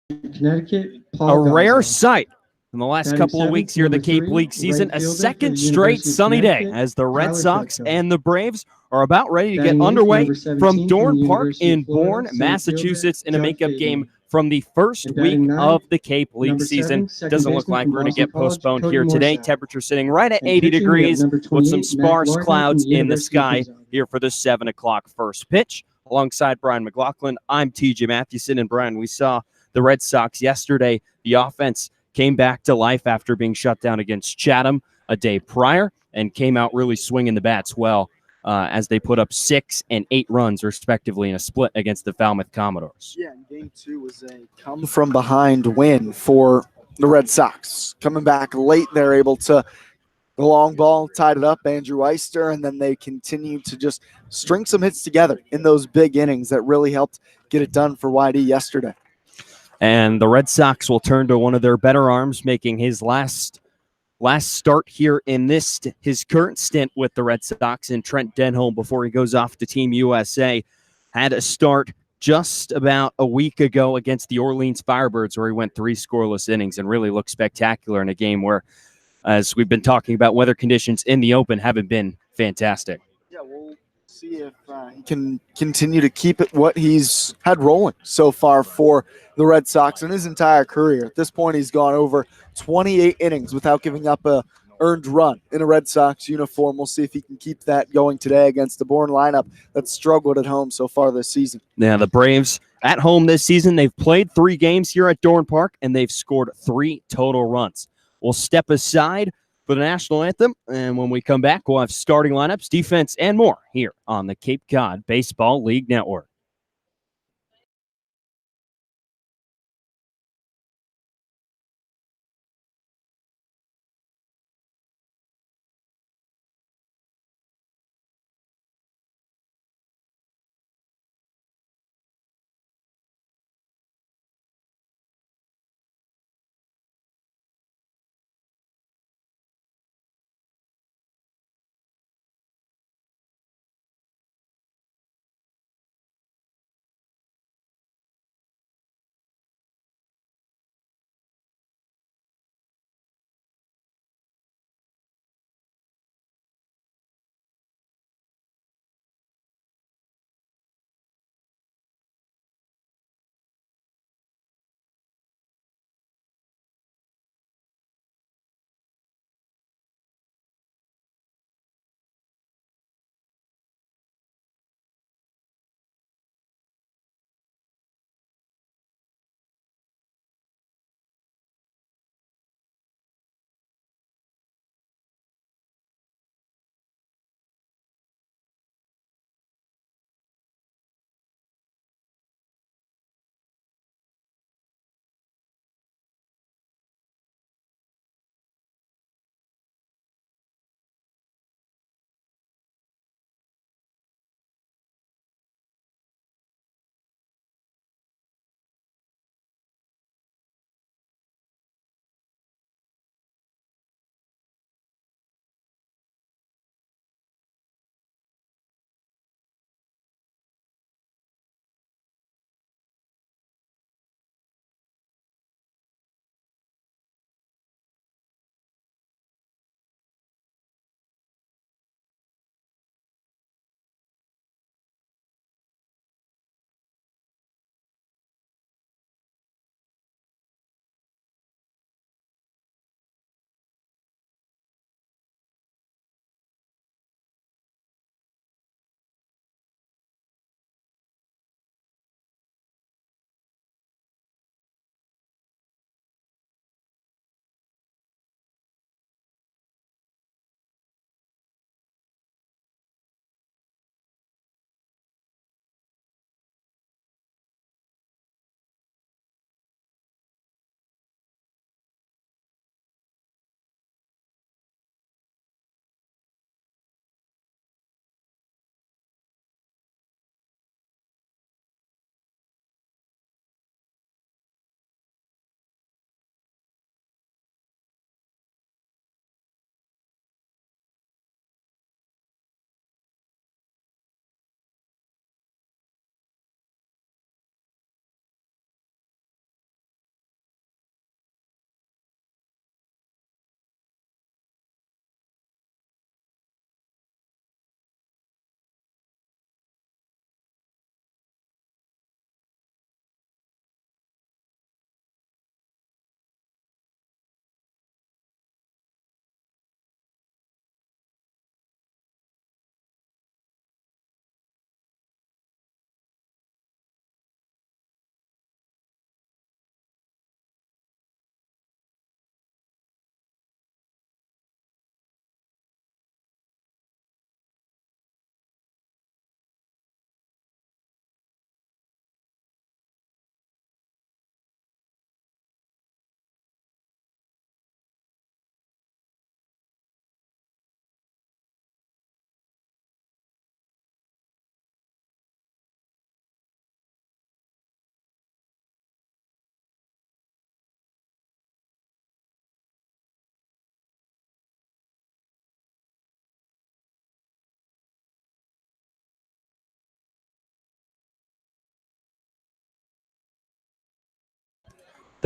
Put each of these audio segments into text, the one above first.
Connecticut, A Paul rare Gazzo. sight in the last Batting couple of seventh, weeks here in the number Cape 3, League season. right A fielder for the second straight University of sunny day Connecticut, as the Red Tyler Sox Fredko. and the Braves are about ready to get Batting eighth, underway number from 17 from Dorn the Park University in of Florida, Bourne, center fielder, Massachusetts, in a Judd makeup game Fabian. from the first And week batting of ninth, the Cape League number season. 7, second Doesn't look baseman like from we're going to Boston get College, postponed Cody here today. Morsack. Temperature sitting right at And 80 pitching, we have degrees number with some 28, Matt sparse Larkin from clouds the in the University of sky Gonzaga. here for the 7 o'clock first pitch. Alongside Brian McLaughlin, I'm TJ Mathewson. And Brian, we saw the Red Sox yesterday. The offense came back to life after being shut down against Chatham a day prior and came out really swinging the bats well as they put up 6 and 8 runs, respectively, in a split against the Falmouth Commodores. Yeah, and game 2 was a come-from-behind win for the Red Sox. Coming back late, they're able to the long ball, tied it up, Andrew Eister, and then they continued to just string some hits together in those big innings that really helped get it done for YD yesterday. And the Red Sox will turn to one of their better arms, making his last start here in his current stint with the Red Sox, in Trent Denholm, before he goes off to Team USA. Had a start just about a week ago against the Orleans Firebirds, where he went 3 scoreless innings and really looked spectacular in a game where, as we've been talking about, weather conditions in the open haven't been fantastic. Yeah, we'll see if he can continue to keep it what he's had rolling so far for the Red Sox in his entire career. At this point, he's gone over 28 innings without giving up a earned run in a Red Sox uniform. We'll see if he can keep that going today against the Bourne lineup that's struggled at home so far this season. Yeah, the Braves at home this season, they've played 3 games here at Dorn Park, and they've scored 3 total runs. We'll step aside for the national anthem, and when we come back, we'll have starting lineups, defense, and more here on the Cape Cod Baseball League Network.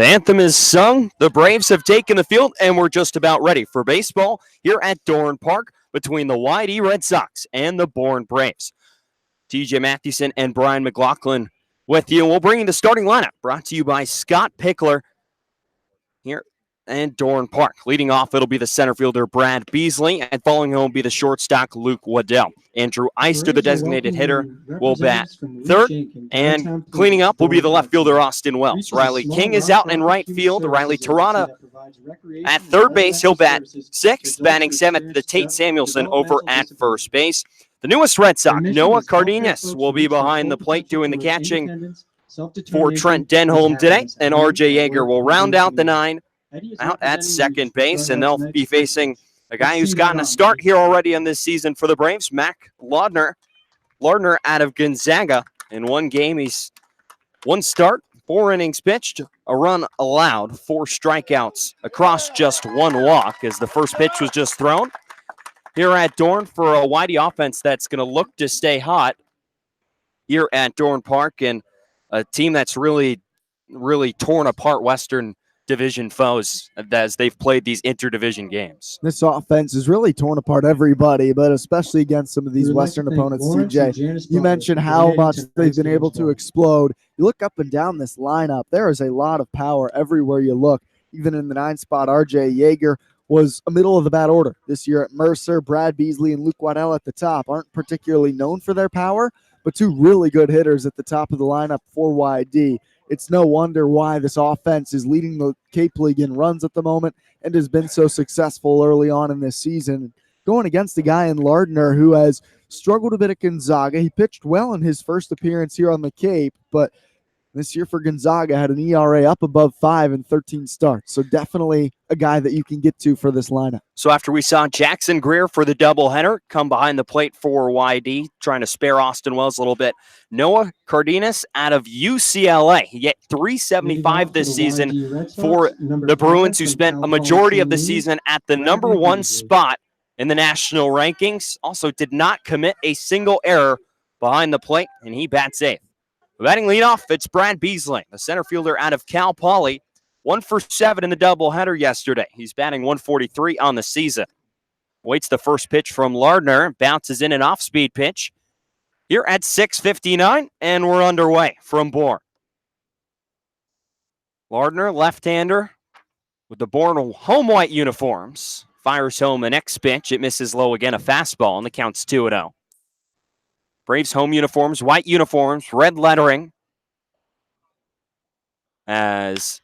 The anthem is sung, the Braves have taken the field, and we're just about ready for baseball here at Bourne Park between the YD Red Sox and the Bourne Braves. TJ Mathewson and Brian McLaughlin with you. We'll bring you the starting lineup, brought to you by Scott Pickler here in Bourne Park. Leading off, it'll be the center fielder, Brad Beasley, and following him will be the shortstop, Luke Waddell. Andrew Eister, the designated hitter, will bat third, and cleaning up will be the left fielder, Austin Wells. Riley King is out in right field. Riley Tarana at third base. He'll bat sixth. Batting seventh, the Tate Samuelson over at first base. The newest Red Sox, Noah Cardenas, will be behind the plate doing the catching for Trent Denholm today, and R.J. Yeager will round out the nine out at second base, and they'll be facing a guy who's gotten a start here already in this season for the Braves, Mac Laudner. Laudner out of Gonzaga. In one game, he's one start, 4 innings pitched, a run allowed, 4 strikeouts across just 1 walk as the first pitch was just thrown. Here at Bourne for a Whitey offense that's going to look to stay hot here at Bourne Park, and a team that's really torn apart Western Division foes as they've played these interdivision games. This offense has really torn apart everybody, but especially against some of these Western opponents, CJ. You mentioned how much they've been able to explode. You look up and down this lineup, there is a lot of power everywhere you look. Even in the 9 spot, R.J. Yeager was a middle of the bat order this year at Mercer. Brad Beasley and Luke Waddell at the top aren't particularly known for their power, but 2 really good hitters at the top of the lineup for YD. It's no wonder why this offense is leading the Cape League in runs at the moment and has been so successful early on in this season. Going against a guy in Lardner who has struggled a bit at Gonzaga. He pitched well in his first appearance here on the Cape, but this year for Gonzaga had an ERA up above 5 in 13 starts. So definitely a guy that you can get to for this lineup. So after we saw Jackson Greer for the doubleheader come behind the plate for YD, trying to spare Austin Wells a little bit, Noah Cardenas out of UCLA. He hit .375 this season for the Bruins, who spent a majority of the season at the #1 spot in the national rankings. Also did not commit a single error behind the plate, and he bats 8th. Batting leadoff, it's Brad Beasley, the center fielder out of Cal Poly. 1 for 7 in the doubleheader yesterday. He's batting .143 on the season. Waits the first pitch from Lardner, bounces in an off-speed pitch. Here at 6:59, and we're underway from Bourne. Lardner, left-hander, with the Bourne home white uniforms. Fires home the next pitch. It misses low again, a fastball, and the count's 2-0. Braves home uniforms, white uniforms, red lettering. As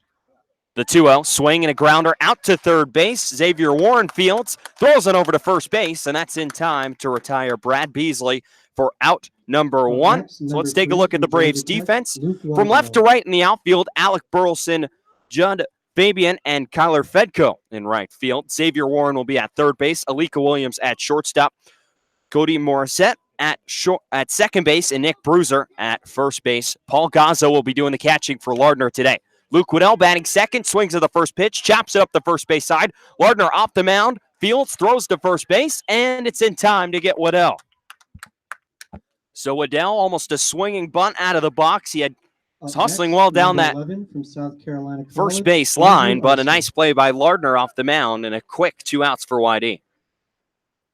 the 2-0, swing and a grounder out to third base. Xavier Warren fields, throws it over to first base, and that's in time to retire Brad Beasley for out #1. So let's take a look at the Braves defense. From left to right in the outfield, Alec Burleson, Judd Fabian, and Kyler Fedko in right field. Xavier Warren will be at third base. Alika Williams at shortstop. Cody Morissette at second base, and Nick Bruiser at first base. Paul Gazzo will be doing the catching for Lardner today. Luke Waddell batting second, swings at the first pitch, chops it up the first base side. Lardner off the mound, fields, throws to first base, and it's in time to get Waddell. So Waddell, almost a swinging bunt out of the box. He was hustling well down that first base line, but a nice play by Lardner off the mound and a quick 2 outs for YD.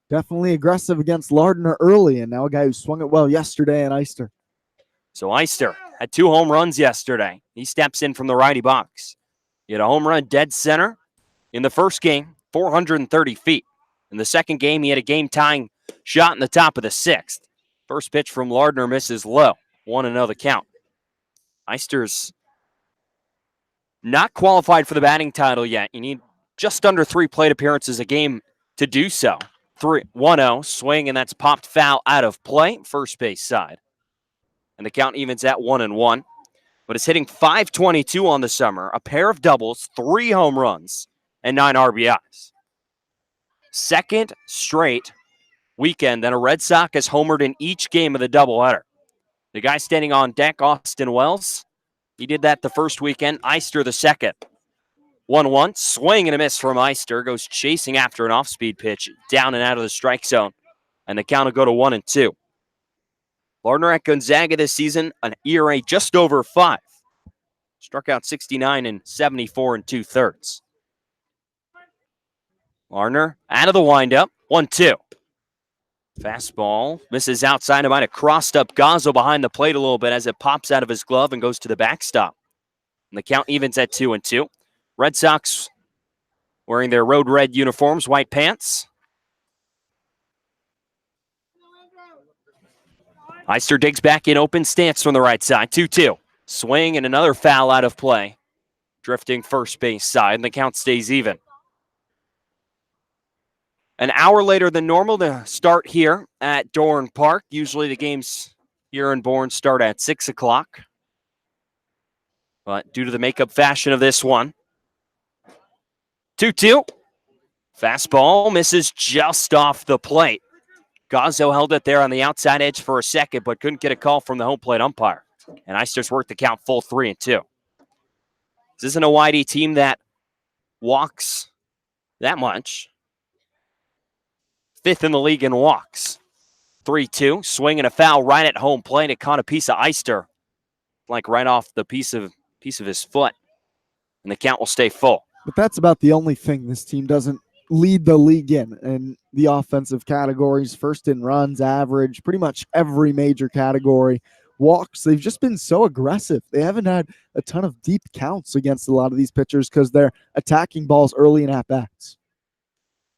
Definitely aggressive against Lardner early, and now a guy who swung it well yesterday in Eister. So Eister had 2 home runs yesterday. He steps in from the righty box. He had a home run dead center in the first game, 430 feet. In the second game, he had a game-tying shot in the top of the 6th. First pitch from Lardner misses low. 1-0 the count. Eister's not qualified for the batting title yet. You need just under 3 plate appearances a game to do so. 1-0, swing, and that's popped foul out of play, first base side. And the count evens at 1-1. But it's hitting .522 on the summer, a pair of doubles, 3 home runs, and 9 RBIs. Second straight weekend that a Red Sox has homered in each game of the doubleheader. The guy standing on deck, Austin Wells, he did that the first weekend. Eister the second. 1-1, swing and a miss from Eister. Goes chasing after an off-speed pitch, down and out of the strike zone. And the count will go to 1-2. Lardner at Gonzaga this season, an ERA just over 5. Struck out 69 and 74 and 2/3. Larner out of the windup. 1-2. Fastball misses outside. It might have crossed up Gazzo behind the plate a little bit as it pops out of his glove and goes to the backstop. And the count evens at 2-2. Red Sox wearing their road red uniforms, white pants. Eister digs back in open stance from the right side. 2-2. Swing and another foul out of play. Drifting first base side, and the count stays even. An hour later than normal to start here at Bourne Park. Usually the games here in Bourne start at 6 o'clock. But due to the makeup fashion of this one, 2-2. Fastball misses just off the plate. Gazzo held it there on the outside edge for a second, but couldn't get a call from the home plate umpire. And Eister's worked the count full 3-2. This isn't a Whitey team that walks that much. 5th in the league in walks. 3-2. Swing and a foul right at home plate. It caught a piece of Eister, like right off the piece of his foot. And the count will stay full. But that's about the only thing this team doesn't lead the league in the offensive categories. First in runs, average, pretty much every major category. Walks, they've just been so aggressive. They haven't had a ton of deep counts against a lot of these pitchers because they're attacking balls early in at-bats.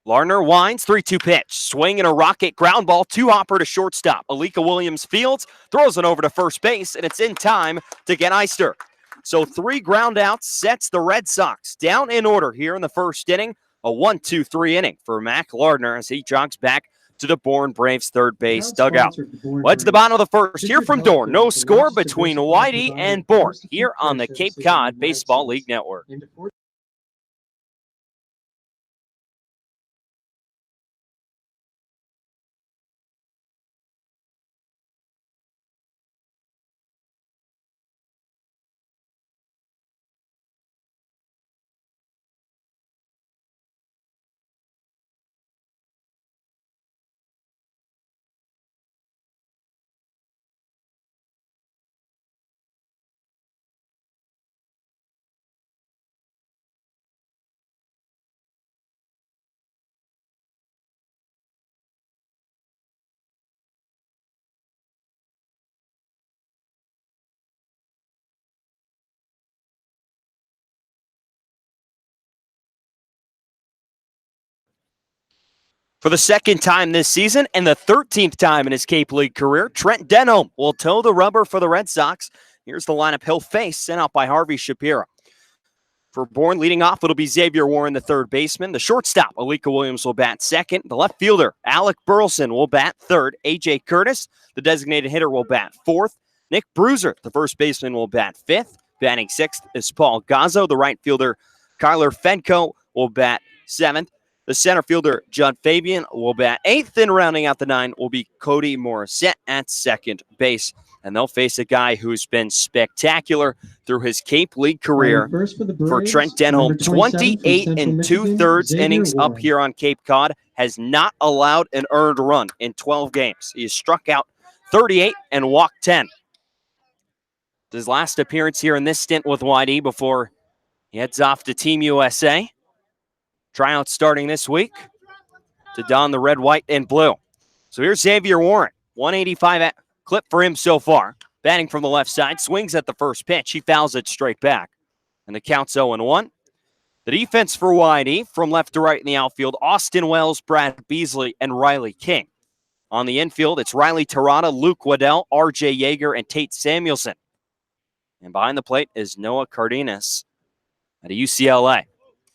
Larner winds, 3-2 pitch. Swing and a rocket ground ball, two-hopper to shortstop. Alika Williams fields, throws it over to first base, and it's in time to get Eister. So 3 ground outs sets the Red Sox down in order here in the first inning. A 1-2-3 inning for Mac Lardner as he jogs back to the Bourne Braves third base dugout. Well, to the bottom of the first here from Bourne. No score between Whitey and Bourne here on the Cape Cod Baseball League Network. For the second time this season and the 13th time in his Cape League career, Trent Denholm will toe the rubber for the Red Sox. Here's the lineup he'll face, sent out by Harvey Shapiro. For Bourne, leading off, it'll be Xavier Warren, the third baseman. The shortstop, Alika Williams, will bat second. The left fielder, Alec Burleson, will bat third. A.J. Curtis, the designated hitter, will bat fourth. Nick Bruiser, the first baseman, will bat fifth. Batting sixth is Paul Gazzo. The right fielder, Kyler Fenko, will bat seventh. The center fielder, Judd Fabian, will bat eighth, and rounding out the nine will be Cody Morissette at second base. And they'll face a guy who's been spectacular through his Cape League career. For Trent Denholm, 28 and 2/3 innings up here on Cape Cod, has not allowed an earned run in 12 games. He has struck out 38 and walked 10. His last appearance here in this stint with Whitey before he heads off to Team USA. Tryouts starting this week to don the red, white, and blue. So here's Xavier Warren. 185 at clip for him so far. Batting from the left side, swings at the first pitch. He fouls it straight back. And the count's 0-1. The defense for Whitey, from left to right in the outfield, Austin Wells, Brad Beasley, and Riley King. On the infield, it's Riley Terada, Luke Waddell, R.J. Yeager, and Tate Samuelson. And behind the plate is Noah Cardenas at UCLA.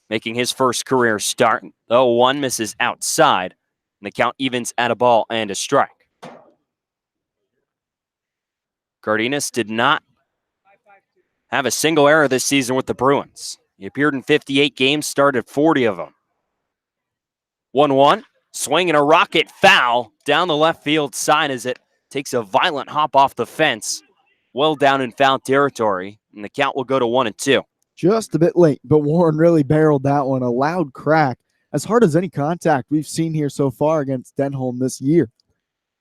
Making his first career start. The 0-1 misses outside, and the count evens at a ball and a strike. Cardenas did not have a single error this season with the Bruins. He appeared in 58 games, started 40 of them. 1-1, swing and a rocket foul down the left field side as it takes a violent hop off the fence, well down in foul territory, and the count will go to 1-2. Just a bit late, but Warren really barreled that one. A loud crack, as hard as any contact we've seen here so far against Denholm this year.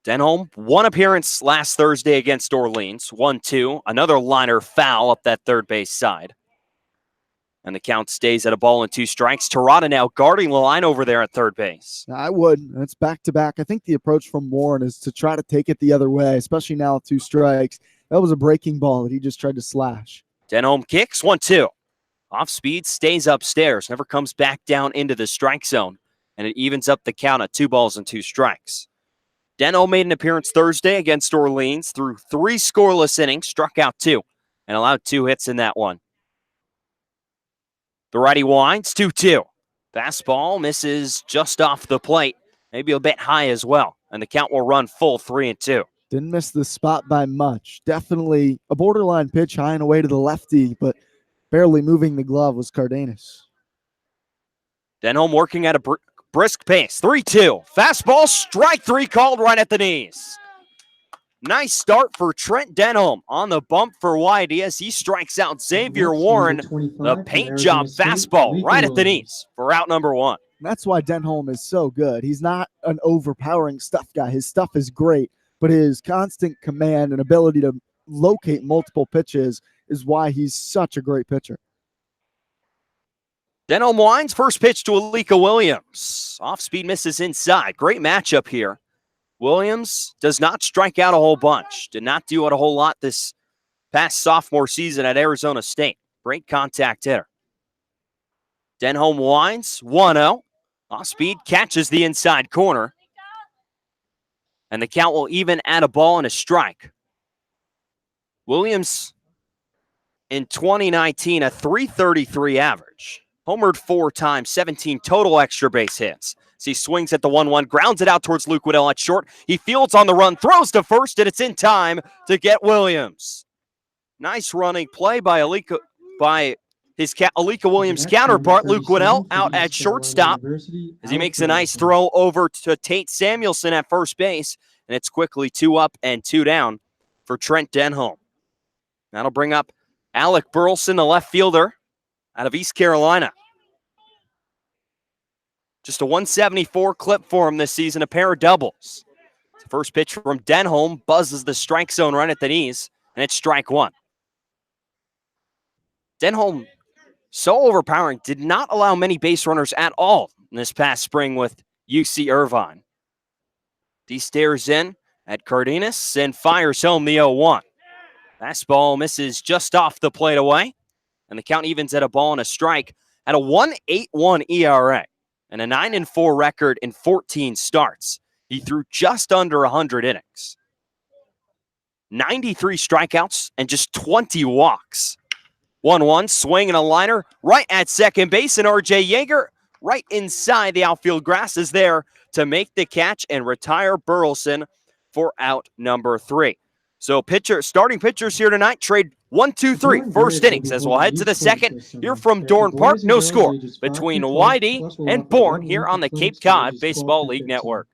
Denholm, one appearance last Thursday against Orleans, 1-2. Another liner foul up that third base side. And the count stays at a ball and 2 strikes. Terada now guarding the line over there at third base. I would. It's back-to-back. I think the approach from Bourne is to try to take it the other way, especially now with 2 strikes. That was a breaking ball that he just tried to slash. Denholm kicks, 1-2. Off speed, stays upstairs, never comes back down into the strike zone. And it evens up the count at 2 balls and 2 strikes. Denholm made an appearance Thursday against Orleans, threw 3 scoreless innings, struck out 2, and allowed 2 hits in that one. The righty winds, 2-2. Fastball misses just off the plate, maybe a bit high as well, and the count will run full 3-2. Didn't miss the spot by much. Definitely a borderline pitch high and away to the lefty, but barely moving the glove was Cardenas. Denholm working at a brisk pace, 3-2. Fastball, strike 3 called right at the knees. Nice start for Trent Denholm on the bump for YD as he strikes out Xavier Warren. The paint job fastball right at the knees for out number 1. That's why Denholm is so good. He's not an overpowering stuff guy. His stuff is great, but his constant command and ability to locate multiple pitches is why he's such a great pitcher. Denholm winds, first pitch to Alika Williams. Off speed misses inside. Great matchup here. Williams does not strike out a whole bunch. Did not do it a whole lot this past sophomore season at Arizona State. Great contact hitter. Denholm winds, 1-0. Off speed catches the inside corner. And the count will even at a ball and a strike. Williams in 2019, a .333 average. Homered 4 times, 17 total extra base hits. As he swings at the 1-1, grounds it out towards Luke Waddell at short. He fields on the run, throws to first, and it's in time to get Williams. Nice running play by Alika Williams' counterpart, Luke Waddell, out at shortstop as he makes a nice throw over to Tate Samuelson at first base, and it's quickly 2 up and 2 down for Trent Denholm. That'll bring up Alec Burleson, the left fielder out of East Carolina. Just a 174 clip for him this season, a pair of doubles. The first pitch from Denholm buzzes the strike zone right at the knees, and it's strike 1. Denholm, so overpowering, did not allow many base runners at all in this past spring with UC Irvine. He stares in at Cardenas and fires home the 0-1. Fastball misses just off the plate away, and the count evens at a ball and a strike at a 1.81 ERA. And a 9-4 record in 14 starts. He threw just under 100 innings. 93 strikeouts and just 20 walks. 1-1, swing and a liner right at second base, and R.J. Yeager right inside the outfield grass is there to make the catch and retire Burleson for out number 3. So starting pitchers here tonight trade 1, 2, 3 first innings as we'll head to the second here from Dorn Park. No score between YD and Bourne here on the Cape Cod Baseball League Network.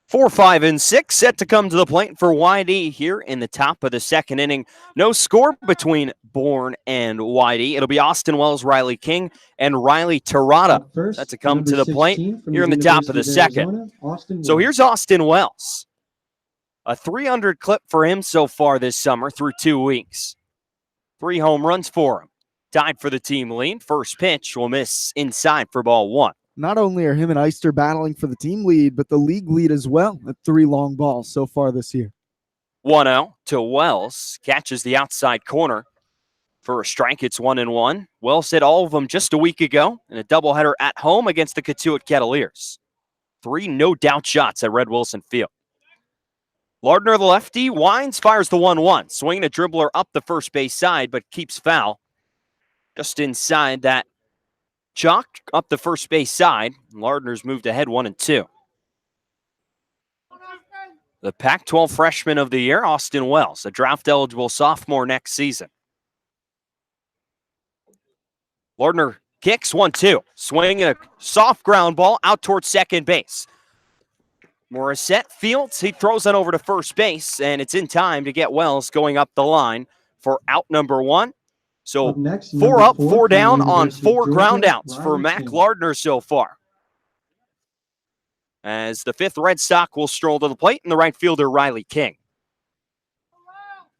Four, 5, and 6 set to come to the plate for YD here in the top of the second inning. No score between Bourne and YD. It'll be Austin Wells, Riley King, and Riley Terada set to come to the plate here in the top of the second. So here's Austin Wells. A 300 clip for him so far this summer through 2 weeks. 3 home runs for him. tied for the team lead. First pitch will miss inside for ball 1. Not only are him and Eister battling for the team lead, but the league lead as well at 3 long balls so far this year. 1-0 to Wells. Catches the outside corner for a strike. It's 1-1. Wells hit all of them just a week ago in a doubleheader at home against the Catuit Cavaliers. 3 no-doubt shots at Red Wilson Field. Lardner, the lefty, winds, fires the 1-1. Swinging a dribbler up the first base side, but keeps foul. Just inside that chalk up the first base side. Lardner's moved ahead 1-2. The Pac-12 freshman of the year, Austin Wells, a draft-eligible sophomore next season. Lardner kicks 1-2. Swinging a soft ground ball out towards second base. Morissette fields. He throws it over to first base, and it's in time to get Wells going up the line for out number 1. So next, 4 up, 4 down on University 4 Georgia, ground outs for Riley Mac King. Lardner so far. As the 5th Red Sox will stroll to the plate, and the right fielder, Riley King.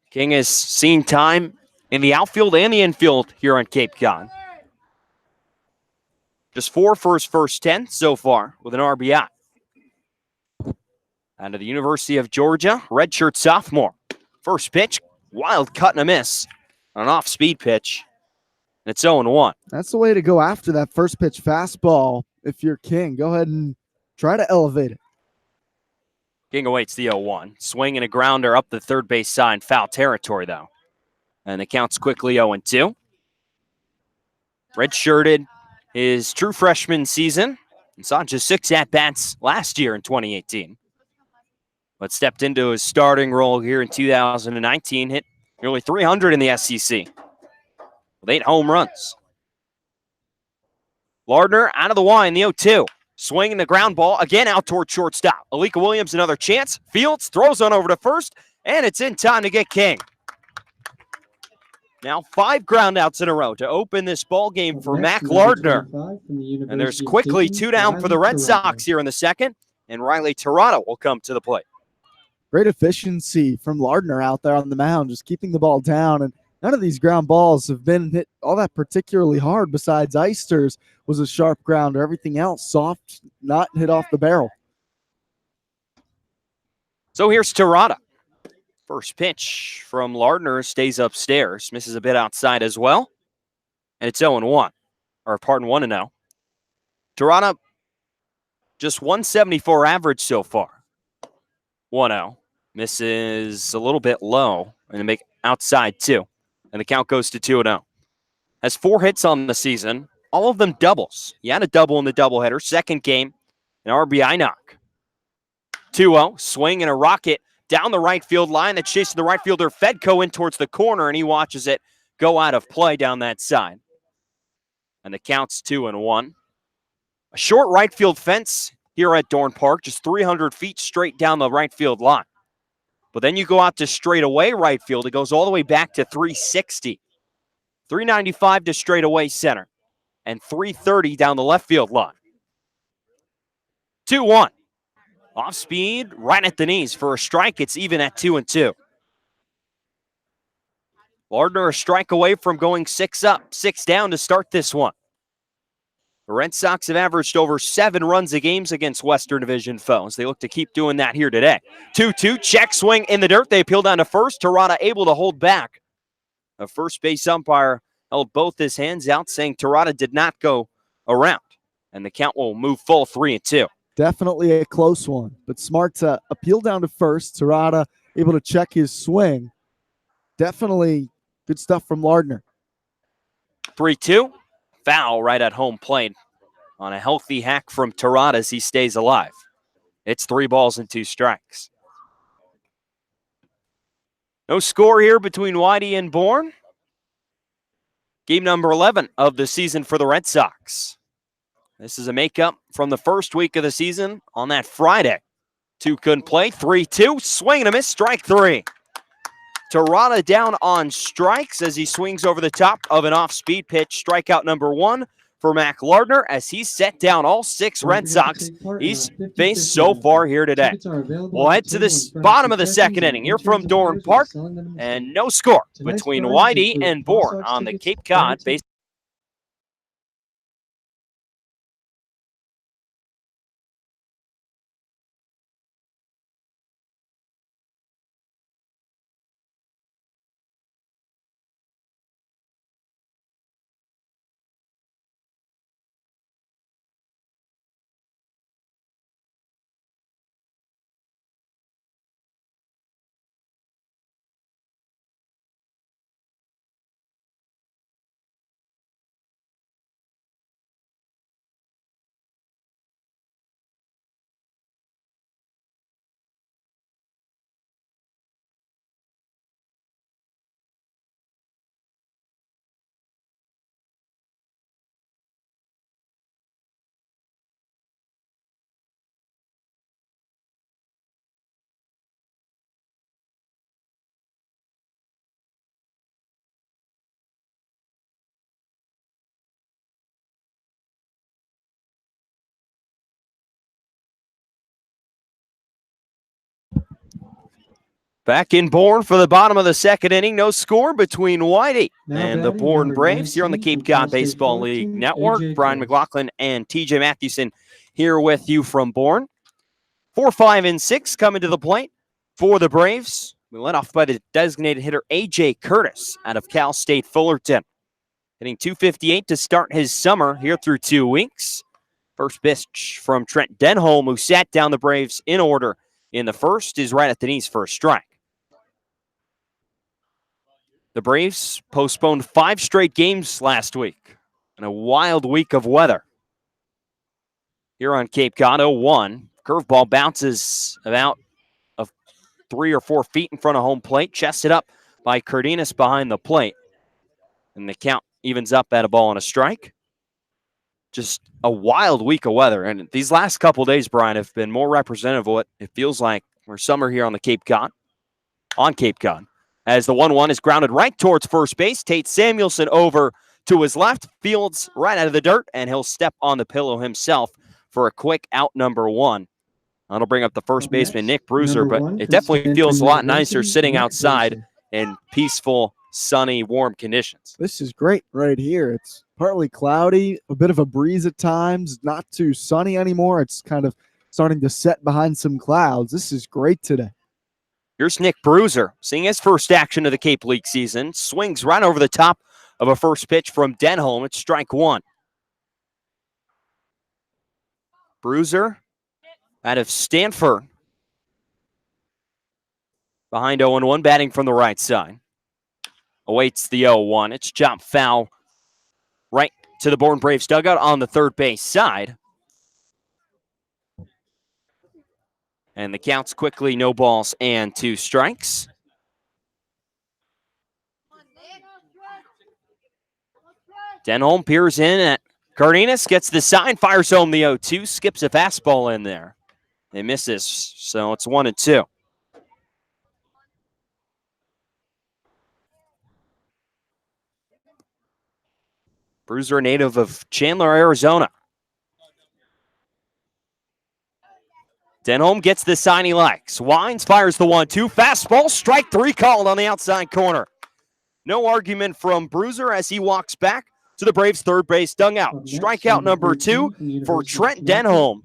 King has seen time in the outfield and the infield here on Cape Cod. Just 4 for his first 10 so far with an RBI. Out of the University of Georgia, redshirt sophomore. First pitch, wild cut and a miss. An off-speed pitch. And it's 0-1. That's the way to go after that first pitch fastball. If you're King, go ahead and try to elevate it. King awaits the 0-1. Swinging a grounder up the third base side. Foul territory, though. And the count's quickly 0-2. Redshirted his true freshman season. And saw just 6 at-bats last year in 2018. But stepped into his starting role here in 2019. Hit nearly 300 in the SEC. With 8 home runs. Lardner out of the line, the 0-2. Swinging the ground ball, again out toward shortstop. Alika Williams, another chance. Fields throws on over to first, and it's in time to get King. Now 5 ground outs in a row to open this ball game for Mac Lardner. And there's quickly 2 down for the Red Sox here in the second, and Riley Tirado will come to the plate. Great efficiency from Lardner out there on the mound, just keeping the ball down. And none of these ground balls have been hit all that particularly hard besides Eister's was a sharp grounder. Everything else soft, not hit off the barrel. So here's Tirada. First pitch from Lardner stays upstairs. Misses a bit outside as well. And it's 0-1. Or pardon, 1-0. Tirada just 174 average so far. 1-0. Misses a little bit low. And they make outside 2. And the count goes to 2-0. Has 4 hits on the season. All of them doubles. He had a double in the doubleheader. Second game, an RBI knock. 2-0. Swing and a rocket down the right field line. That's chasing the right fielder Fedko in towards the corner, and he watches it go out of play down that side. And the count's 2-1. A short right field fence here at Dorn Park, just 300 feet straight down the right field line. But then you go out to straightaway right field. It goes all the way back to 360. 395 to straightaway center. And 330 down the left field line. 2-1. Off speed, right at the knees for a strike. It's even at 2-2. Lardner a strike away from going 6 up, 6 down to start this one. The Red Sox have averaged over 7 runs a game against Western Division foes. They look to keep doing that here today. 2-2, check swing in the dirt. They appeal down to first. Tirada able to hold back. A first base umpire held both his hands out, saying Tirada did not go around. And the count will move full 3-2. Definitely a close one, but smart to appeal down to first. Tirada able to check his swing. Definitely good stuff from Lardner. 3-2. Foul right at home plate on a healthy hack from Tirada as he stays alive. It's 3 balls and 2 strikes. No score here between Whitey and Bourne. Game number 11 of the season for the Red Sox. This is a makeup from the first week of the season on that Friday. 2 couldn't play. 3-2. Swing and a miss. Strike 3. Tirada down on strikes as he swings over the top of an off-speed pitch. Strikeout number 1 for Mac Lardner as he set down all 6 Red Sox he's faced so far here today. We'll head to the bottom of the second inning. You're from Dorn Park, and no score between Whitey and Bourne on the Cape Cod base. Back in Bourne for the bottom of the second inning. No score between Whitey and the Bourne Braves here on the Cape Cod Baseball League Network. Brian McLaughlin and TJ Mathewson here with you from Bourne. 4, 5, and 6 coming to the plate for the Braves. We led off by the designated hitter A.J. Curtis out of Cal State Fullerton. Hitting .258 to start his summer here through 2 weeks. First pitch from Trent Denholm, who sat down the Braves in order in the first, is right at the knees for a strike. The Braves postponed 5 straight games last week in a wild week of weather. Here on Cape Cod, 0-1. Curveball bounces about 3 or 4 feet in front of home plate. Chested up by Cardenas behind the plate. And the count evens up at a ball and a strike. Just a wild week of weather. And these last couple days, Brian, have been more representative of what it feels like for summer here on the Cape Cod. On Cape Cod. As the 1-1 is grounded right towards first base. Tate Samuelson over to his left. Fields right out of the dirt. And he'll step on the pillow himself for a quick out number 1. That'll bring up the first baseman, Nick Bruiser, but it definitely feels a lot nicer sitting outside in peaceful, sunny, warm conditions. This is great right here. It's partly cloudy, a bit of a breeze at times, not too sunny anymore. It's kind of starting to set behind some clouds. This is great today. Here's Nick Bruiser, seeing his first action of the Cape League season. Swings right over the top of a first pitch from Denholm. It's strike 1. Bruiser out of Stanford. Behind 0-1, batting from the right side. Awaits the 0-1. It's chopped foul right to the Bourne Braves dugout on the third base side. And the count's quickly no balls and 2 strikes. Denholm peers in at Cardenas, gets the sign, fires home the 0-2, skips a fastball in there. It misses, so it's 1-2. Bruiser, a native of Chandler, Arizona. Denholm gets the sign he likes. Wines fires the 1-2. Fastball, strike 3 called on the outside corner. No argument from Bruiser as he walks back to the Braves' third base dugout. Strikeout number 2 for Trent Denholm.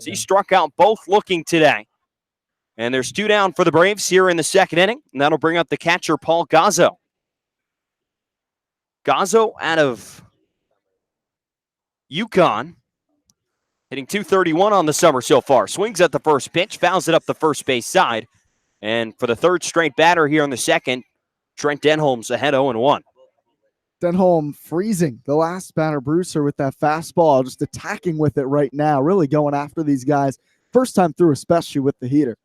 He struck out both looking today. And there's 2 down for the Braves here in the second inning. And that'll bring up the catcher, Paul Gazzo. Gazzo out of Yukon. Hitting .231 on the summer so far. Swings at the first pitch, fouls it up the first base side. And for the third straight batter here in the second, Trent Denholm's ahead 0-1. Denholm freezing the last batter, Bruiser, with that fastball, just attacking with it right now, really going after these guys. First time through, especially with the heater.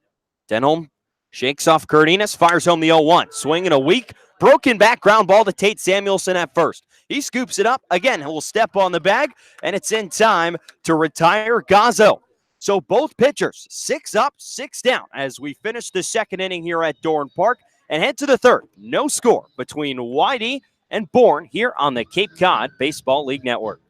Denholm shakes off Cardenas, fires home the 0-1. Swinging a weak, broken back ground ball to Tate Samuelson at first. He scoops it up. Again, he'll step on the bag, and it's in time to retire Gazzo. So both pitchers, 6 up, 6 down, as we finish the second inning here at Dorn Park and head to the third. No score between Whitey and Bourne here on the Cape Cod Baseball League Network.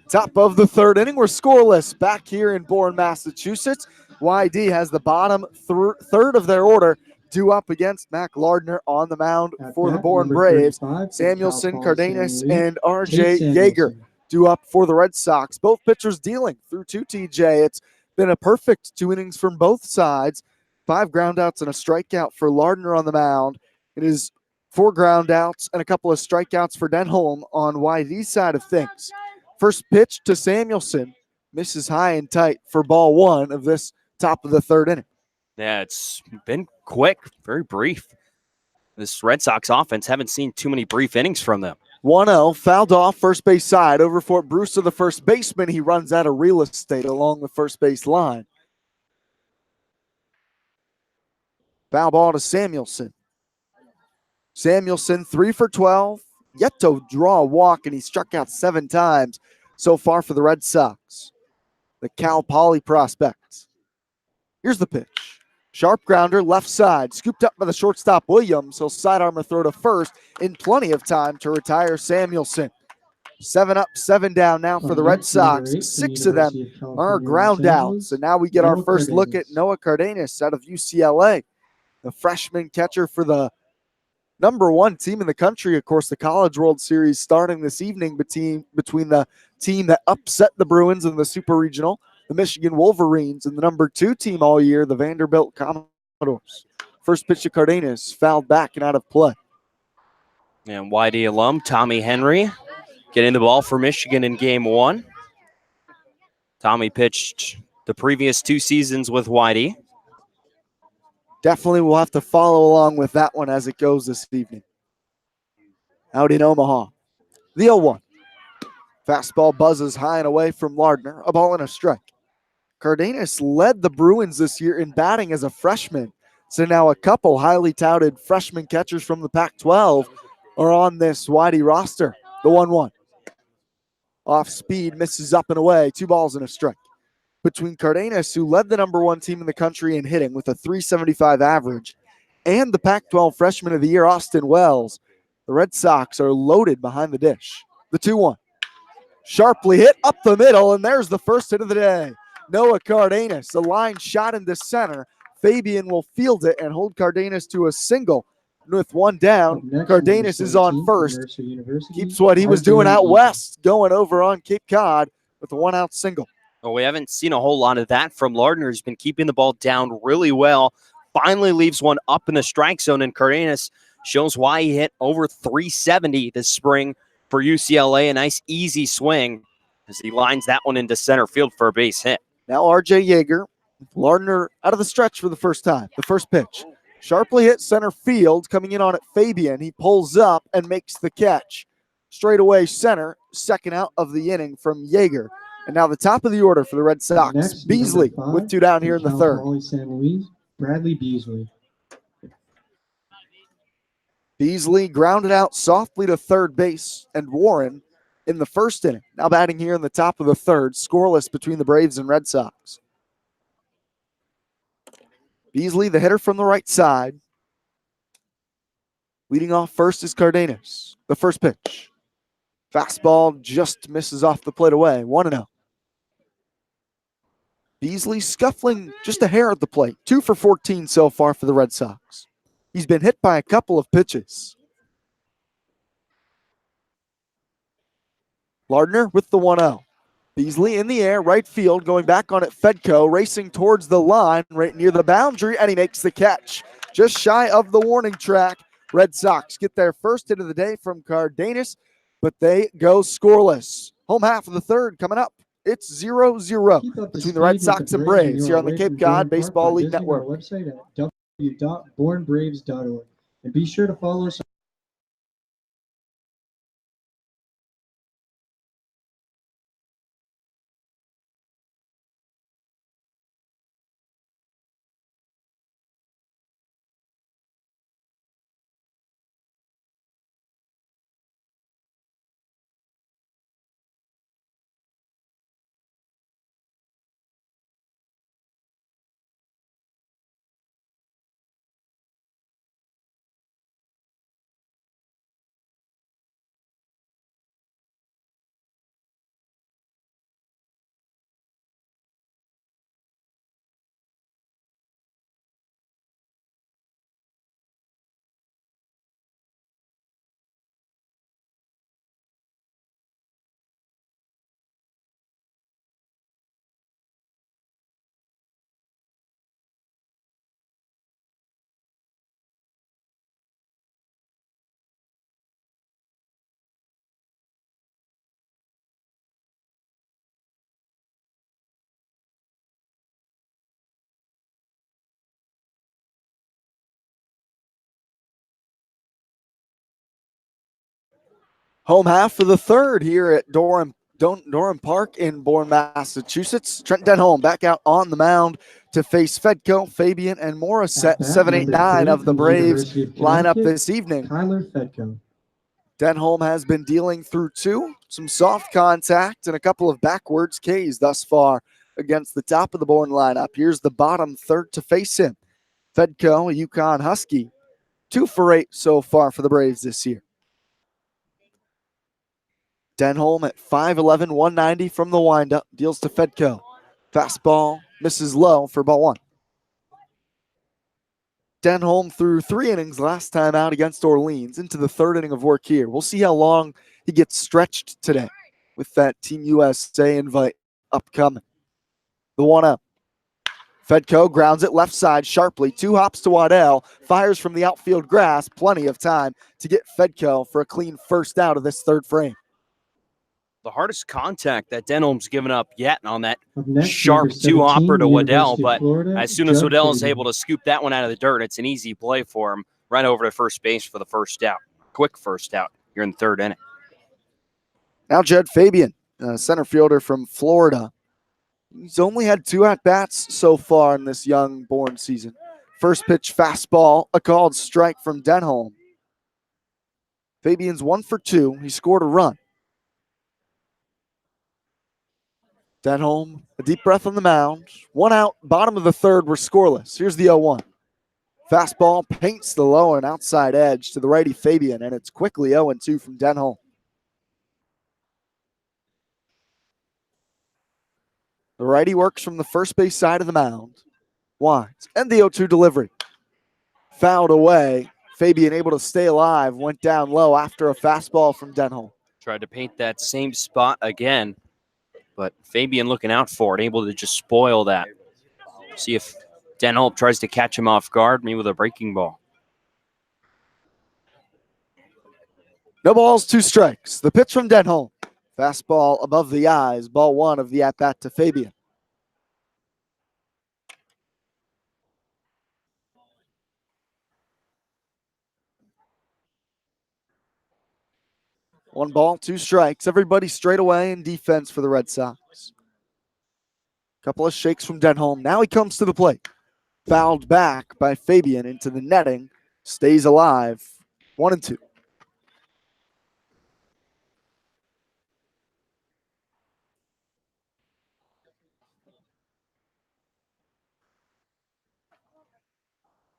Top of the third inning, we're scoreless back here in Bourne, Massachusetts. YD has the bottom third of their order due up against Mac Lardner on the mound for the Bourne Braves. Samuelson, Cardenas, and RJ Yeager due up for the Red Sox. Both pitchers dealing through two TJ. It's been a perfect 2 innings from both sides. 5 groundouts and a strikeout for Lardner on the mound. It is 4 groundouts and a couple of strikeouts for Denholm on YD's side of things. First pitch to Samuelson, misses high and tight for ball 1 of this top of the third inning. Yeah, it's been quick, very brief. This Red Sox offense, haven't seen too many brief innings from them. 1-0, fouled off first base side. Over for Brewster, the first baseman. He runs out of real estate along the first base line. Foul ball to Samuelson. Samuelson 3 for 12. Yet to draw a walk, and he struck out 7 times so far for the Red Sox. The Cal Poly prospects. Here's the pitch. Sharp grounder, left side, scooped up by the shortstop Williams. He'll sidearm a throw to first in plenty of time to retire Samuelson. 7 up, 7 down now for the Red Sox. 6 of them are ground outs. And now we get our first look at Noah Cardenas out of UCLA, the freshman catcher for the #1 team in the country. Of course, the College World Series starting this evening between the team that upset the Bruins in the Super Regional, the Michigan Wolverines, and the #2 team all year, the Vanderbilt Commodores. First pitch to Cardenas, fouled back and out of play. And YD alum Tommy Henry getting the ball for Michigan in game 1. Tommy pitched the previous 2 seasons with YD. Definitely will have to follow along with that one as it goes this evening. Out in Omaha. The 0-1. Fastball buzzes high and away from Lardner. A ball and a strike. Cardenas led the Bruins this year in batting as a freshman. So now a couple highly touted freshman catchers from the Pac-12 are on this YD roster. The 1-1. Off speed, misses up and away. 2 balls and a strike. Between Cardenas, who led the #1 team in the country in hitting with a .375 average, and the Pac-12 Freshman of the Year, Austin Wells, the Red Sox are loaded behind the dish. The 2-1. Sharply hit up the middle, and there's the first hit of the day. Noah Cardenas, a line shot into center. Fabian will field it and hold Cardenas to a single. With 1 down, Cardenas is on first. Keeps what he was doing out west, going over on Cape Cod with a 1-out single. Well, we haven't seen a whole lot of that from Lardner. He's been keeping the ball down really well. Finally leaves one up in the strike zone, and Cardenas shows why he hit over .370 this spring for UCLA. A nice, easy swing as he lines that one into center field for a base hit. Now RJ Yeager, Lardner out of the stretch for the first time. The first pitch. Sharply hit center field, coming in on it Fabian. He pulls up and makes the catch. Straight away center, second out of the inning from Yeager. And now the top of the order for the Red Sox. Next, Beasley 5, with 2 down here in the third. San Luis, Bradley Beasley. Beasley grounded out softly to third base, and Warren in the first inning. Now batting here in the top of the third, scoreless between the Braves and Red Sox. Beasley, the hitter from the right side. Leading off first is Cardenas. The first pitch. Fastball just misses off the plate away. 1-0. Beasley scuffling just a hair at the plate. 2 for 14 so far for the Red Sox. He's been hit by a couple of pitches. Lardner with the 1-0. Beasley in the air, right field, going back on it. Fedko racing towards the line, right near the boundary, and he makes the catch. Just shy of the warning track. Red Sox get their first hit of the day from Cardenas, but they go scoreless. Home half of the third coming up. It's 0-0 between the Red Sox and Braves here on the Cape Cod Baseball League Network. Website at www.bournebraves.org. And be sure to follow us Home half for the third here at Durham Park in Bourne, Massachusetts. Trent Denholm back out on the mound to face Fedko, Fabian, and Morissette. At bat, 7, 8, number 9 3 of the from Braves University of lineup Connecticut, this evening. Tyler Fedko. Denholm has been dealing through 2, some soft contact, and a couple of backwards Ks thus far against the top of the Bourne lineup. Here's the bottom third to face him. Fedko, a Yukon Husky, 2 for 8 so far for the Braves this year. Denholm at 5'11", 190 from the windup, deals to Fedko. Fastball misses low for ball 1. Denholm threw 3 innings last time out against Orleans, into the 3rd inning of work here. We'll see how long he gets stretched today with that Team USA invite upcoming. The 1-0. Fedko grounds it left side sharply. 2 hops to Waddell. Fires from the outfield grass. Plenty of time to get Fedko for a clean first out of this 3rd frame. The hardest contact that Denholm's given up yet on that Up next, sharp number 2-hopper 17, to Waddell, University of but Florida, as soon as Judd Waddell is Fabian. able to scoop that one out of the dirt, it's an easy play for him right over to first base for the first out. Quick first out here in the 3rd inning. Now Judd Fabian, center fielder from Florida. He's only had 2 at-bats so far in this young Bourne season. First pitch fastball, a called strike from Denholm. Fabian's 1 for 2. He scored a run. Denholm, a deep breath on the mound. 1 out, bottom of the 3rd, we're scoreless. Here's the 0-1. Fastball paints the low and outside edge to the righty Fabian, and it's quickly 0-2 from Denholm. The righty works from the first base side of the mound. Winds, and the 0-2 delivery. Fouled away. Fabian able to stay alive, went down low after a fastball from Denholm. Tried to paint that same spot again, but Fabian looking out for it, able to just spoil that. See if Denholm tries to catch him off guard, maybe with a breaking ball. No balls, 2 strikes. The pitch from Denholm. Fastball above the eyes, ball 1 of the at-bat to Fabian. One ball, 2 strikes. Everybody straight away in defense for the Red Sox. Couple of shakes from Denholm. Now he comes to the plate. Fouled back by Fabian into the netting. Stays alive. 1-2.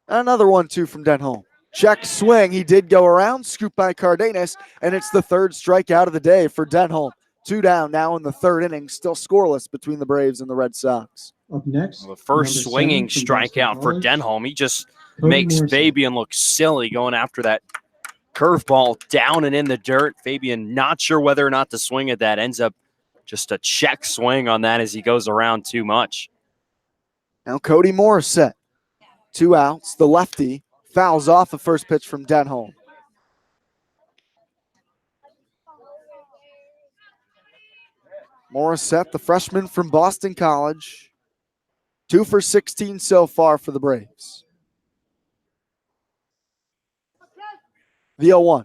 Another 1-2 from Denholm. Check swing. He did go around. Scoop by Cardenas. And it's the 3rd strikeout of the day for Denholm. 2 down now in the 3rd inning. Still scoreless between the Braves and the Red Sox. Up next, The first number swinging 7 from Boston strikeout for College, Denholm. He just Cody makes Morrison. Fabian look silly going after that curveball down and in the dirt. Fabian not sure whether or not to swing at that. Ends up just a check swing on that as he goes around too much. Now Cody Morissette. 2 outs. The lefty fouls off the first pitch from Denholm. Morissette, the freshman from Boston College. 2 for 16 so far for the Braves. The 0-1.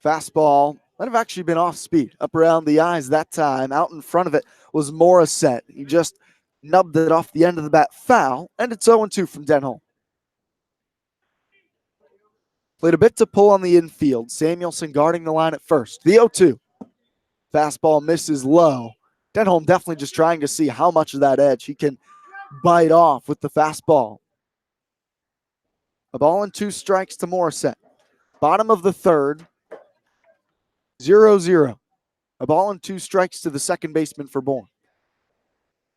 Fastball might have actually been off speed. Up around the eyes that time. Out in front of it was Morissette. He just nubbed it off the end of the bat. Foul, and it's 0-2 from Denholm. Played a bit to pull on the infield. Samuelson guarding the line at first. The 0-2. Fastball misses low. Denholm definitely just trying to see how much of that edge he can bite off with the fastball. A ball and 2 strikes to Morissette. Bottom of the 3rd. 0-0. A ball and 2 strikes to the second baseman for Bourne.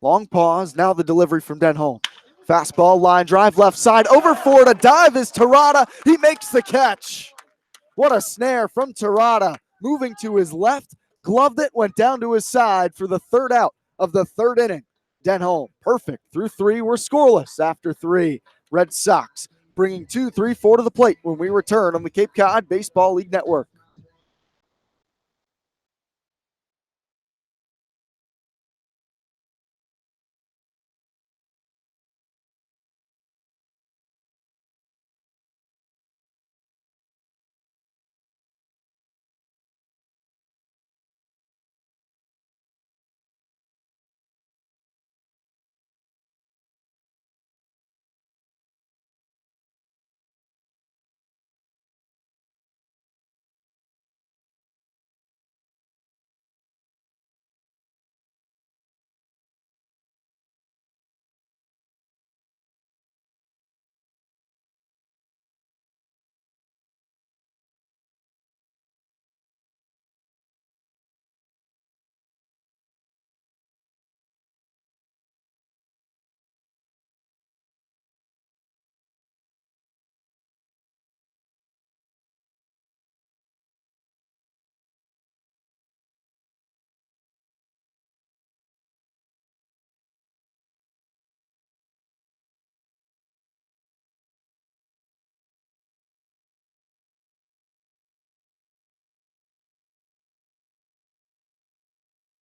Long pause. Now the delivery from Denholm. Fastball, line drive, left side. Over for to dive is Terada. He makes the catch. What a snare from Terada. Moving to his left. Gloved it, went down to his side for the 3rd out of the 3rd inning. Denholm, perfect. Through 3, we're scoreless after 3. Red Sox bringing 2, 3, 4 to the plate when we return on the Cape Cod Baseball League Network.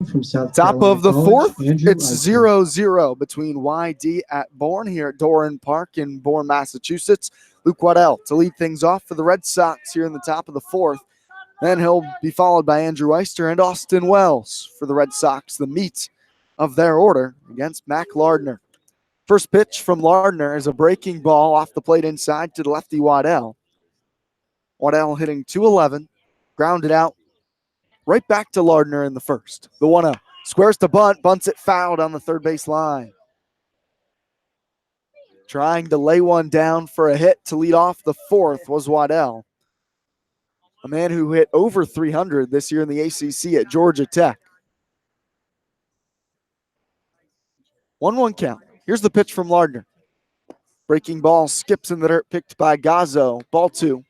from South Top Carolina of the College, fourth, Andrew it's Eichner. 0-0 between YD at Bourne here at Doran Park in Bourne, Massachusetts. Luke Waddell to lead things off for the Red Sox here in the top of the fourth. Then he'll be followed by Andrew Eister and Austin Wells for the Red Sox, the meat of their order against Mac Lardner. First pitch from Lardner is a breaking ball off the plate inside to the lefty Waddell. Waddell hitting .211, grounded out right back to Lardner in the first. The 1-0. Squares to bunt, bunts it fouled on the third base line. Trying to lay one down for a hit to lead off the fourth was Waddell, a man who hit over 300 this year in the ACC at Georgia Tech. 1-1 count. Here's the pitch from Lardner. Breaking ball skips in the dirt, picked by Gazzo. Ball 2.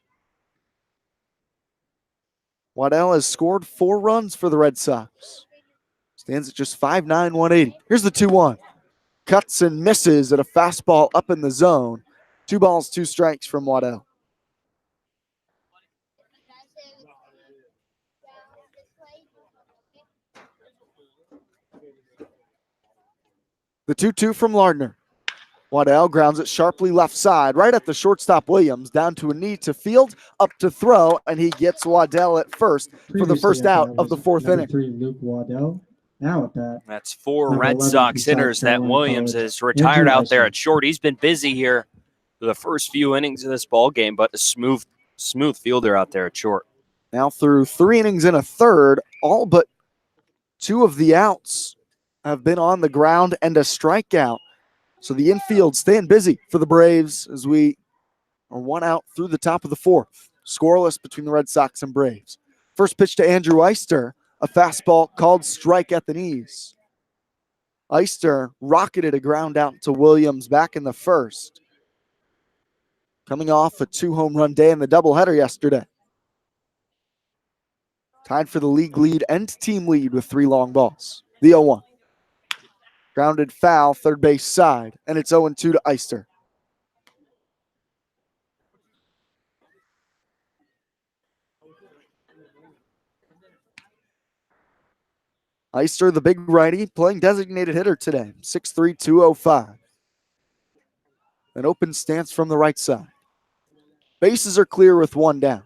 Waddell has scored 4 runs for the Red Sox. Stands at just 5'9", 180. Here's the 2-1. Cuts and misses at a fastball up in the zone. 2 balls, 2 strikes from Waddell. The 2-2 from Lardner. Waddell grounds it sharply left side, right at the shortstop Williams, down to a knee to field, up to throw, and he gets Waddell at first for the first out of the fourth inning. 3, Luke Waddell. Now at bat. That's 4 Number Red 11 Sox from South hitters that Carolina Williams College, is retired Andrew out there Eicher. at short. He's been busy here for the first few innings of this ball game, but a smooth fielder out there at short. Now through 3 innings and a third, all but 2 of the outs have been on the ground and a strikeout. So the infield staying busy for the Braves as we are 1 out through the top of the fourth. Scoreless between the Red Sox and Braves. First pitch to Andrew Eister, a fastball called strike at the knees. Eister rocketed a ground out to Williams back in the first. Coming off a 2 home run day in the doubleheader yesterday. Tied for the league lead and team lead with 3 long balls. The 0-1. Grounded foul, third base side, and it's 0-2 to Eister. Eister, the big righty, playing designated hitter today, 6'3", 205. An open stance from the right side. Bases are clear with 1 down.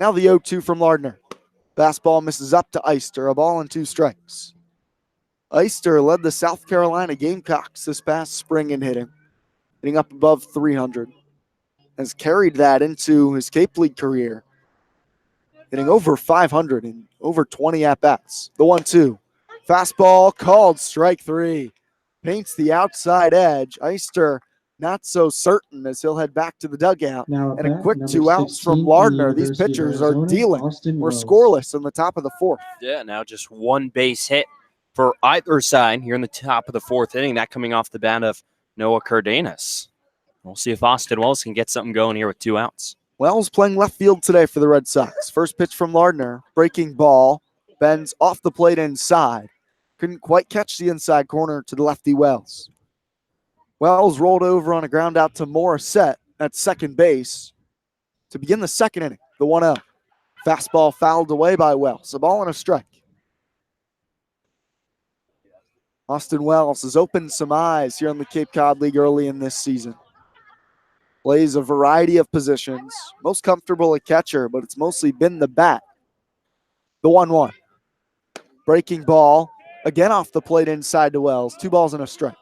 Now the 0-2 from Lardner. Fastball misses up to Eister, a ball and 2 strikes. Eister led the South Carolina Gamecocks this past spring in hitting up above 300. Has carried that into his Cape League career, hitting over 500 in over 20 at-bats. The 1-2. Fastball called strike 3. Paints the outside edge. Eister not so certain as he'll head back to the dugout. Now And a quick 2 outs from Lardner. These pitchers are dealing. We're scoreless in the top of the fourth. Yeah, now just 1 base hit for either side here in the top of the fourth inning. That coming off the bat of Noah Cardenas. We'll see if Austin Wells can get something going here with 2 outs. Wells playing left field today for the Red Sox. First pitch from Lardner. Breaking ball. Bends off the plate inside. Couldn't quite catch the inside corner to the lefty Wells. Wells rolled over on a ground out to Morissette at second base to begin the second inning. The 1-0. Fastball fouled away by Wells. A ball and a strike. Austin Wells has opened some eyes here in the Cape Cod League early in this season. Plays a variety of positions. Most comfortable at catcher, but it's mostly been the bat. The 1-1. Breaking ball. Again off the plate inside to Wells. 2 balls and a strike.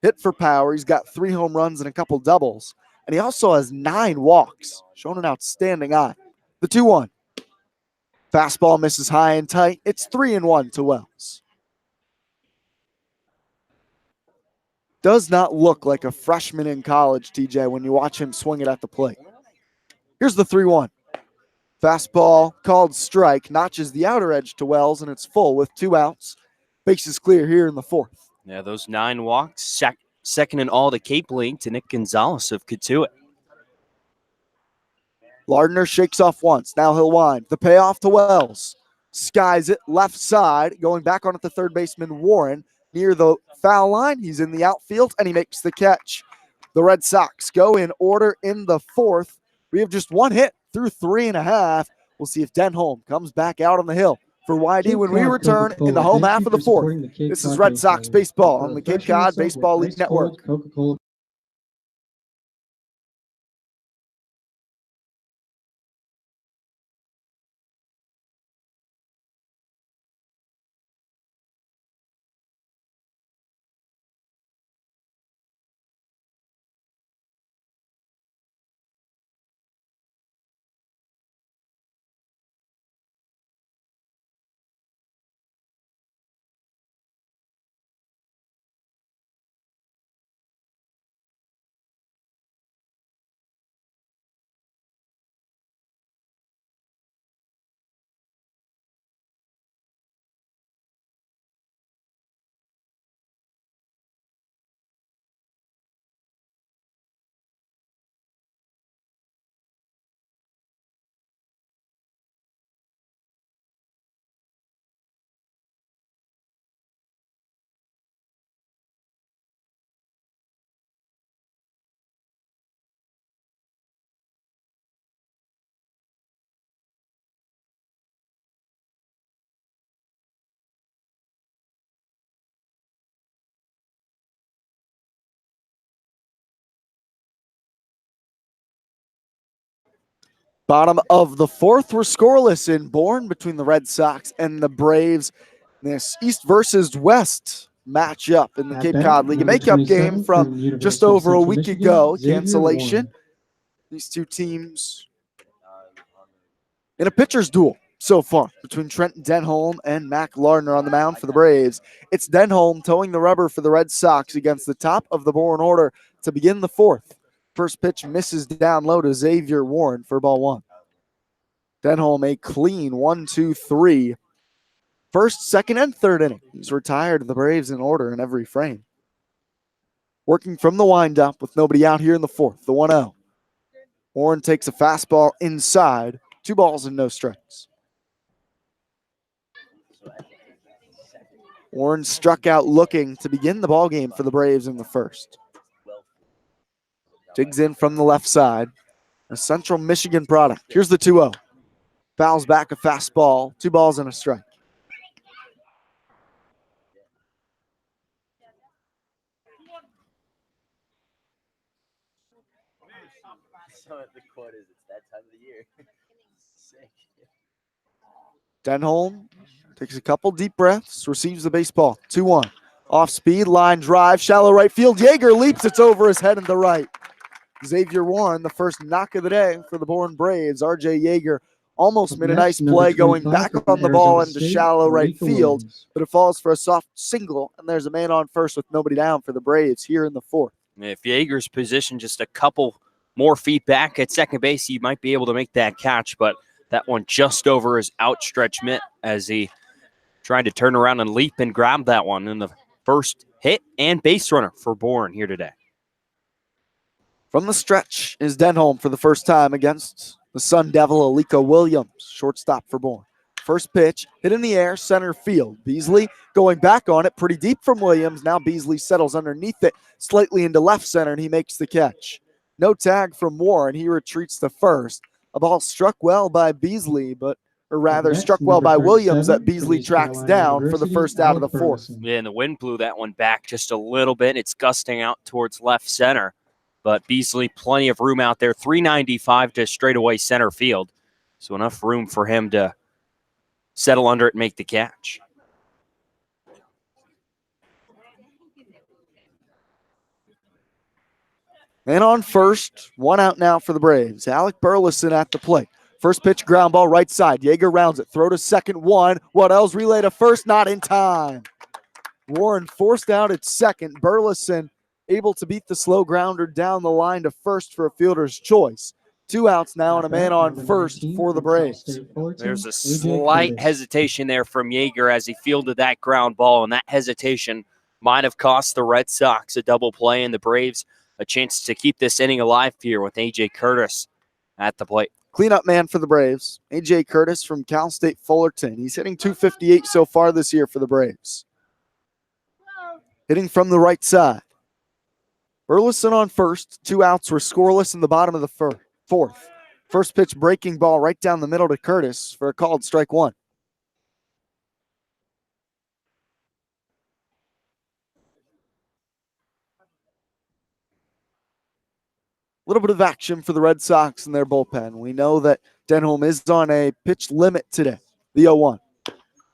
Hit for power. He's got 3 home runs and a couple doubles. And he also has 9 walks. Showing an outstanding eye. The 2-1. Fastball misses high and tight. It's 3-1 to Wells. Does not look like a freshman in college, TJ, when you watch him swing it at the plate. Here's the 3-1. Fastball called strike, notches the outer edge to Wells, and it's full with 2 outs. Bases clear here in the fourth. Yeah, those 9 walks, second in all the Cape League to Nick Gonzalez of Katuitt. Lardner shakes off once. Now he'll wind. The payoff to Wells. Skies it left side, going back on at the third baseman Warren. Near the foul line, he's in the outfield, and he makes the catch. The Red Sox go in order in the fourth. We have just 1 hit through 3.5. We'll see if Denholm comes back out on the hill for YD Cape when we Cod return in the Coca-Cola, home thank half you of the for fourth. supporting the Cape This is Cod Red Sox League. baseball on the Cape Refreshing Cod yourself Baseball with League Network. ice-cold Coca-Cola. Bottom of the fourth, we're scoreless in Bourne between the Red Sox and the Braves. This East versus West matchup in the At Cape bat, Cod League. A number makeup game 27 from University just of over a Central week Michigan, ago. Xavier Cancellation. Warren. These two teams in a pitcher's duel so far between Trent Denholm and Mac Lardner on the mound for the Braves. It's Denholm towing the rubber for the Red Sox against the top of the Bourne order to begin the fourth. First pitch misses down low to Xavier Warren for ball one. Denholm a clean 1-2-3. First, second, and third inning. He's retired the Braves in order in every frame. Working from the windup with nobody out here in the fourth, the 1-0. Warren takes a fastball inside. 2 balls and no strikes. Warren struck out looking to begin the ball game for the Braves in the first. Digs in from the left side. A Central Michigan product. Here's the 2-0. Fouls back a fastball. 2 balls and a strike. The quote is, it's that time of the year. Sick. Denholm takes a couple deep breaths, receives the baseball. 2-1. Off speed, line drive, shallow right field. Yeager leaps, it's over his head and the right. Xavier Warren, the first knock of the day for the Bourne Braves. RJ Yeager almost Up made a next, nice play number going 25 back from on the Arizona ball into State, shallow right Micah field, Williams. but it falls for a soft single, and there's a man on first with nobody down for the Braves here in the fourth. If Yeager's positioned just a couple more feet back at second base, he might be able to make that catch, but that one just over his outstretched mitt as he tried to turn around and leap and grab that one in the first hit and base runner for Bourne here today. From the stretch is Denholm for the first time against the Sun Devil, Aliko Williams, shortstop for Bourne. First pitch, hit in the air, center field. Beasley going back on it, pretty deep from Williams. Now Beasley settles underneath it, slightly into left center, and he makes the catch. No tag from Warren. He retreats to first. A ball struck well by Beasley, or rather Next, struck well number by Williams 37 that from Beasley East tracks Carolina down for the University, first out of the Alec fourth. Burleson. Yeah, and the wind blew that one back just a little bit. It's gusting out towards left center, but Beasley, plenty of room out there. 395 to straightaway center field, so enough room for him to settle under it and make the catch. And on first, 1 out now for the Braves. Alec Burleson at the plate. First pitch, ground ball right side. Yeager rounds it. Throw to second, 1. What else? Relay to first, not in time. Warren forced out at second. Burleson able to beat the slow grounder down the line to first for a fielder's choice. 2 outs now and a man on first for the Braves. There's a slight hesitation there from Yeager as he fielded that ground ball, and that hesitation might have cost the Red Sox a double play and the Braves a chance to keep this inning alive here with A.J. Curtis at the plate. Cleanup man for the Braves, A.J. Curtis from Cal State Fullerton. He's hitting .258 so far this year for the Braves. Hitting from the right side. Burleson on first. 2 outs were scoreless in the bottom of the fourth. First pitch breaking ball right down the middle to Curtis for a called strike 1. little bit of action for the Red Sox in their bullpen. We know that Denholm is on a pitch limit today, the 0-1.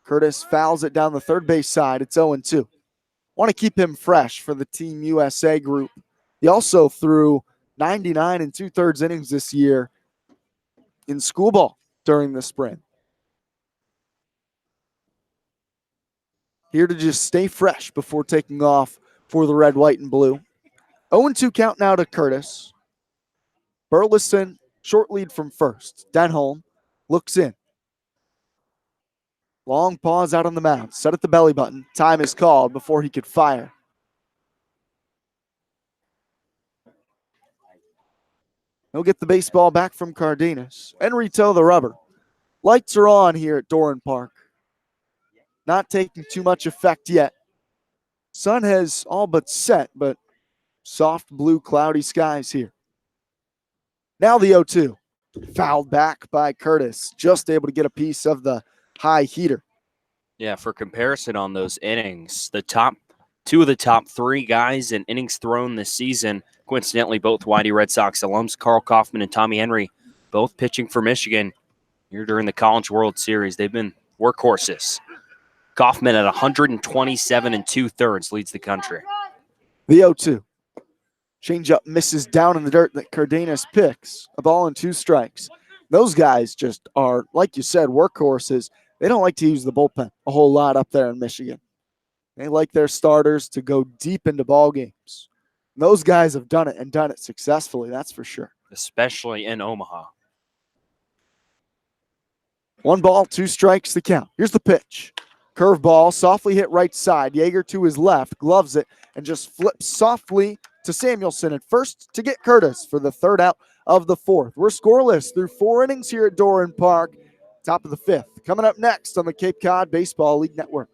Curtis fouls it down the third base side. It's 0-2. Want to keep him fresh for the Team USA group. He also threw 99 and 2/3 innings this year in school ball during the spring. Here to just stay fresh before taking off for the red, white, and blue. 0-2 count now to Curtis. Burleson, short lead from first. Denholm looks in. Long pause out on the mound. Set at the belly button. Time is called before he could fire. He'll get the baseball back from Cardenas and retow the rubber. Lights are on here at Doran Park. Not taking too much effect yet. Sun has all but set, but soft blue cloudy skies here. Now the 0-2. Fouled back by Curtis. Just able to get a piece of the high heater. Yeah, for comparison on those innings, two of the top three guys in innings thrown this season, coincidentally both Whitey Red Sox alums, Carl Kaufman and Tommy Henry, both pitching for Michigan here during the College World Series. They've been workhorses. Kaufman at 127 and 2/3 leads the country. The 0-2. Changeup misses down in the dirt that Cardenas picks. A ball and 2 strikes. Those guys just are, like you said, workhorses. They don't like to use the bullpen a whole lot up there in Michigan. They like their starters to go deep into ball games. Those guys have done it and done it successfully, that's for sure. Especially in Omaha. 1 ball, 2 strikes the count. Here's the pitch. Curveball, softly hit right side. Yeager to his left, gloves it, and just flips softly to Samuelson at first to get Curtis for the 3rd out of the 4th. We're scoreless through 4 innings here at Doran Park. Top of the 5th. Coming up next on the Cape Cod Baseball League Network.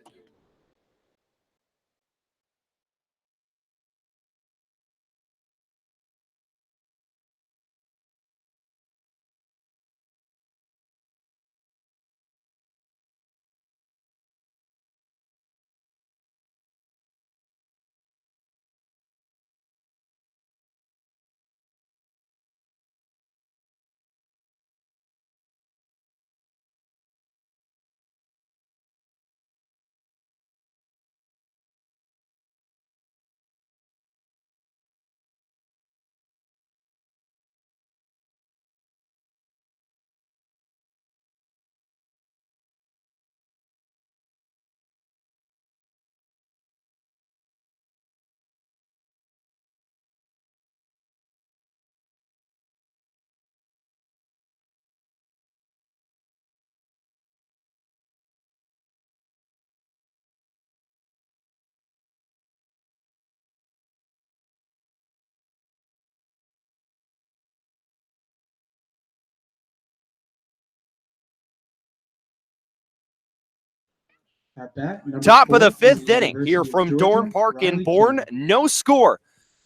At bat, number Top of 4 the from 5th the inning here University of from Georgia, Doran Park in Riley Bourne. King. No score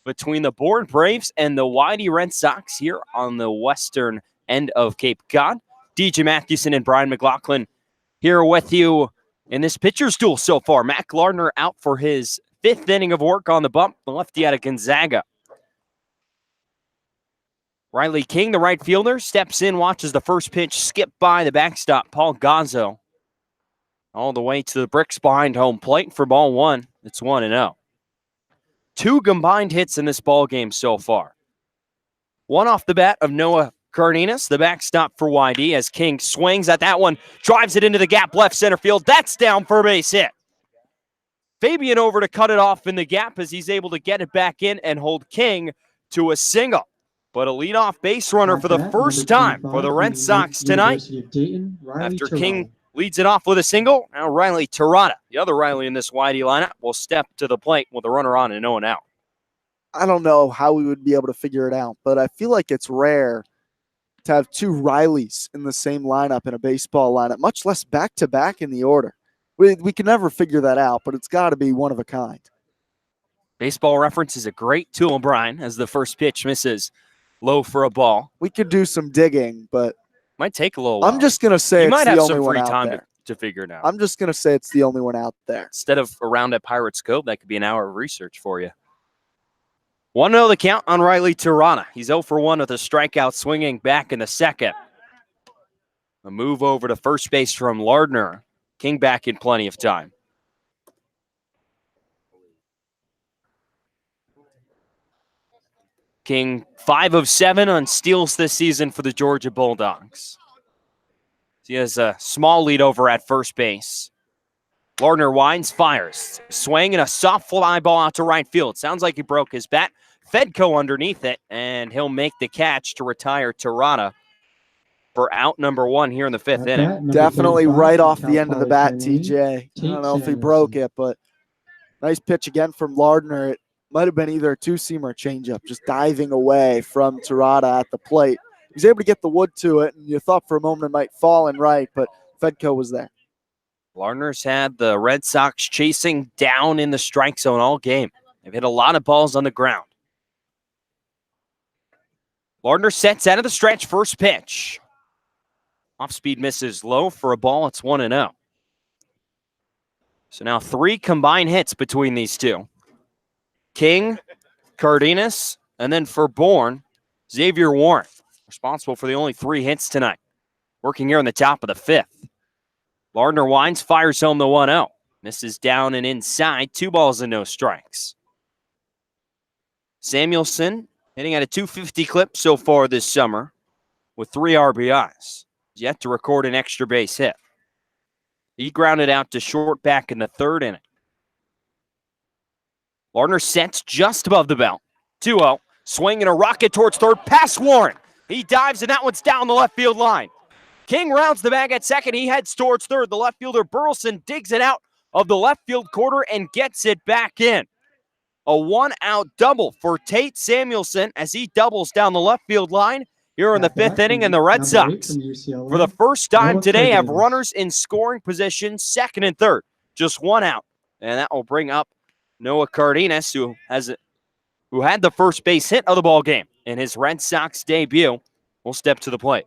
between the Bourne Braves and the Whitey Red Sox here on the western end of Cape Cod. DJ Mathewson and Brian McLaughlin here with you in this pitcher's duel so far. Matt Glardner out for his 5th inning of work on the bump. The lefty out of Gonzaga. Riley King, the right fielder, steps in, watches the first pitch skip by the backstop, Paul Gazzo. All the way to the bricks behind home plate for ball 1. It's 1-0. 2 combined hits in this ball game so far. 1 off the bat of Noah Cardenas, the backstop for YD, as King swings at that one, drives it into the gap left center field. That's down for a base hit. Fabian over to cut it off in the gap as he's able to get it back in and hold King to a single. But a leadoff base runner for the first time for the Red Sox tonight. Dayton, After King leads it off with a single, now Riley Tirada, the other Riley in this Whitey lineup, will step to the plate with a runner on and no one out. I don't know how we would be able to figure it out, but I feel like it's rare to have 2 Rileys in the same lineup in a baseball lineup, much less back-to-back in the order. We can never figure that out, but it's got to be one of a kind. Baseball Reference is a great tool, Brian, as the first pitch misses low for a ball. We could do some digging, but might take a little while. I'm just going to say you it's might the have only some one free out time there. to figure it out. I'm just going to say it's the only one out there. Instead of around at Pirate Scope, that could be an hour of research for you. 1-0 the count on Riley Tirana. He's 0 for 1 with a strikeout swinging back in the second. A move over to first base from Lardner. King back in plenty of time. King 5 of 7 on steals this season for the Georgia Bulldogs. He has a small lead over at first base. Lardner winds, fires. Swing and a soft fly ball out to right field. Sounds like he broke his bat. Fedko underneath it, and he'll make the catch to retire Tirana for out number 1 here in the 5th inning. Definitely 35 right from off the end of the bat, Cal Poly TJ. I don't know if he Samuelson. broke it, but nice pitch again from Lardner. It might have been either a two-seam or a changeup, just diving away from Tirada at the plate. He was able to get the wood to it, and you thought for a moment it might fall in right, but Fedko was there. Lardner's had the Red Sox chasing down in the strike zone all game. They've hit a lot of balls on the ground. Lardner sets out of the stretch, first pitch. Off-speed misses low for a ball. It's 1-0. So now 3 combined hits between these two. King, Cardenas, and then for Bourne, Xavier Warren, responsible for the only 3 hits tonight. Working here in the top of the 5th. Lardner winds, fires home the 1-0. Misses down and inside, 2 balls and no strikes. Samuelson hitting at a 250 clip so far this summer with 3 RBIs. He's yet to record an extra base hit. He grounded out to short back in the 3rd inning. Lardner sets just above the belt. 2-0. Swing and a rocket towards third. Past Warren. He dives, and that one's down the left field line. King rounds the bag at second. He heads towards third. The left fielder, Burleson, digs it out of the left field corner and gets it back in. A 1-out double for Tate Samuelson as he doubles down the left field line here in the 5th inning, and the Red Sox, for the first time today, have runners in scoring position, 2nd and 3rd. Just 1 out. And that will bring up Noah Cardenas, who had the first base hit of the ball game in his Red Sox debut, will step to the plate.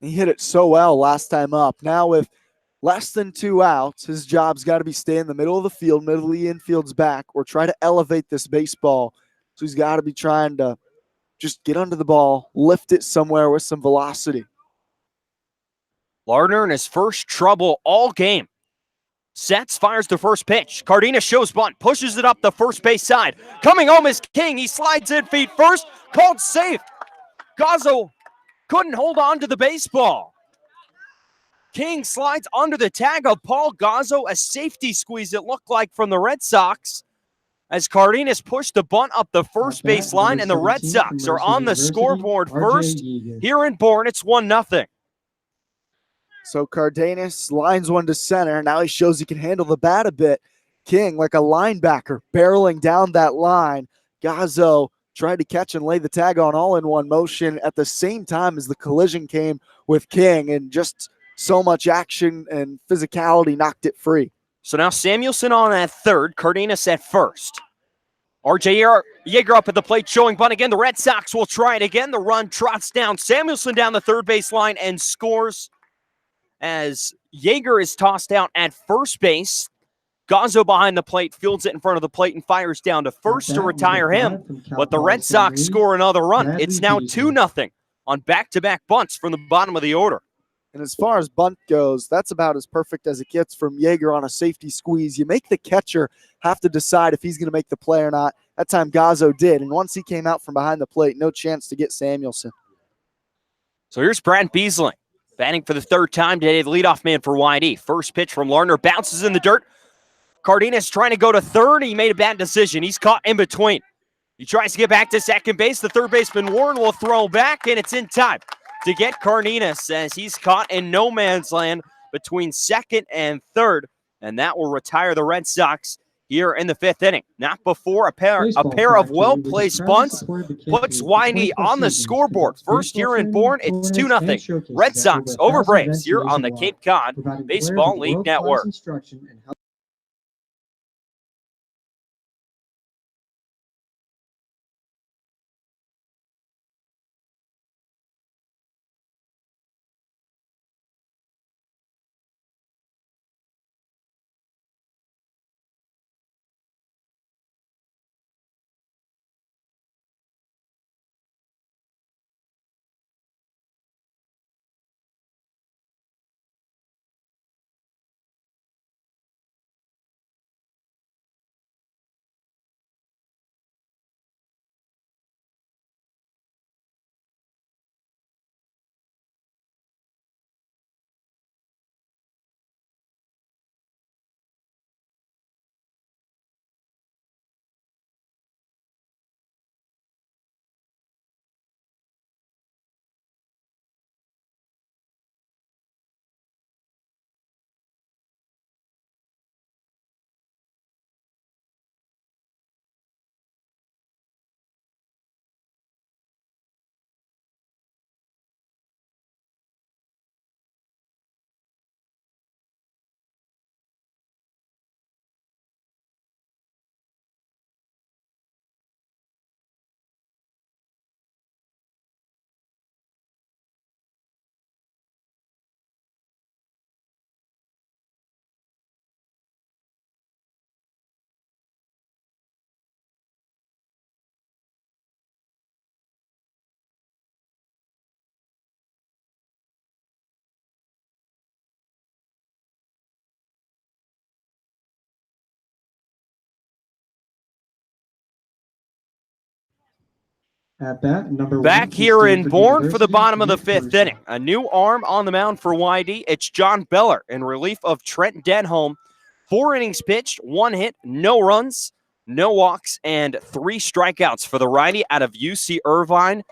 He hit it so well last time up. Now with less than 2 outs, his job's got to be stay in the middle of the field, middle of the infield's back, or try to elevate this baseball. So he's got to be trying to just get under the ball, lift it somewhere with some velocity. Lardner in his first trouble all game. Sets, fires the first pitch. Cardenas shows bunt, pushes it up the first base side. Coming home is King. He slides in feet first, called safe. Gazzo couldn't hold on to the baseball. King slides under the tag of Paul Gazzo, a safety squeeze it looked like from the Red Sox, as Cardenas pushed the bunt up the first base line, and the Red Sox are on the scoreboard first. Here in Bourne, it's 1-0. So Cardenas lines one to center. Now he shows he can handle the bat a bit. King, like a linebacker, barreling down that line. Gazzo tried to catch and lay the tag on all in one motion at the same time as the collision came with King, and just so much action and physicality knocked it free. So now Samuelson on at third, Cardenas at first. RJ Yeager up at the plate, showing bunt again. The Red Sox will try it again. The run trots down. Samuelson down the third base line and scores as Yeager is tossed out at first base. Gazzo behind the plate, fields it in front of the plate and fires down to first to retire him. But the Red Sox score another run. It's now 2-0 on back-to-back bunts from the bottom of the order. And as far as bunt goes, that's about as perfect as it gets from Yeager on a safety squeeze. You make the catcher have to decide if he's going to make the play or not. That time Gazzo did, and once he came out from behind the plate, no chance to get Samuelson. So here's Brad Beasley, batting for the 3rd time today, the leadoff man for YD. First pitch from Lardner, bounces in the dirt. Cardenas trying to go to third. He made a bad decision. He's caught in between. He tries to get back to second base. The third baseman, Warren, will throw back, and it's in time to get Cardenas as he's caught in no man's land between second and third, and that will retire the Red Sox here in the 5th inning. Not before a pair of well-placed bunts puts Winey on the scoreboard. First here in Bourne, it's 2-0. Red Sox over Braves here on the Cape Cod Baseball League Network. At bat, number 1. Back he here stands in with Bourne for the University, bottom of the Nick 5th Russo. inning. A new arm on the mound for YD. It's John Beller in relief of Trent Denholm. 4 innings pitched, 1 hit, no runs, no walks, and 3 strikeouts for the righty out of UC Irvine,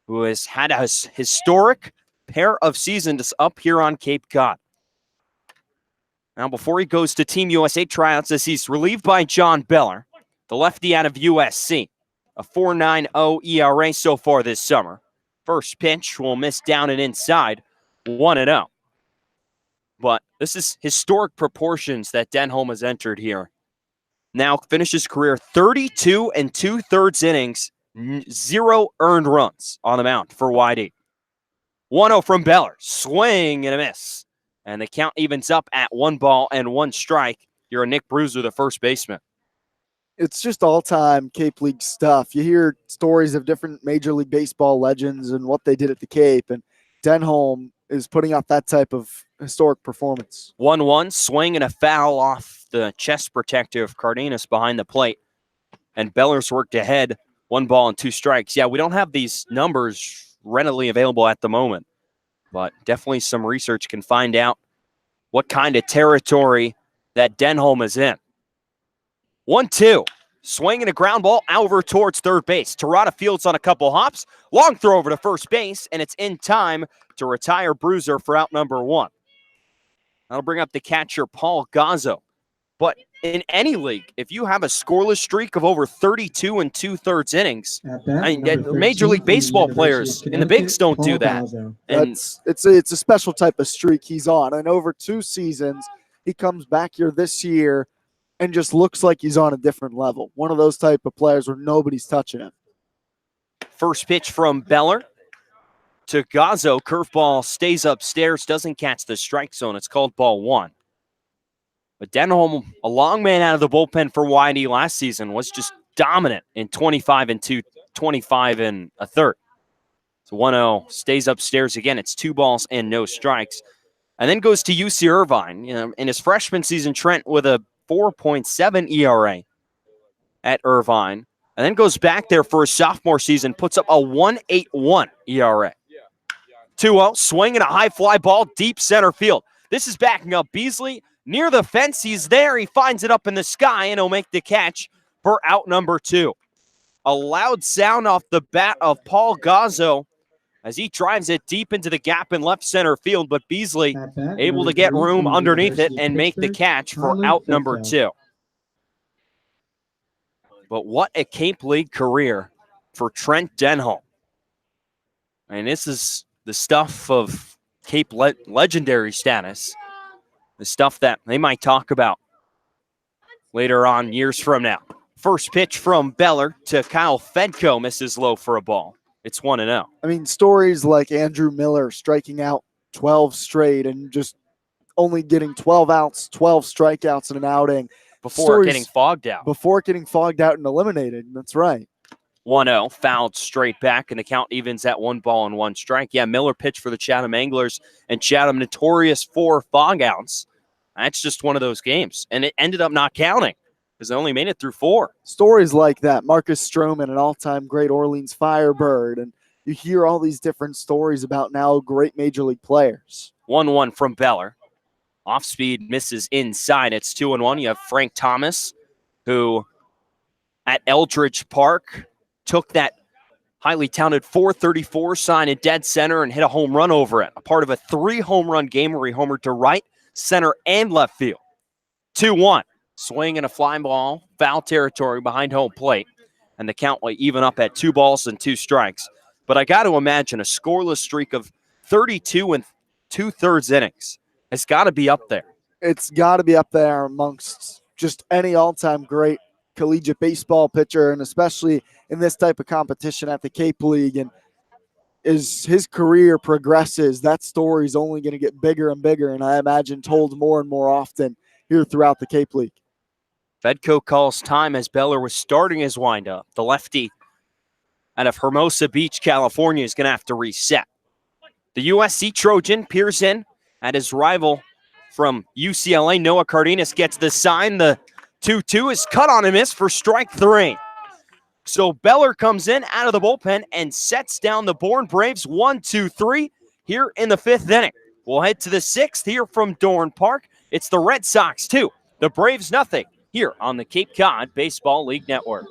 who has had a historic pair of seasons up here on Cape Cod. Now, before he goes to Team USA tryouts, as he's relieved by John Beller, the lefty out of USC. A 4.90 ERA so far this summer. First pitch will miss down and inside, 1-0. But this is historic proportions that Denholm has entered here. Now finishes career 32 2/3 innings, 0 earned runs on the mound for YD. 1-0 from Beller, swing and a miss. And the count evens up at 1 ball and 1 strike. You're a Nick Bruiser, the first baseman. It's just all-time Cape League stuff. You hear stories of different Major League Baseball legends and what they did at the Cape, and Denholm is putting out that type of historic performance. 1-1, swing and a foul off the chest protector of Cardenas behind the plate. And Beller's worked ahead, 1 ball and 2 strikes. Yeah, we don't have these numbers readily available at the moment, but definitely some research can find out what kind of territory that Denholm is in. 1-2. Swing and a ground ball over towards third base. Terada fields on a couple hops. Long throw over to first base, and it's in time to retire Bruiser for out number 1. That'll bring up the catcher, Paul Gazzo. But in any league, if you have a scoreless streak of over 32 2/3 innings, At bat, I mean, number Major 13 League from the Baseball University players of in the bigs don't Connecticut, do Paul that. Gazzo. And It's a special type of streak he's on. And over 2 seasons, he comes back here this year and just looks like he's on a different level. One of those type of players where nobody's touching him. first pitch from Beller to Gazzo. Curveball stays upstairs, doesn't catch the strike zone. It's called ball 1. But Denholm, a long man out of the bullpen for YD last season, was just dominant in 25 1/3. So 1-0 stays upstairs again. It's 2 balls and no strikes. And then goes to UC Irvine. In his freshman season, Trent with a 4.7 ERA at Irvine. And then goes back there for his sophomore season, puts up a 1.81 ERA. 2-0, swing and a high fly ball, deep center field. This is backing up Beasley. Near the fence, he's there. He finds it up in the sky, and he'll make the catch for out number 2. A loud sound off the bat of Paul Gazzo as he drives it deep into the gap in left center field, but Beasley At bat, able number to get 3 room from the underneath it University of and make the Pittsburgh, catch for Tyler out number Thurkel. 2. But what a Cape League career for Trent Denholm. And this is the stuff of Cape legendary status, the stuff that they might talk about later on, years from now. First pitch from Beller to Kyle Fedko, misses low for a ball. It's 1-0. I mean, stories like Andrew Miller striking out 12 straight and just only getting 12 outs, 12 strikeouts in an outing. Before Stories getting fogged out. Before getting fogged out and eliminated. That's right. 1-0, fouled straight back, and the count evens at 1 ball and 1 strike. Yeah, Miller pitched for the Chatham Anglers, and Chatham notorious for fog outs. That's just one of those games, and it ended up not counting because they only made it through 4. Stories like that. Marcus Stroman, an all-time great Orleans Firebird, and you hear all these different stories about now great Major League players. 1-1 from Beller. Off speed misses inside. It's 2-1. You have Frank Thomas, who at Eldridge Park took that highly talented 434 sign in dead center and hit a home run over it. A part of a 3-home-run game where he homered to right, center, and left field. 2-1. Swing and a fly ball, foul territory behind home plate. And the count will even up at 2 balls and 2 strikes. But I got to imagine a scoreless streak of 32 2/3 innings. It's got to be up there. It's got to be up there amongst just any all-time great collegiate baseball pitcher, and especially in this type of competition at the Cape League. And as his career progresses, that story is only going to get bigger and bigger, and I imagine told more and more often here throughout the Cape League. Fedko calls time as Beller was starting his windup. The lefty out of Hermosa Beach, California, is going to have to reset. The USC Trojan peers in at his rival from UCLA. Noah Cardenas gets the sign. The 2-2 is cut on a miss for strike 3. So Beller comes in out of the bullpen and sets down the Bourne Braves 1-2-3 here in the 5th inning. We'll head to the 6th here from Dorn Park. It's the Red Sox 2, the Braves nothing here on the Cape Cod Baseball League Network.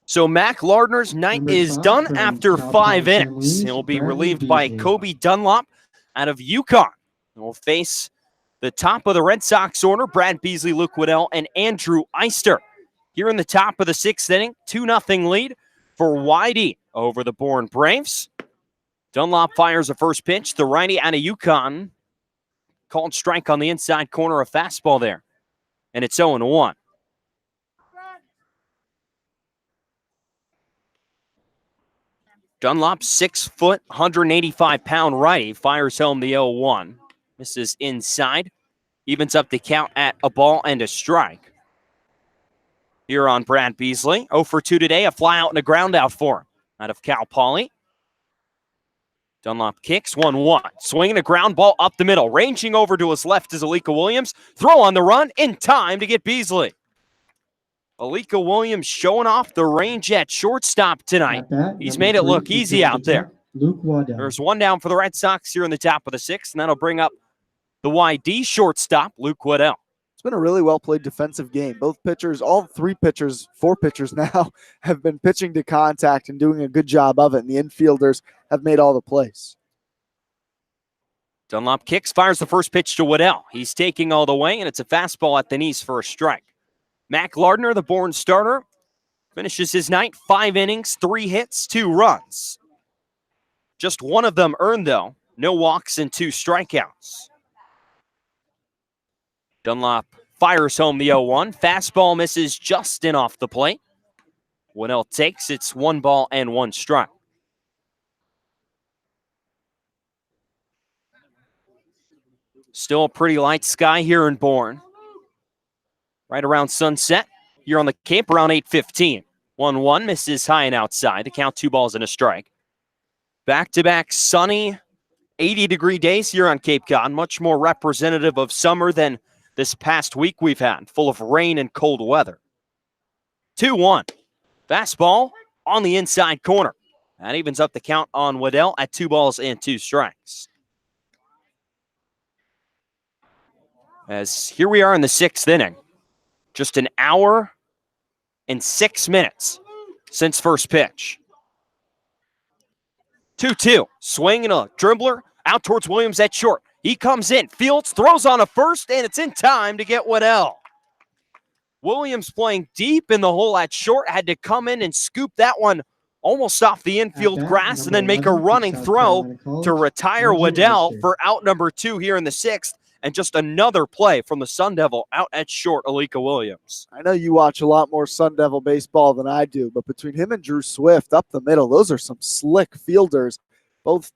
So Mac Lardner's night Number is 5 done from after Cal 5 Poly St. innings. Louis, He'll be Bradley relieved by Beasley. Kobe Dunlop out of UConn. He'll face the top of the Red Sox order, Brad Beasley, Luke Waddell, and Andrew Eister. Here in the top of the 6th inning, 2-0 lead for YD over the Bourne Braves. Dunlop fires a first pitch. The righty out of UConn called strike on the inside corner, a fastball there. And it's 0-1. Dunlop, 6 foot, 185-pound righty, fires home the 0-1. Misses inside. Evens up the count at a ball and a strike. Here on Brad Beasley. 0 for 2 today, a fly out and a ground out for him out of Cal Poly. Dunlop kicks 1-1. Swinging a ground ball up the middle. Ranging over to his left is Alika Williams. Throw on the run in time to get Beasley. Alika Williams showing off the range at shortstop tonight. At bat, He's number made it 3, look easy Detroit out there. Luke Waddell. There's one down for the Red Sox here in the top of the 6th, and that'll bring up the YD shortstop, Luke Waddell. It's been a really well-played defensive game. Both pitchers, all 3 pitchers, 4 pitchers now, have been pitching to contact and doing a good job of it, and the infielders have made all the plays. Dunlop kicks, fires the first pitch to Waddell. He's taking all the way, and it's a fastball at the knees for a strike. Mac Lardner, the Bourne starter, finishes his night, 5 innings, 3 hits, 2 runs. Just one of them earned, though. No walks and 2 strikeouts. Dunlop fires home the 0-1. Fastball misses just in off the plate. Waddell takes, it's 1 ball and 1 strike. Still a pretty light sky here in Bourne. Right around sunset here on the Cape, around 8:15. 1-1 misses high and outside. The count 2 balls and a strike. Back-to-back sunny 80-degree days here on Cape Cod. Much more representative of summer than this past week we've had, full of rain and cold weather. 2-1. Fastball on the inside corner. That evens up the count on Waddell at 2 balls and 2 strikes. As here we are in the 6th inning. Just an hour and 6 minutes since first pitch. 2-2. Swing and a dribbler Out towards Williams at short. He comes in. Fields throws on a first, and it's in time to get Waddell. Williams playing deep in the hole at short. Had to come in and scoop that one almost off the infield grass and then make a running throw to retire Waddell for out number 2 here in the 6th. And just another play from the Sun Devil out at short, Alika Williams. I know you watch a lot more Sun Devil baseball than I do, but between him and Drew Swift up the middle, those are some slick fielders, both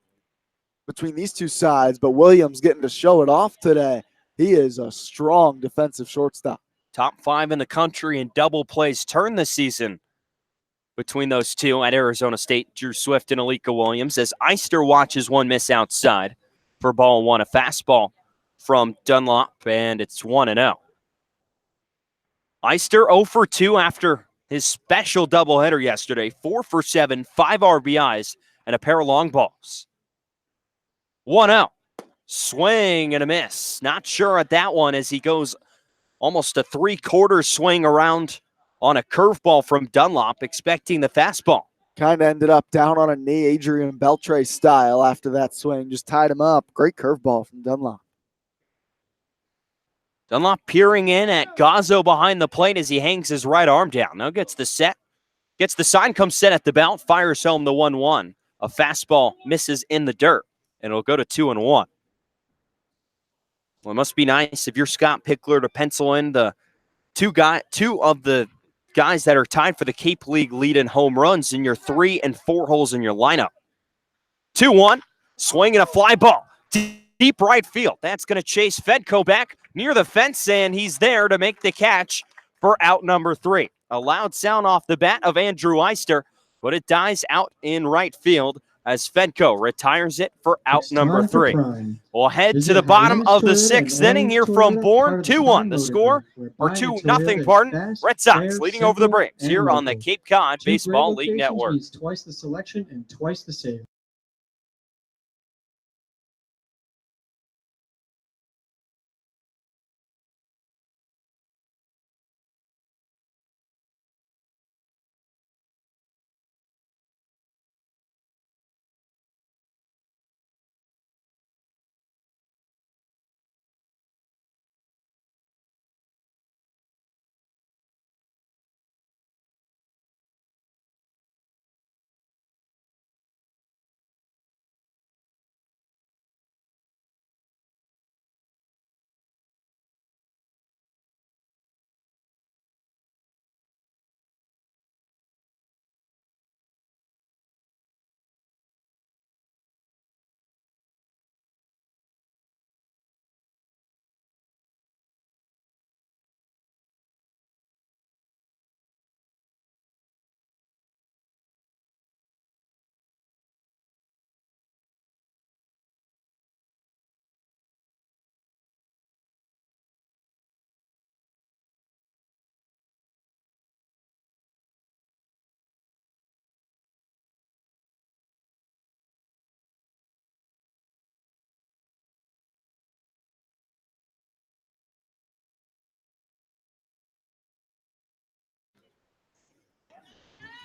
between these two sides. But Williams getting to show it off today. He is a strong defensive shortstop. Top 5 in the country in double plays turn this season between those two at Arizona State, Drew Swift and Alika Williams, as Eister watches one miss outside for ball 1, a fastball from Dunlop, and it's 1-0. Eister 0 for 2 after his special doubleheader yesterday, 4 for 7, 5 RBIs, and a pair of long balls. 1-0. Swing and a miss. Not sure at that one as he goes almost a 3/4 swing around on a curveball from Dunlop, expecting the fastball. Kind of ended up down on a knee, Adrian Beltre style after that swing. Just tied him up. Great curveball from Dunlop. Dunlop peering in at Gazzo behind the plate as he hangs his right arm down. Now gets the set, gets the sign, comes set at the belt, fires home the 1-1. A fastball misses in the dirt, and it'll go to 2-1. Well, it must be nice if you're Scott Pickler to pencil in the two of the guys that are tied for the Cape League lead in home runs in your 3 and 4 holes in your lineup. 2-1, swing and a fly ball. Deep right field. That's going to chase Fedko back near the fence, and he's there to make the catch for out number 3. A loud sound off the bat of Andrew Eister, but it dies out in right field as Fedko retires it for out number 3. We'll head to the bottom of the 6th inning here from Bourne. 2-1. The score, or 2-0, pardon. Red Sox leading over the Braves here on the Cape Cod Baseball League Network. Twice the selection and twice the save.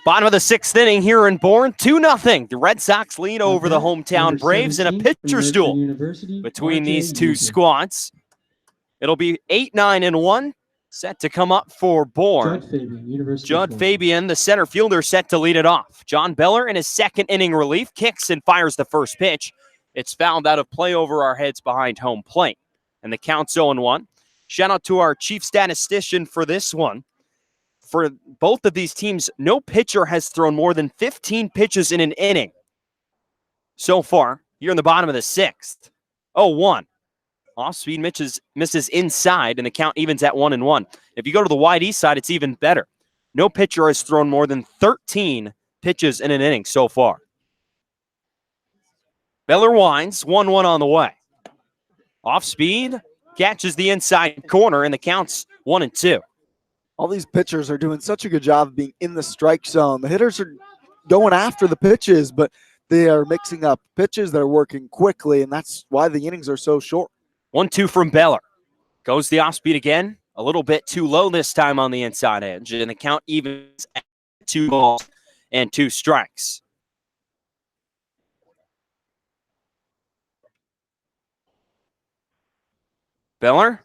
Bottom of the 6th inning here in Bourne, 2-0. The Red Sox lead over the hometown Braves in a pitcher's duel between these two squads. It'll be 8-9-1 set to come up for Bourne. Judd Fabian, the center fielder, set to lead it off. John Beller in his 2nd inning relief kicks and fires the first pitch. It's fouled out of play over our heads behind home plate. And the count's 0-1. Shout out to our chief statistician for this one. For both of these teams, no pitcher has thrown more than 15 pitches in an inning so far. You're in the bottom of the 6th. 0-1. Off-speed misses inside, and the count evens at 1-1. If you go to the wide east side, it's even better. No pitcher has thrown more than 13 pitches in an inning so far. Beller winds, 1-1 on the way. Off-speed, catches the inside corner, and the count's 1-2. All these pitchers are doing such a good job of being in the strike zone. The hitters are going after the pitches, but they are mixing up pitches that are working quickly, and that's why the innings are so short. 1-2 from Beller. Goes the off-speed again. A little bit too low this time on the inside edge, and the count evens at 2 balls and 2 strikes. Beller,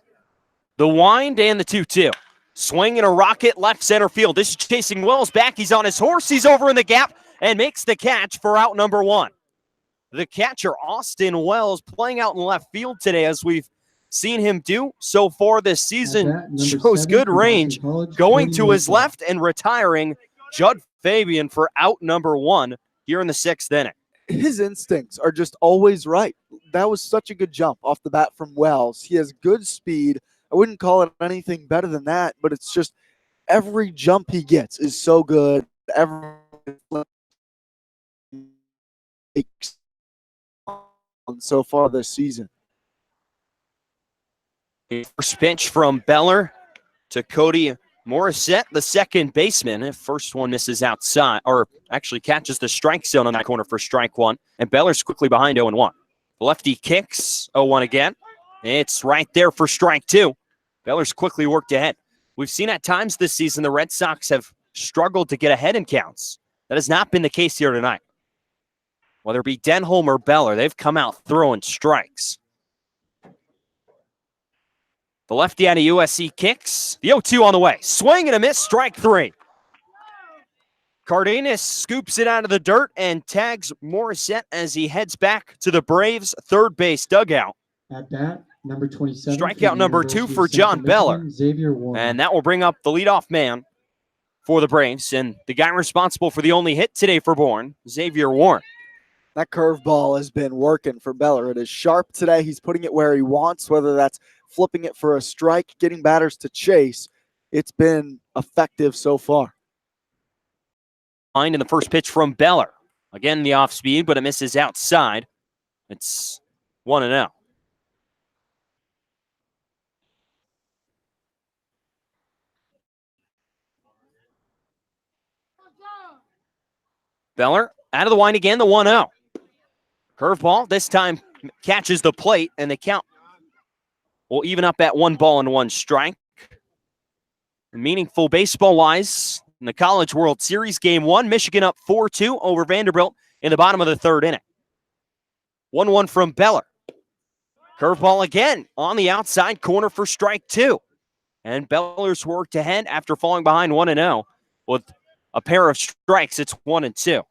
the wind and the 2-2. Swing and a rocket left center field. This is chasing Wells back. He's on his horse. He's over in the gap and makes the catch for out number 1. The catcher, Austin Wells, playing out in left field today, as we've seen him do so far this season. Shows good range, going to his left and retiring Judd Fabian for out number 1 here in the 6th inning. His instincts are just always right. That was such a good jump off the bat from Wells. He has good speed. I wouldn't call it anything better than that, but it's just every jump he gets is so good. Every so far this season. First pitch from Beller to Cody Morissette, the second baseman. First one misses outside, or actually catches the strike zone on that corner for strike 1. And Beller's quickly behind 0-1. The lefty kicks 0-1 again. It's right there for strike 2. Beller's quickly worked ahead. We've seen at times this season the Red Sox have struggled to get ahead in counts. That has not been the case here tonight. Whether it be Denholm or Beller, they've come out throwing strikes. The lefty out of USC kicks. The 0-2 on the way. Swing and a miss, strike 3. Cardenas scoops it out of the dirt and tags Morissette as he heads back to the Braves' third base dugout. At bat, number 27. Strikeout number 2 for John Beller. Xavier Warren. And that will bring up the leadoff man for the Braves. And the guy responsible for the only hit today for Bourne, Xavier Warren. That curveball has been working for Beller. It is sharp today. He's putting it where he wants, whether that's flipping it for a strike, getting batters to chase. It's been effective so far. In the first pitch from Beller. Again, the off speed, but it misses outside. It's 1-0. Beller out of the wind again, the 1-0. Curveball, this time catches the plate, and the count will even up at 1-1 strike. Meaningful baseball-wise, in the College World Series, Game 1, Michigan up 4-2 over Vanderbilt in the bottom of the 3rd inning. 1-1 from Beller. Curveball again on the outside corner for strike 2. And Beller's worked ahead after falling behind 1-0 with a pair of strikes. It's 1-2.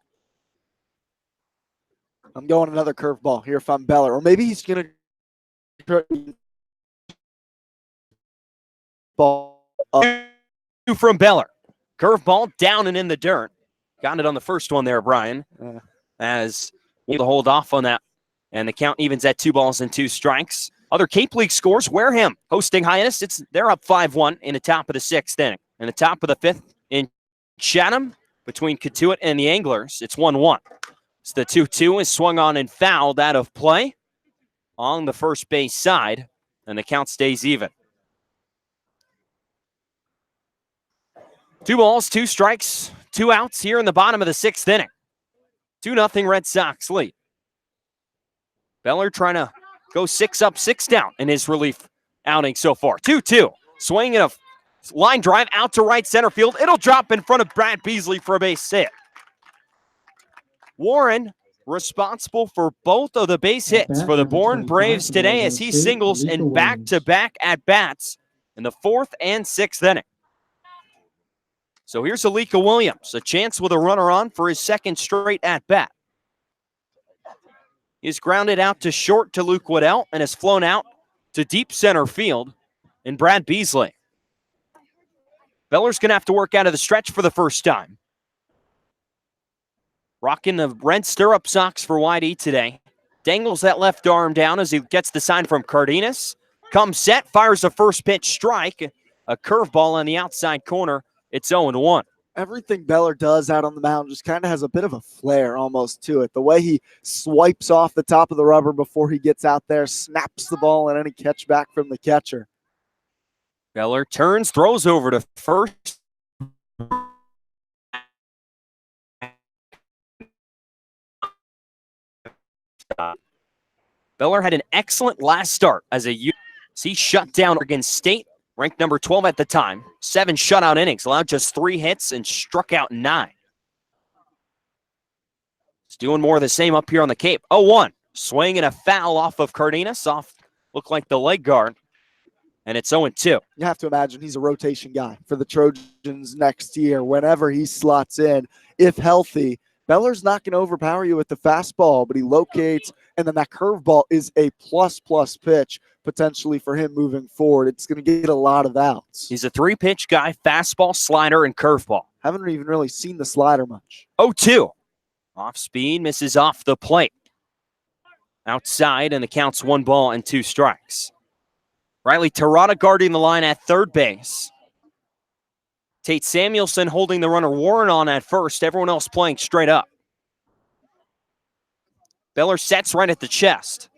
I'm going another curveball here if I'm Beller. Or maybe he's going to ball up. 2 from Beller. Curveball down and in the dirt. Got it on the first one there, Brian. As able to hold off on that. And the count evens at 2-2 strikes. Other Cape League scores, Wareham hosting Hyannis. They're up 5-1 in the top of the 6th inning. In the top of the 5th in Chatham, between Catuit and the Anglers, it's 1-1. So the 2-2 is swung on and fouled out of play on the first base side, and the count stays even. 2 balls, 2 strikes, 2 outs here in the bottom of the 6th inning. 2-0 Red Sox lead. Beller trying to go 6 up, 6 down in his relief outing so far. 2-2. Swing and a line drive out to right center field. It'll drop in front of Brad Beasley for a base hit. Warren responsible for both of the base hits for the Bourne Braves today as he singles in back-to-back at-bats in the 4th and 6th inning. So here's Alika Williams, a chance with a runner on for his 2nd straight at-bat. He's grounded out to short to Luke Waddell and has flown out to deep center field in Brad Beasley. Beller's going to have to work out of the stretch for the first time. Rocking the red stirrup socks for Whitey today. Dangles that left arm down as he gets the sign from Cardenas. Comes set, fires a first pitch strike. A curveball on the outside corner. It's 0-1. Everything Beller does out on the mound just kind of has a bit of a flair almost to it. The way he swipes off the top of the rubber before he gets out there, snaps the ball, and any catch back from the catcher. Beller turns, throws over to first. Beller had an excellent last start as a youth. He shut down Oregon State, ranked number 12 at the time. 7 shutout innings, allowed just 3 hits and struck out 9. He's doing more of the same up here on the Cape. 0-1. Swing and a foul off of Cardenas. Looked like the leg guard and it's 0-2. You have to imagine he's a rotation guy for the Trojans next year. Whenever he slots in, if healthy, Beller's not going to overpower you with the fastball, but he locates, and then that curveball is a plus pitch potentially for him moving forward. It's going to get a lot of outs. He's a 3-pitch guy, fastball, slider, and curveball. Haven't even really seen the slider much. 0-2. Off speed, misses off the plate. Outside, and the count's 1 ball and 2 strikes. Riley Tirada guarding the line at third base. Tate Samuelson holding the runner Warren on at first. Everyone else playing straight up. Beller sets right at the chest.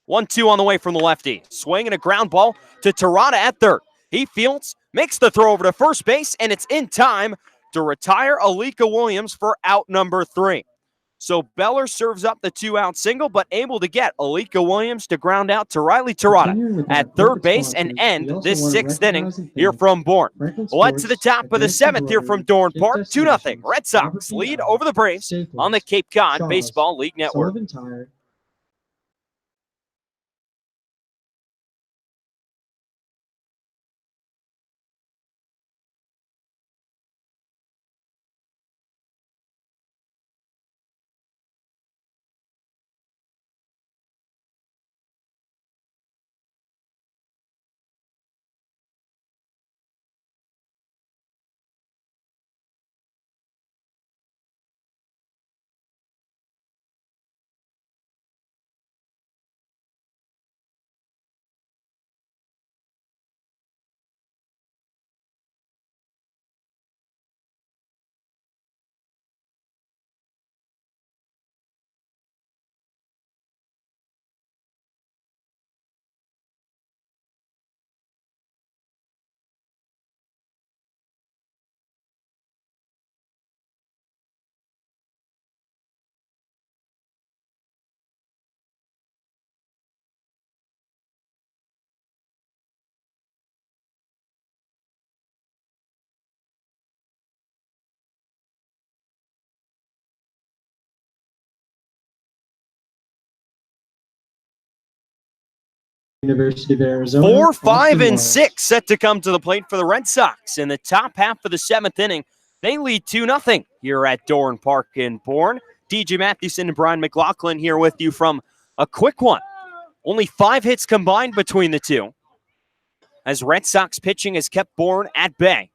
1-2 on the way from the lefty. Swinging a ground ball to Tirada at third. He fields, makes the throw over to first base, and it's in time to retire Alika Williams for out number 3. So Beller serves up the 2-out single, but able to get Alika Williams to ground out to Riley Tirada at third base and end this 6th inning here from Bourne. Led to the top of the 7th here from Dorn Park, 2-0. Red Sox lead over the Braves on the Cape Cod Baseball League Network. University of Arizona. 4, 5, Austin and Wells. 6 set to come to the plate for the Red Sox. In the top half of the 7th inning, they lead 2-0 here at Dorn Park in Bourne. DJ Mathewson and Brian McLaughlin here with you from a quick one. Only 5 hits combined between the two, as Red Sox pitching has kept Bourne at bay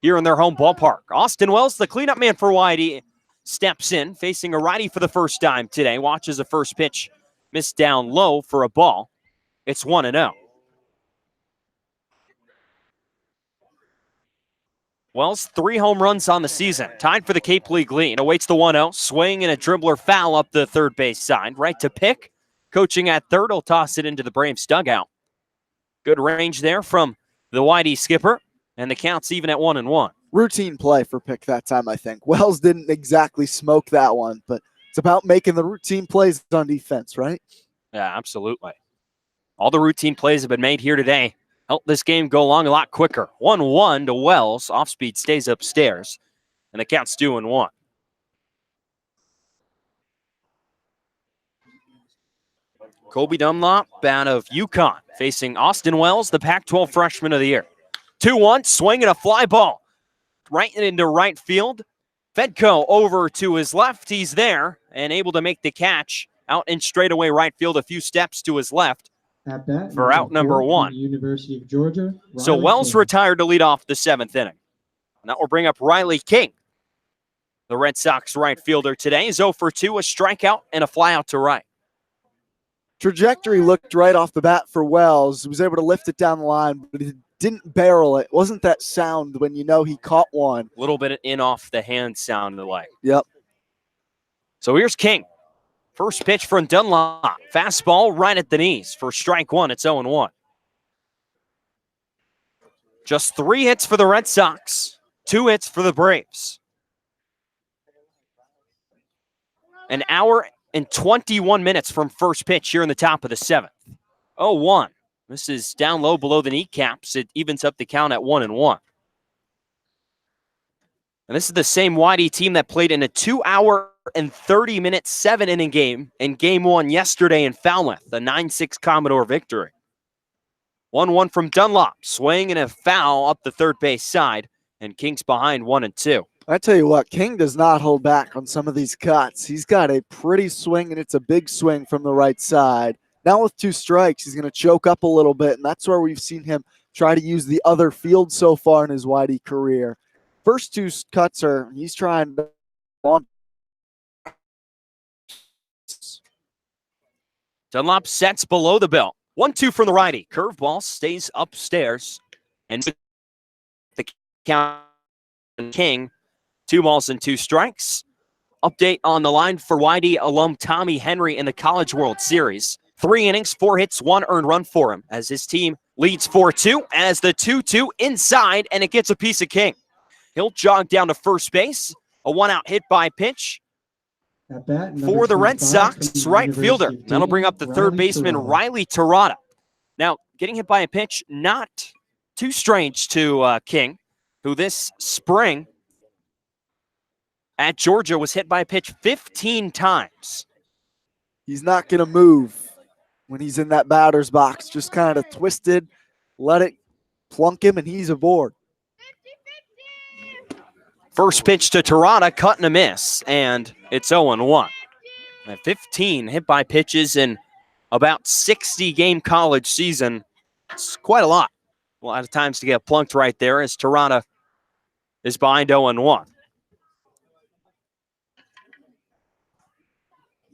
here in their home ballpark. Austin Wells, the cleanup man for Whitey, steps in, facing a righty for the first time today. Watches the first pitch miss down low for a ball. It's 1-0. Wells, 3 home runs on the season. Tied for the Cape League lead. Awaits the 1-0. Swing and a dribbler foul up the third base side. Right to pick. Coaching at third. Will toss it into the Braves dugout. Good range there from the Whitey skipper. And the count's even at 1-1. Routine play for Pick that time, I think. Wells didn't exactly smoke that one, but it's about making the routine plays on defense, right? Yeah, absolutely. All the routine plays have been made here today. Help this game go along a lot quicker. 1-1 to Wells. Off speed stays upstairs. And the count's 2-1. Kobe Dunlop out of UConn facing Austin Wells, the Pac-12 freshman of the year. 2-1, swinging a fly ball right into right field. Fedko over to his left. He's there and able to make the catch out in straightaway right field, a few steps to his left. At bat, for out number 1. University of Georgia. So Riley Wells King. retired to lead off the 7th inning. And that will bring up Riley King. The Red Sox right fielder today is 0 for 2, a strikeout and a fly out to right. Trajectory looked right off the bat for Wells. He was able to lift it down the line, but he didn't barrel it. Wasn't that sound when you know he caught one? A little bit in off the hand sounded like. Yep. So here's King. First pitch from Dunlop. Fastball right at the knees. For strike 1, it's 0-1. Just 3 hits for the Red Sox. 2 hits for the Braves. An hour and 21 minutes from first pitch here in the top of the 7th. 0-1. This is down low below the kneecaps. It evens up the count at 1-1. And this is the same Whitey team that played in a 2-hour and 30-minute 7-inning game in Game 1 yesterday in Falmouth, a 9-6 Commodore victory. 1-1 from Dunlop. Swing and a foul up the third base side. And King's behind 1-2. I tell you what, King does not hold back on some of these cuts. He's got a pretty swing, and it's a big swing from the right side. Now with 2 strikes, he's going to choke up a little bit, and that's where we've seen him try to use the other field so far in his Whitey career. First 2 cuts are, he's trying to launch. Dunlop sets below the belt. 1-2 from the righty. Curveball stays upstairs. And the count, King, 2 balls and 2 strikes. Update on the line for Whitey alum Tommy Henry in the College World Series. 3 innings, 4 hits, 1 earned run for him as his team leads 4-2 as the 2-2 inside, and it gets a piece of King. He'll jog down to first base. A 1-out hit by pitch for the Red Sox right fielder. That'll bring up the third baseman, Riley Terada. Now, getting hit by a pitch, not too strange to King, who this spring at Georgia was hit by a pitch 15 times. He's not going to move when he's in that batter's box. Just kind of twisted, let it plunk him, and he's aboard. First pitch to Terada, cut and a miss, and it's 0-1. 15 hit by pitches in about 60-game college season. It's quite a lot. A lot of times to get plunked right there as Terada is behind 0-1.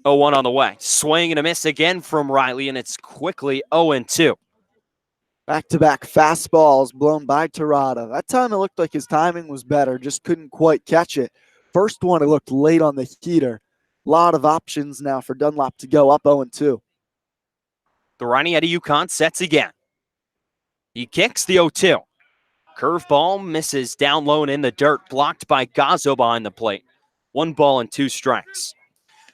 0-1 on the way. Swing and a miss again from Riley, and it's quickly 0-2. Back-to-back fastballs blown by Terada. That time it looked like his timing was better, just couldn't quite catch it. First one, it looked late on the heater. A lot of options now for Dunlop to go up 0-2. The righty out of UConn sets again. He kicks the 0-2. Curveball misses down low and in the dirt, blocked by Gazzo behind the plate. 1 ball and 2 strikes.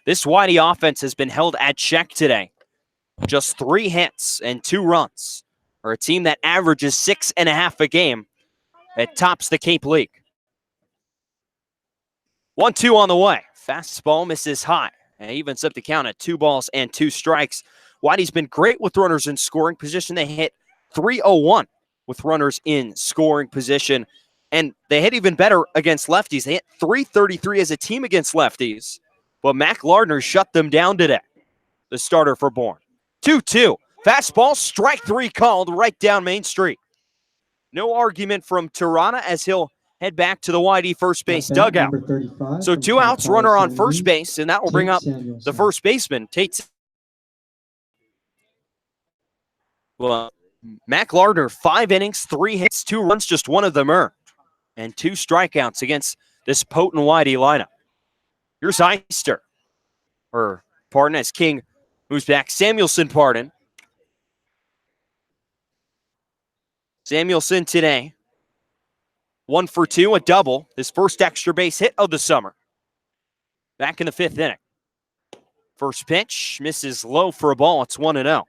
This Whitey offense has been held at check today. Just 3 hits and 2 runs. Or a team that averages 6.5 a game. It tops the Cape League. 1-2 on the way. Fastball misses high. And evens up the count at 2 balls and 2 strikes. Whitey's been great with runners in scoring position. They hit .301 with runners in scoring position. And they hit even better against lefties. They hit .333 as a team against lefties. But Mac Lardner shut them down today. The starter for Bourne. 2-2. Fastball, strike 3 called right down Main Street. No argument from Terada as he'll head back to the Whitey first base dugout. So 2 outs, runner on first base, and that will bring up the first baseman, Tate. Well, Mac Lardner, 5 innings, 3 hits, 2 runs, just 1 of them earned, and 2 strikeouts against this potent Whitey lineup. Here's Heister, or pardon, as King moves back. Samuelson, pardon. Samuelson today, 1 for 2, a double. His first extra base hit of the summer. Back in the 5th inning. First pitch, misses low for a ball. It's 1-0.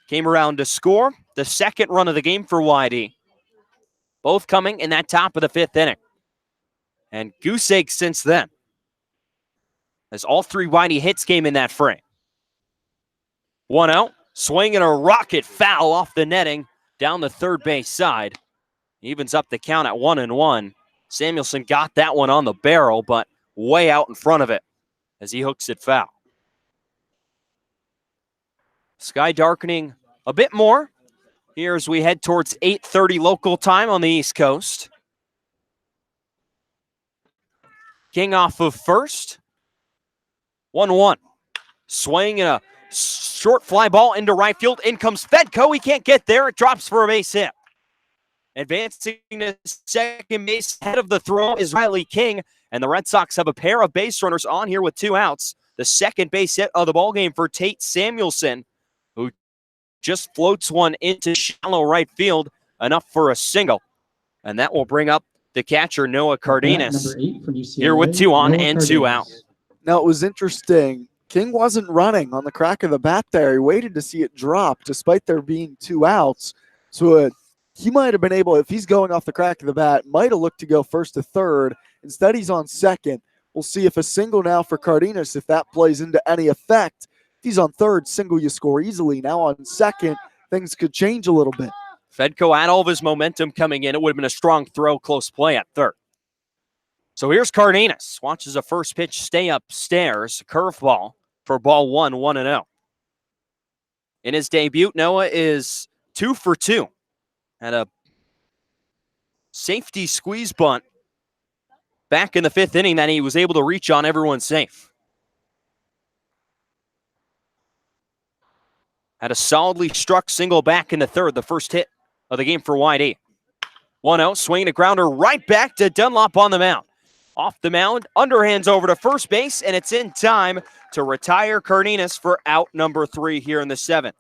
Came around to score the second run of the game for Whitey. Both coming in that top of the 5th inning. And goose egg since then. As all 3 Whitey hits came in that frame. 1-0. Swing and a rocket foul off the netting down the third base side. Evens up the count at 1-1. Samuelson got that one on the barrel, but way out in front of it as he hooks it foul. Sky darkening a bit more here as we head towards 8:30 local time on the East Coast. King off of first. 1-1. Swing and a short fly ball into right field. In comes Fedko. He can't get there. It drops for a base hit. Advancing to second base ahead of the throw is Riley King. And the Red Sox have a pair of base runners on here with 2 outs. The second base hit of the ballgame for Tate Samuelson, who just floats one into shallow right field, enough for a single. And that will bring up the catcher, Noah Cardenas, here with 2 on and 2 out. Now, it was interesting. King wasn't running on the crack of the bat there. He waited to see it drop despite there being 2 outs. So he might have been able, if he's going off the crack of the bat, might have looked to go first to third. Instead, he's on second. We'll see if a single now for Cardenas, if that plays into any effect. If he's on third, single you score easily. Now on second, things could change a little bit. Fedko had all of his momentum coming in. It would have been a strong throw, close play at third. So here's Cardenas. Watches a first pitch stay upstairs. Curveball for ball 1-0. In his debut, Noah is 2 for 2. Had a safety squeeze bunt back in the 5th inning that he was able to reach on. Everyone safe. Had a solidly struck single back in the 3rd, the first hit of the game for YD. 1-0, swinging a grounder right back to Dunlop on the mound. Off the mound, underhands over to first base, and it's in time to retire Cardenas for out number 3 here in the 7th.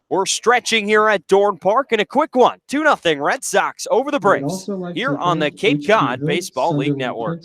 We're stretching here at Bourne Park in a quick one. 2-0 Red Sox over the Braves here on the Cape Cod Baseball League Network.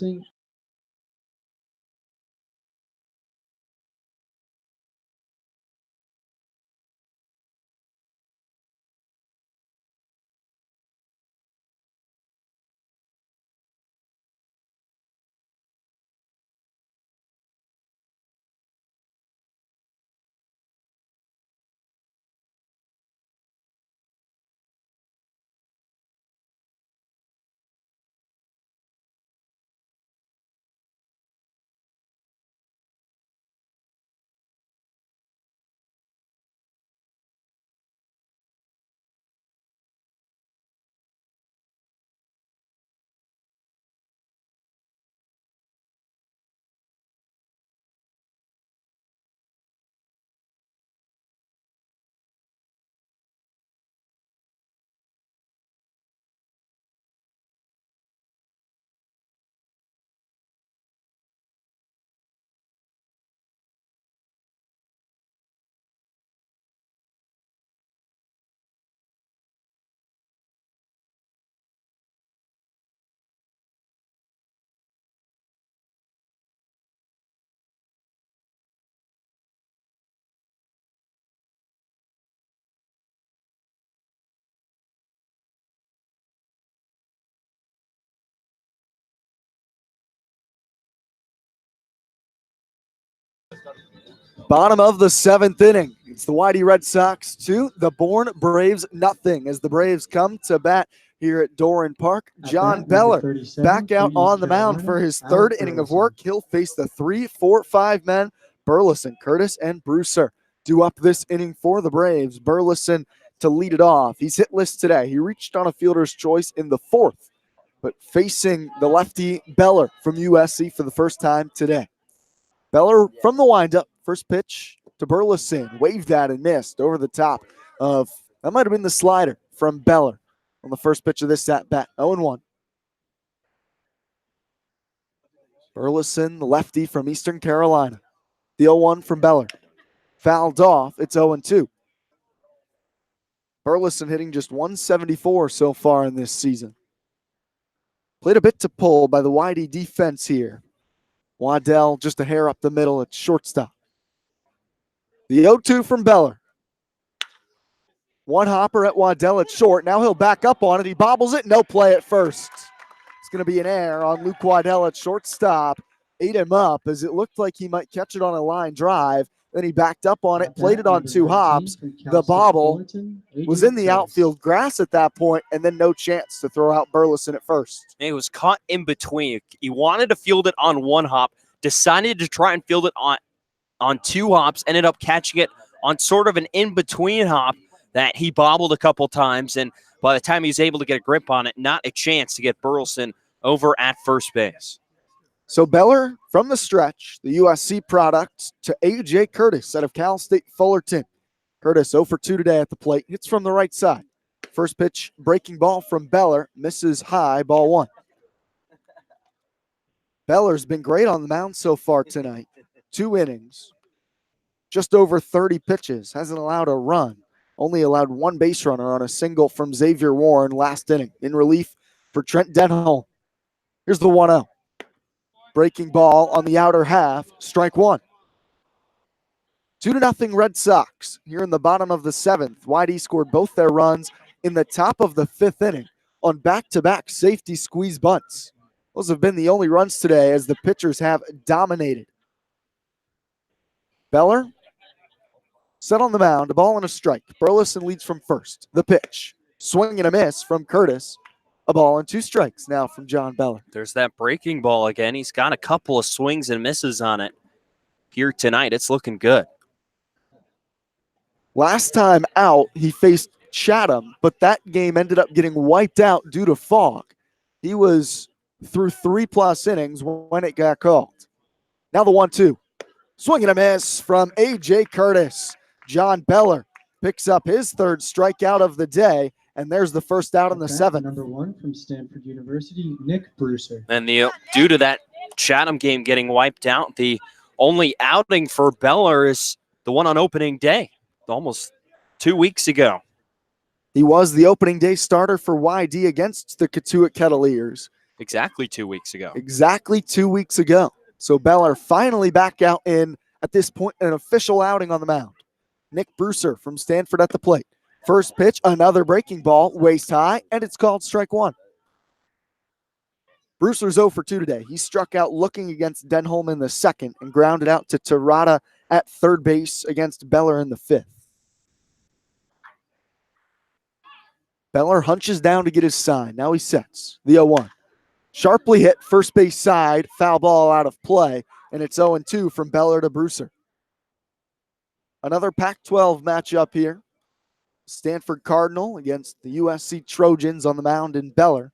Bottom of the 7th inning. It's the YD Red Sox 2, the Bourne Braves nothing. As the Braves come to bat here at Bourne Park, John Beller back out on the mound for his 3rd inning of work. He'll face the 3, 4, 5 men, Burleson, Curtis, and Brewster. Due up this inning for the Braves. Burleson to lead it off. He's hitless today. He reached on a fielder's choice in the 4th, but facing the lefty Beller from USC for the first time today. Beller from the windup. First pitch to Burleson. Waved that and missed over the top of, that might have been the slider from Beller on the first pitch of this at-bat. 0-1. Burleson, the lefty from Eastern Carolina. The 0-1 from Beller. Fouled off. It's 0-2. Burleson hitting just 174 so far in this season. Played a bit to pull by the YD defense here. Waddell just a hair up the middle at shortstop. The 0-2 from Beller. One hopper at Waddell at short. Now he'll back up on it. He bobbles it. No play at first. It's going to be an error on Luke Waddell at shortstop. Ate him up as it looked like he might catch it on a line drive. Then he backed up on it, played it on 2 hops. The bobble was in the outfield grass at that point, and then no chance to throw out Burleson at first. He was caught in between. He wanted to field it on 1 hop, decided to try and field it on 2 hops, ended up catching it on sort of an in-between hop that he bobbled a couple times, and by the time he was able to get a grip on it, not a chance to get Burleson over at first base. So Beller from the stretch, the USC product, to A.J. Curtis out of Cal State Fullerton. Curtis 0 for 2 today at the plate. Hits from the right side. First pitch, breaking ball from Beller. Misses high, ball 1. Beller's been great on the mound so far tonight. 2 innings. Just over 30 pitches. Hasn't allowed a run. Only allowed 1 base runner on a single from Xavier Warren last inning. In relief for Trent Denholm. Here's the 1-0. Breaking ball on the outer half. Strike 1. 2-0 Red Sox here in the bottom of the 7th. YD scored both their runs in the top of the 5th inning on back-to-back safety squeeze bunts. Those have been the only runs today as the pitchers have dominated. Beller Set on the mound, a ball and a strike. Burleson leads from first. The pitch. Swing and a miss from Curtis. A ball and 2 strikes now from John Beller. There's that breaking ball again. He's got a couple of swings and misses on it here tonight. It's looking good. Last time out, he faced Chatham, but that game ended up getting wiped out due to fog. He was through 3+ innings when it got called. Now the 1-2. Swing and a miss from A.J. Curtis. John Beller picks up his 3rd strikeout of the day, and there's the first out in the 7th. Number 1 from Stanford University, Nick Brucer. And due to that Chatham game getting wiped out, the only outing for Beller is the one on opening day, almost 2 weeks ago. He was the opening day starter for YD against the Katuitt Kettleers. Exactly 2 weeks ago. Exactly 2 weeks ago. So Beller finally back out in, at this point, an official outing on the mound. Nick Brucer from Stanford at the plate. First pitch, another breaking ball, waist high, and it's called strike 1. Brucer's 0 for 2 today. He struck out looking against Denholm in the 2nd and grounded out to Terada at 3rd base against Beller in the 5th. Beller hunches down to get his sign. Now he sets the 0-1. Sharply hit first base side, foul ball out of play, and it's 0-2 from Beller to Brucer. Another Pac-12 matchup here. Stanford Cardinal against the USC Trojans on the mound in Beller.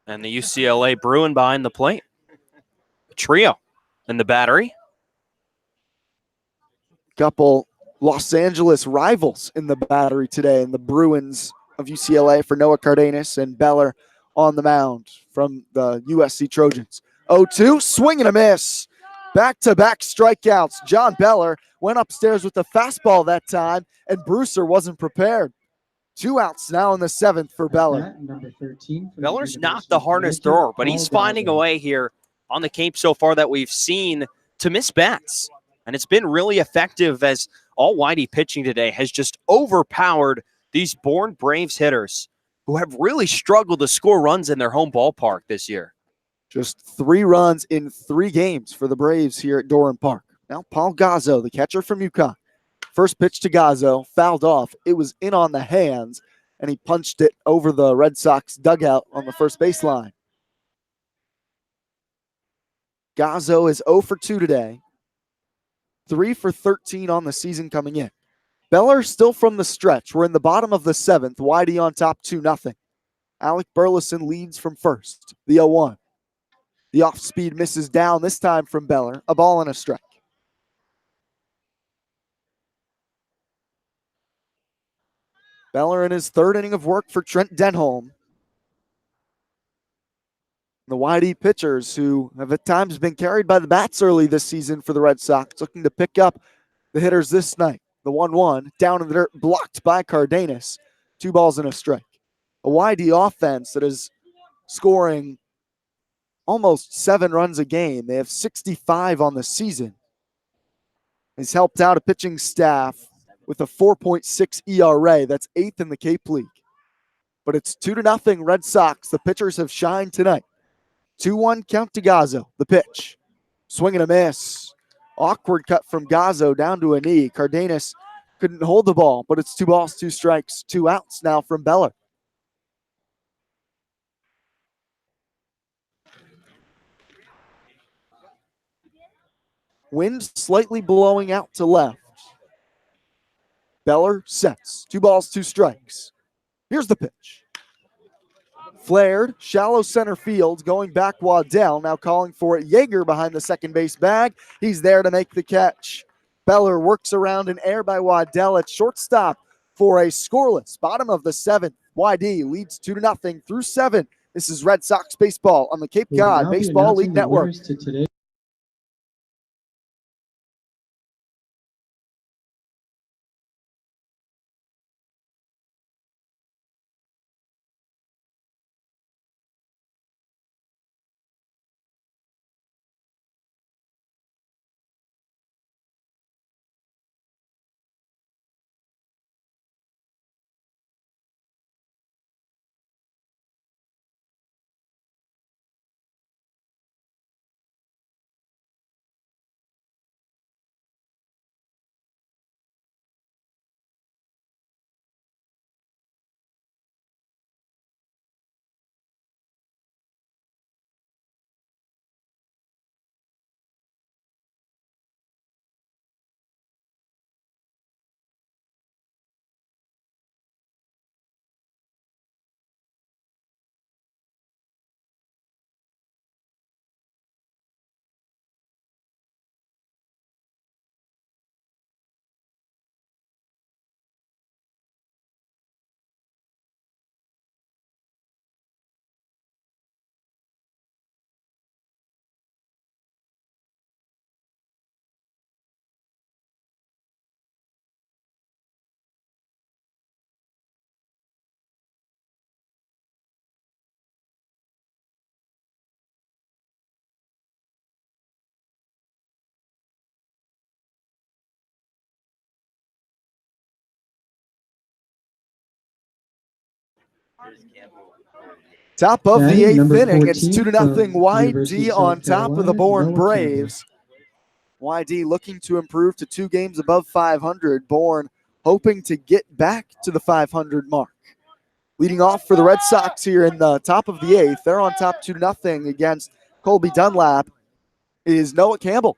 And the UCLA Bruin behind the plate. A trio in the battery. Couple Los Angeles rivals in the battery today, and the Bruins of UCLA for Noah Cardenas and Beller on the mound from the USC Trojans. 0-2, swing and a miss. Back-to-back strikeouts. John Beller went upstairs with the fastball that time, and Brucer wasn't prepared. 2 outs now in the 7th for Beller. Number 13. from Beller's the not the hardest University of thrower, but he's Paul finding a Galvin. way here on the Cape so far that we've seen to miss bats. And it's been really effective as all Whitey pitching today has just overpowered these Bourne Braves hitters who have really struggled to score runs in their home ballpark this year. Just 3 runs in 3 games for the Braves here at Doran Park. Now Paul Gazzo, the catcher from UConn. First pitch to Gazzo, fouled off. It was in on the hands, and he punched it over the Red Sox dugout on the first baseline. Gazzo is 0 for 2 today. 3 for 13 on the season coming in. Beller still from the stretch. We're in the bottom of the 7th. YD on top 2-0. Alec Burleson leads from first. The 0-1. The off-speed misses down this time from Beller. A ball and a strike. Beller in his 3rd inning of work for Trent Denholm. The YD pitchers who have at times been carried by the bats early this season for the Red Sox, looking to pick up the hitters this night. The 1-1 down in the dirt, blocked by Cardenas. 2 balls and a strike. A YD offense that is scoring almost 7 runs a game. They have 65 on the season. He's helped out a pitching staff with a 4.6 ERA. That's 8th in the Cape League. But it's 2-0 Red Sox. The pitchers have shined tonight. 2-1 count to Gazzo. The pitch. Swing and a miss. Awkward cut from Gazzo down to a knee. Cardenas couldn't hold the ball, but it's 2 balls, 2 strikes, 2 outs now from Beller. Wind slightly blowing out to left. Beller sets. 2 balls, 2 strikes. Here's the pitch. Flared, shallow center field, going back Waddell, now calling for it. Yeager behind the second base bag. He's there to make the catch. Beller works around an air by Waddell at shortstop for a scoreless bottom of the 7th. YD leads 2-0 through 7. This is Red Sox baseball on the Cape We will Cod now be Baseball announcing League the Network. winners to today. Top of the Batting eighth number inning, it's 14 2-0 from University YD of on South top of the Carolina, Bourne Noah Braves. YD looking to improve to 2 games above 500. Bourne hoping to get back to the 500 mark. Leading off for the Red Sox here in the top of the eighth. They're on top 2-0 against Colby Dunlap. Is Noah Campbell.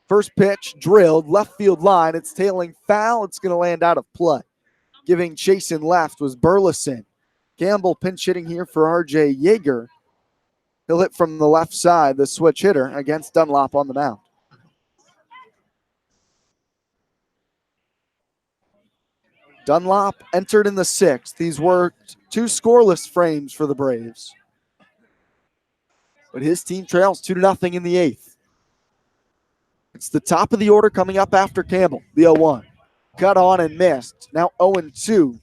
First pitch drilled, left field line. It's tailing foul. It's going to land out of play. Giving chase in left was Burleson. Campbell pinch hitting here for RJ Yeager. He'll hit from the left side, the switch hitter against Dunlop on the mound. Dunlop entered in the sixth. He's worked 2 scoreless frames for the Braves. But his team trails 2-0 in the eighth. It's the top of the order coming up after Campbell, the 0-1. Cut on and missed. Now 0-2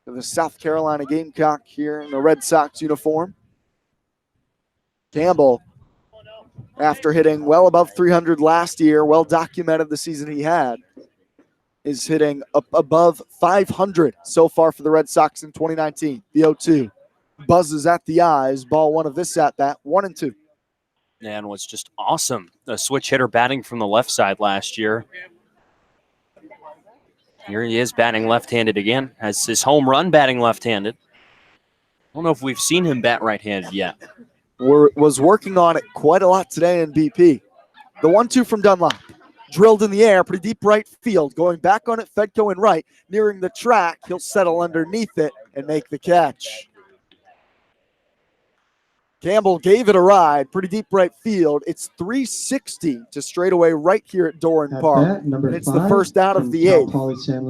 for the South Carolina Gamecock here in the Red Sox uniform. Campbell, after hitting well above 300 last year, well documented the season he had, is hitting up above 500 so far for the Red Sox in 2019. The 0-2 buzzes at the eyes. Ball one of this at-bat, 1-2. And was just awesome. A switch hitter batting from the left side last year. Here he is batting left-handed again. Has his home run batting left-handed. I don't know if we've seen him bat right-handed yet. Was working on it quite a lot today in BP. The 1-2 from Dunlop. Drilled in the air, pretty deep right field. Going back on it, Fedko in right. Nearing the track, he'll settle underneath it and make the catch. Campbell gave it a ride, pretty deep right field. It's 360 to straightaway right here at Doran Park. And it's the first out of the eighth.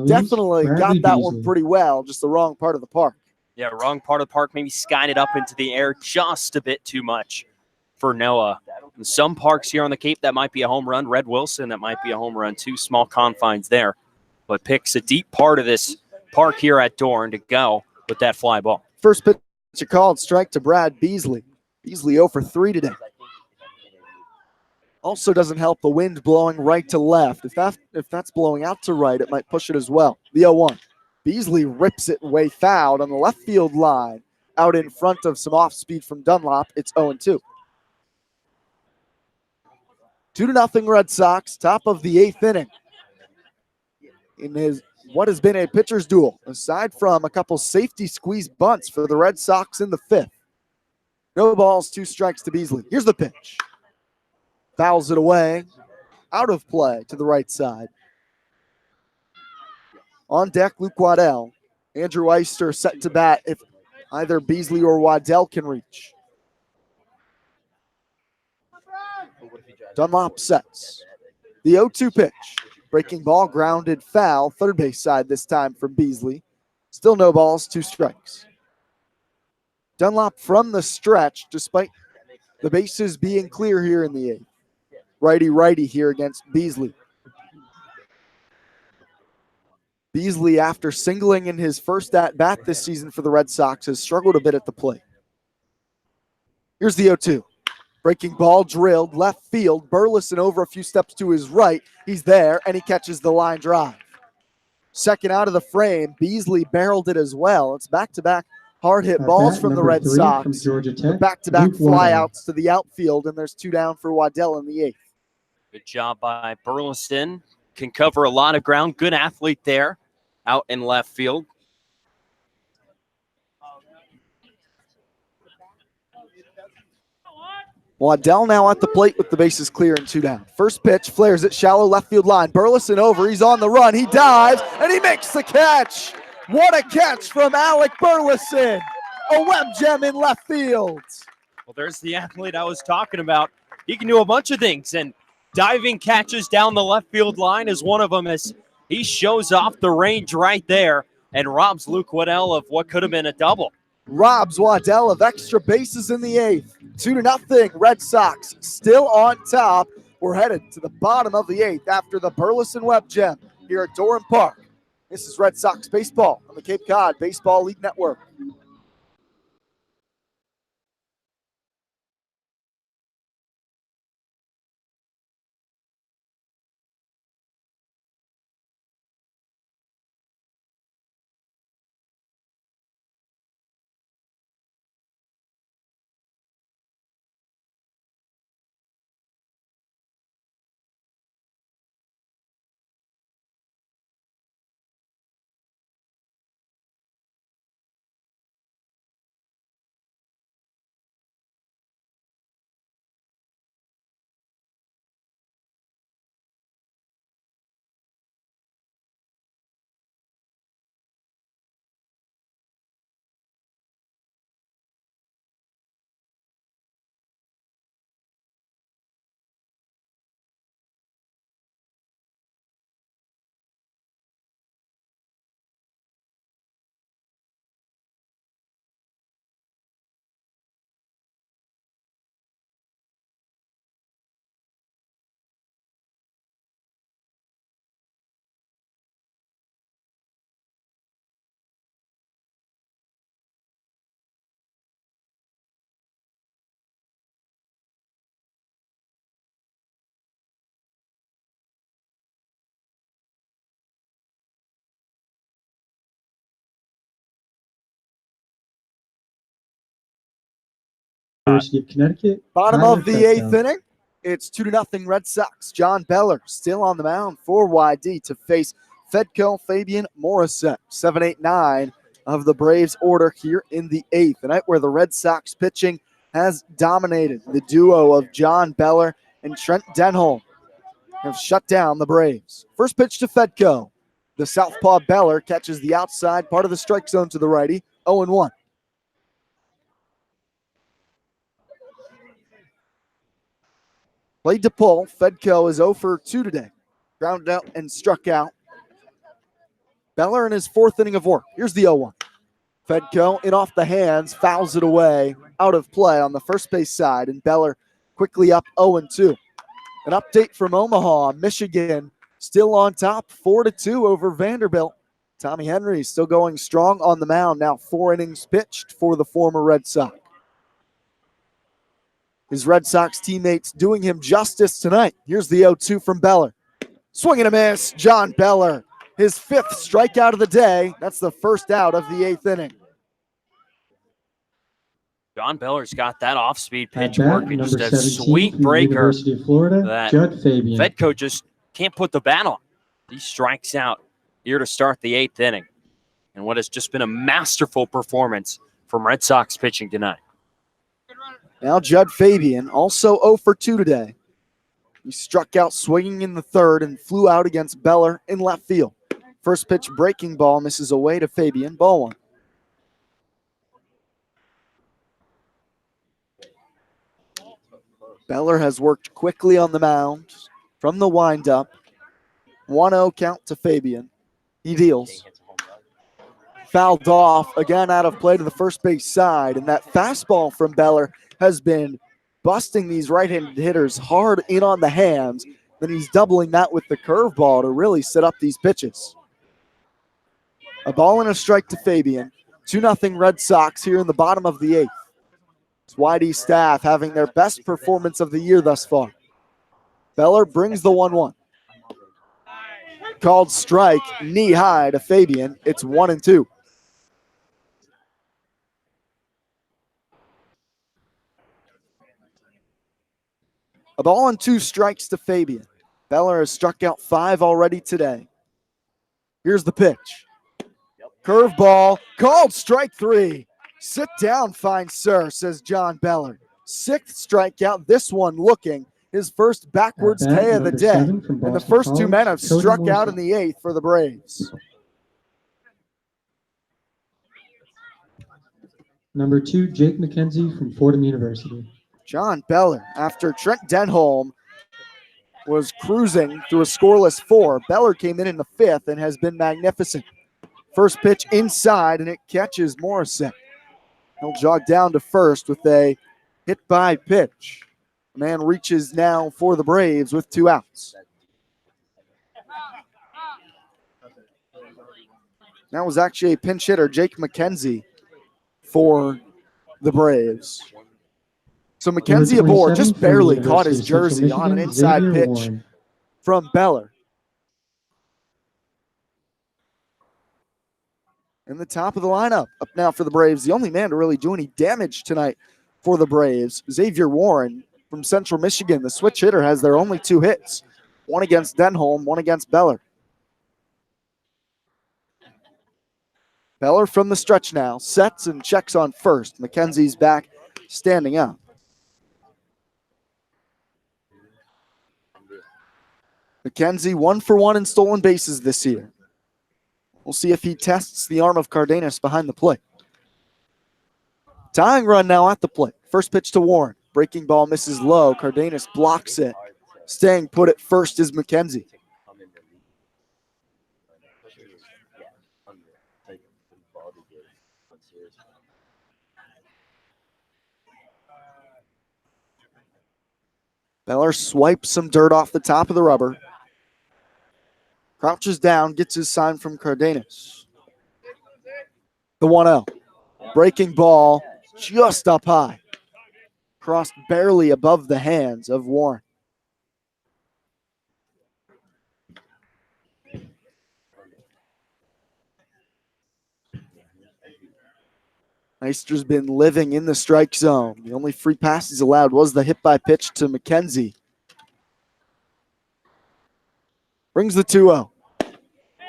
Definitely got that one pretty well, just the wrong part of the park. Yeah, wrong part of the park, maybe skied it up into the air just a bit too much for Noah. In some parks here on the Cape, that might be a home run. Red Wilson, that might be a home run too. Small confines there. But picks a deep part of this park here at Doran to go with that fly ball. First pitch a called strike to Brad Beasley. Beasley 0 for 3 today. Also doesn't help the wind blowing right to left. If that's blowing out to right, it might push it as well. The 0-1. Beasley rips it way fouled on the left field line. Out in front of some off speed from Dunlop. It's 0-2. 2-0 Red Sox, top of the eighth inning. In what has been a pitcher's duel, aside from a couple safety squeeze bunts for the Red Sox in the fifth. No balls, 2 strikes to Beasley. Here's the pitch. Fouls it away. Out of play to the right side. On deck, Luke Waddell. Andrew Eister set to bat if either Beasley or Waddell can reach. Dunlop sets. The 0-2 pitch. Breaking ball, grounded foul. Third base side this time from Beasley. Still no balls, 2 strikes. Dunlop from the stretch, despite the bases being clear here in the eighth. Righty-righty here against Beasley. Beasley, after singling in his first at-bat this season for the Red Sox, has struggled a bit at the plate. Here's the 0-2. Breaking ball drilled, left field. Burleson over a few steps to his right. He's there, and he catches the line drive. Second out of the frame. Beasley barreled it as well. It's back-to-back hard-hit balls from the Red Sox. Back-to-back flyouts to the outfield, and there's 2 down for Waddell in the eighth. Good job by Burleson. Can cover a lot of ground. Good athlete there out in left field. Waddell now at the plate with the bases clear and 2 down. First pitch, flares it, shallow left field line. Burleson over, he's on the run, he dives, and he makes the catch. What a catch from Alec Burleson. A web gem in left field. Well, there's the athlete I was talking about. He can do a bunch of things, and diving catches down the left field line is one of them as he shows off the range right there and robs Luke Waddell of what could have been a double. Robs Waddell of extra bases in the eighth. 2-0, Red Sox still on top. We're headed to the bottom of the eighth after the Burleson web gem here at Doran Park. This is Red Sox baseball on the Cape Cod Baseball League Network. University of Connecticut. Bottom Tyler of the Fetko. eighth inning. It's 2-0 Red Sox. John Beller still on the mound for YD to face Fedco Fabian Morissette. 7, 8, 9 of the Braves order here in the eighth. The night where the Red Sox pitching has dominated. The duo of John Beller and Trent Denholm have shut down the Braves. First pitch to Fedco. The southpaw Beller catches the outside part of the strike zone to the righty. 0-1. Played to pull. Fedco is 0 for 2 today. Grounded out and struck out. Beller in his fourth inning of work. Here's the 0-1. Fedco in off the hands, fouls it away, out of play on the first base side, and Beller quickly up 0-2. An update from Omaha, Michigan still on top, 4-2 over Vanderbilt. Tommy Henry still going strong on the mound, now 4 innings pitched for the former Red Sox. His Red Sox teammates doing him justice tonight. Here's the 0-2 from Beller. Swing and a miss, John Beller. His 5th strikeout of the day. That's the first out of the 8th inning. John Beller's got that off-speed At pitch bat, working. number Just a 17 sweet from the breaker University of Florida, that Judd Fabian. Fedco just can't put the bat on. He strikes out here to start the 8th inning. And what has just been a masterful performance from Red Sox pitching tonight. Now Judd Fabian, also 0 for 2 today. He struck out swinging in the third and flew out against Beller in left field. First pitch breaking ball misses away to Fabian. Ball 1. Beller has worked quickly on the mound from the windup. 1-0 count to Fabian. He deals. Fouled off, again out of play to the first base side. And that fastball from Beller has been busting these right-handed hitters hard in on the hands. Then he's doubling that with the curveball to really set up these pitches. A ball and a strike to Fabian. 2-0 Red Sox here in the bottom of the 8th. It's YD staff having their best performance of the year thus far. Beller brings the 1-1. Called strike, knee high to Fabian. It's 1-2. A ball and 2 strikes to Fabian. Beller has struck out 5 already today. Here's the pitch. Curveball, called strike 3. Sit down, fine sir, says John Beller. 6th strikeout, this one looking his first backwards At bat, K of the number day. 7 from And the Boston first 2 College, men have Cody struck out Morrison. in the 8th for the Braves. Number 2, Jake McKenzie from Fordham University. John Beller, after Trent Denholm was cruising through a scoreless 4, Beller came in the 5th and has been magnificent. First pitch inside, and it catches Morissette. He'll jog down to first with a hit by pitch. The man reaches now for the Braves with 2 outs. That was actually a pinch hitter, Jake McKenzie, for the Braves. So McKenzie aboard, just barely caught his jersey on an inside Xavier pitch Warren. from Beller. In the top of the lineup, up now for the Braves. The only man to really do any damage tonight for the Braves, Xavier Warren from Central Michigan. The switch hitter has their only 2 hits, one against Denholm, one against Beller. Beller from the stretch now, sets and checks on first. McKenzie's back, standing up. McKenzie 1 for 1 in stolen bases this year. We'll see if he tests the arm of Cardenas behind the plate. Tying run now at the plate. First pitch to Warren. Breaking ball misses low. Cardenas blocks it. Staying put at first is McKenzie. Beller swipes some dirt off the top of the rubber. Crouches down, gets his sign from Cardenas. The 1-0. Breaking ball just up high. Crossed barely above the hands of Warren. Meister's been living in the strike zone. The only free pass he's allowed was the hit by pitch to McKenzie. Brings the 2-0.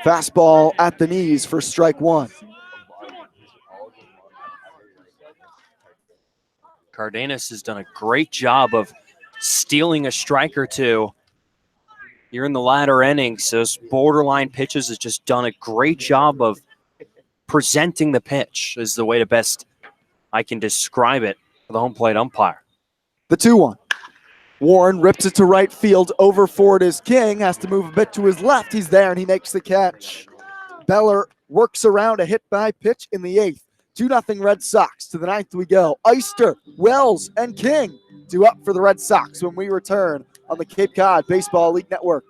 Fastball at the knees for strike one. Cardenas has done a great job of stealing a strike or two here in the latter innings. Those borderline pitches has just done a great job of presenting the pitch is the way to best I can describe it for the home plate umpire. The 2-1. Warren rips it to right field. Over for it is King. Has to move a bit to his left. He's there and he makes the catch. Beller works around a hit by pitch in the 8th. 2-0 Red Sox. To the 9th we go. Eister, Wells, and King due up for the Red Sox when we return on the Cape Cod Baseball League Network.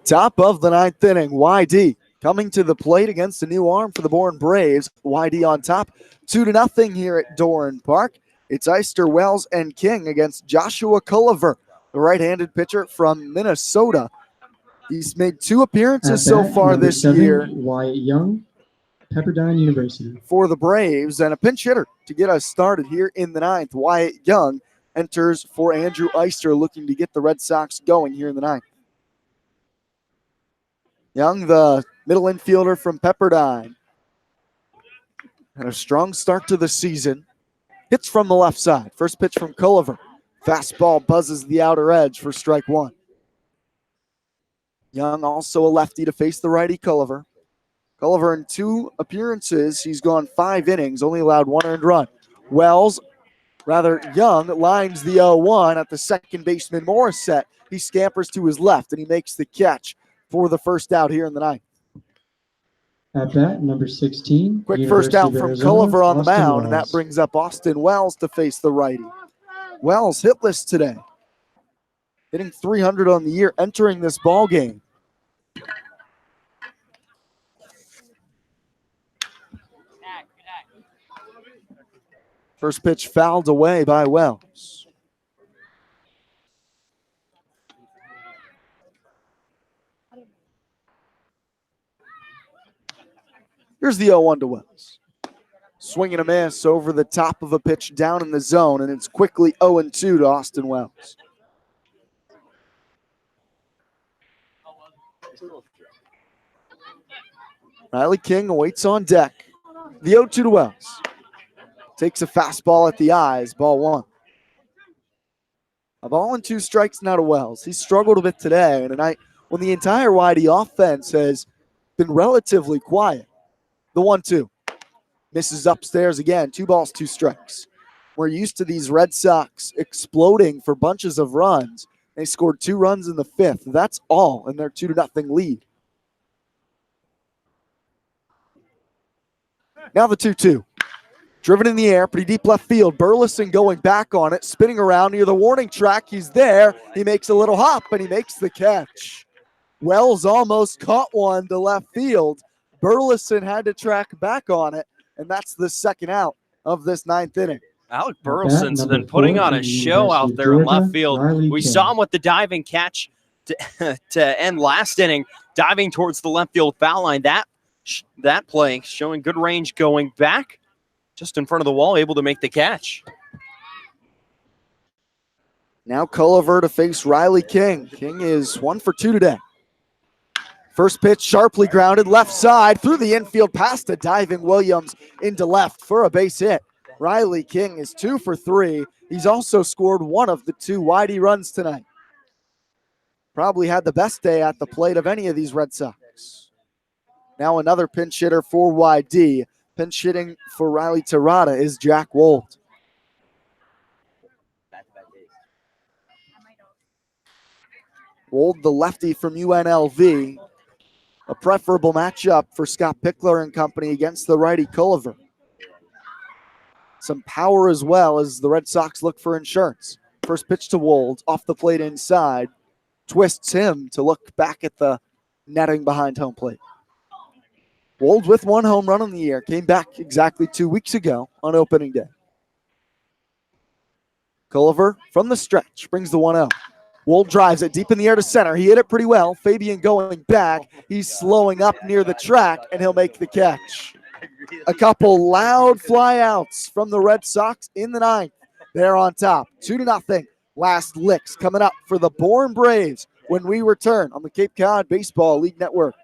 Top of the 9th inning, YD coming to the plate against a new arm for the Bourne Braves. YD on top, 2-0 here at Doran Park. It's Eister, Wells, and King against Joshua Culliver, the right-handed pitcher from Minnesota. He's made 2 appearances so far this year. Wyatt Young, Pepperdine University. For the Braves, and a pinch hitter to get us started here in the 9th. Wyatt Young enters for Andrew Eister, looking to get the Red Sox going here in the 9th. Young, the middle infielder from Pepperdine. And a strong start to the season. Hits from the left side. First pitch from Culliver. Fastball buzzes the outer edge for strike one. Young also a lefty to face the righty Culliver. Culliver in 2 appearances, he's gone 5 innings, only allowed 1 earned run. Young lines the 0-1 at the second baseman Morissette. He scampers to his left and he makes the catch for the first out here in the 9th. At bat, number 16. Quick University first out of from Arizona, Culliver on the Austin mound, and that Wells. brings up Austin Wells to face the righty. Wells hitless today. Hitting 300 on the year, entering this ball game. First pitch fouled away by Wells. Here's the 0-1 to Wells. Swing and a miss over the top of a pitch down in the zone, and it's quickly 0-2 to Austin Wells. Riley King awaits on deck. The 0-2 to Wells. Takes a fastball at the eyes, ball 1. A ball and 2 strikes now to Wells. He struggled a bit today, and tonight when the entire Whitey offense has been relatively quiet. The 1-2. Misses upstairs again. 2 balls, 2 strikes. We're used to these Red Sox exploding for bunches of runs. They scored 2 runs in the 5th. That's all in their 2-0 lead. Now the 2-2. Driven in the air, pretty deep left field. Burleson going back on it, spinning around near the warning track. He's there. He makes a little hop, and he makes the catch. Wells almost caught one to left field. Burleson had to track back on it, and that's the second out of this 9th inning. Alec Burleson's been putting on a show out there in left field. We saw him with the diving catch to end last inning, diving towards the left field foul line. That play showing good range going back just in front of the wall, able to make the catch. Now Culliver to face Riley King. King is 1 for 2 today. First pitch sharply grounded left side through the infield past a diving Williams into left for a base hit. Riley King is 2 for 3. He's also scored 1 of the 2 Whitey runs tonight. Probably had the best day at the plate of any of these Red Sox. Now another pinch hitter for YD. Pinch hitting for Riley Tirada is Jack Wold. Wold, the lefty from UNLV. A preferable matchup for Scott Pickler and company against the righty Culliver. Some power as well as the Red Sox look for insurance. First pitch to Wold, off the plate inside. Twists him to look back at the netting behind home plate. Wold with 1 home run on the year. Came back exactly 2 weeks ago on opening day. Culliver from the stretch brings the 1-0. Wold drives it deep in the air to center. He hit it pretty well. Fabian going back. He's slowing up near the track, and he'll make the catch. A couple loud flyouts from the Red Sox in the 9th. They're on top, 2-0. Last licks coming up for the Bourne Braves when we return on the Cape Cod Baseball League Network.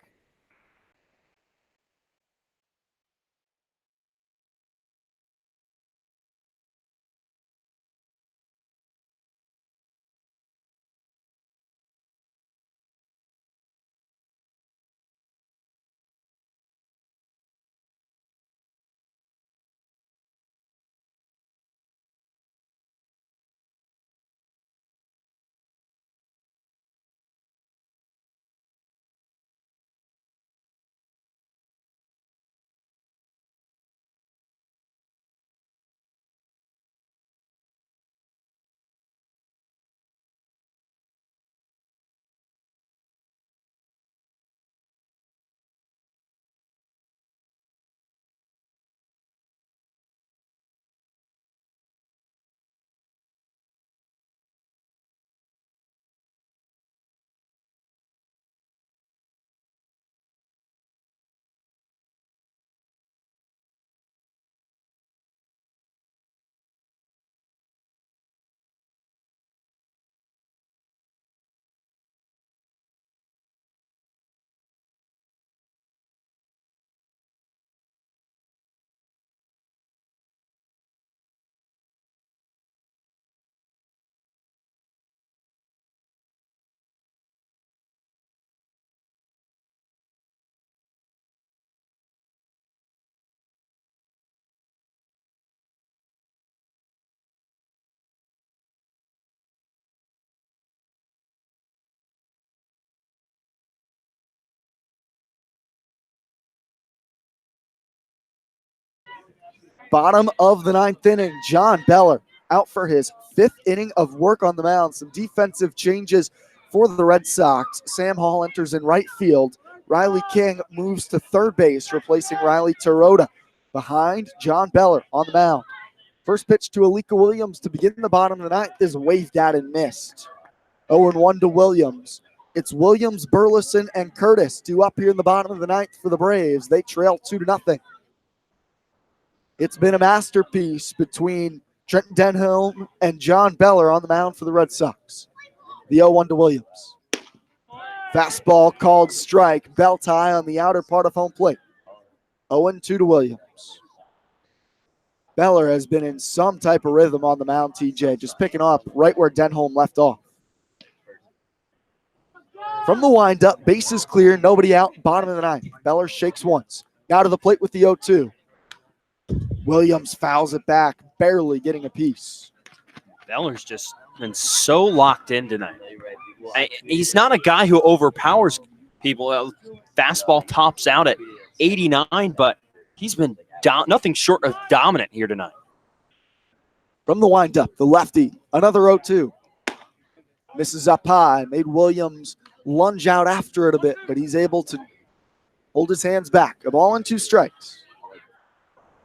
Bottom of the 9th inning, John Beller out for his 5th inning of work on the mound. Some defensive changes for the Red Sox. Sam Hall enters in right field. Riley King moves to third base, replacing Riley Tirada. Behind, John Beller on the mound. First pitch to Alika Williams to begin the bottom of the 9th is waved at and missed. 0-1 to Williams. It's Williams, Burleson, and Curtis due up here in the bottom of the 9th for the Braves. They trail 2-0. It's been a masterpiece between Trenton Denholm and John Beller on the mound for the Red Sox. The 0-1 to Williams. Fastball called strike. Belt high on the outer part of home plate. 0-2 to Williams. Beller has been in some type of rhythm on the mound, TJ, just picking up right where Denholm left off. From the windup, bases clear, nobody out, bottom of the 9th. Beller shakes once. Now to the plate with the 0-2. Williams fouls it back, barely getting a piece. Beller's just been so locked in tonight. He's not a guy who overpowers people. Fastball tops out at 89, but he's been nothing short of dominant here tonight. From the windup, the lefty, another 0-2. Misses up high, made Williams lunge out after it a bit, but he's able to hold his hands back. A ball and 2 strikes.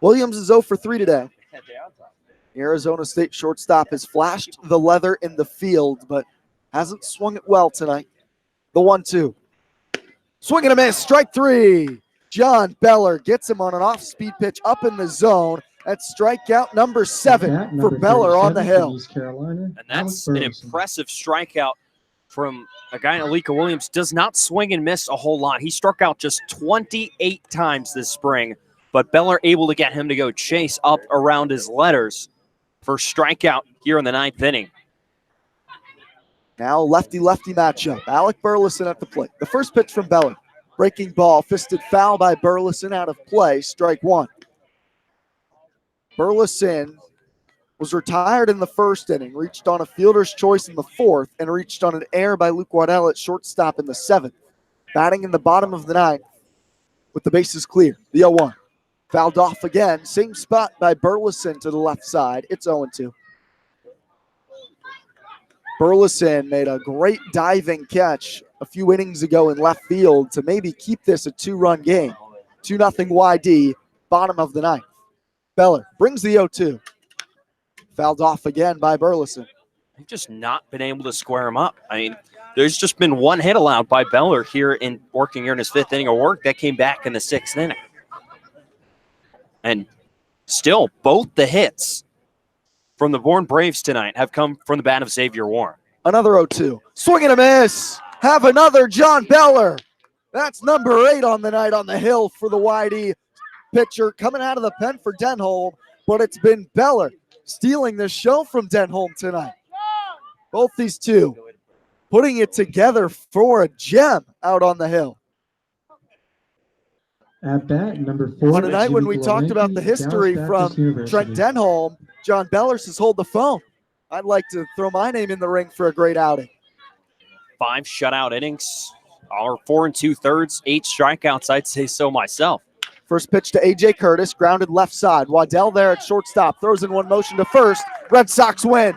Williams is 0 for 3 today. The Arizona State shortstop has flashed the leather in the field, but hasn't swung it well tonight. The 1-2. Swing and a miss, strike 3. John Beller gets him on an off-speed pitch up in the zone. That's strikeout number 7 for Beller on the hill. East Carolina. And that's an impressive strikeout from a guy, Alika Williams. Does not swing and miss a whole lot. He struck out just 28 times this spring, but Beller able to get him to go chase up around his letters for strikeout here in the 9th inning. Now lefty-lefty matchup. Alec Burleson at the plate. The first pitch from Beller. Breaking ball, fisted foul by Burleson, out of play, strike 1. Burleson was retired in the first inning, reached on a fielder's choice in the 4th, and reached on an error by Luke Waddell at shortstop in the 7th. Batting in the bottom of the 9th with the bases clear. The 0-1. Fouled off again. Same spot by Burleson to the left side. It's 0-2. Burleson made a great diving catch a few innings ago in left field to maybe keep this a 2-run game. 2-0 YD, bottom of the 9th. Beller brings the 0-2. Fouled off again by Burleson. They've just not been able to square him up. I mean, there's just been one hit allowed by Beller working here in his 5th inning of work. That came back in the 6th inning. And still, both the hits from the Bourne Braves tonight have come from the bat of Xavier Warren. Another 0-2. Swing and a miss. Have another John Beller. That's number 8 on the night on the hill for the YD pitcher coming out of the pen for Denholm, but it's been Beller stealing the show from Denholm tonight. Both these two putting it together for a gem out on the hill. At bat, number 4. On a night when we talked about the history from Trent Denholm, John Beller says, hold the phone. I'd like to throw my name in the ring for a great outing. 5 shutout innings, or 4 2/3, 8 strikeouts. I'd say so myself. First pitch to A.J. Curtis, grounded left side. Waddell there at shortstop, throws in one motion to first. Red Sox win.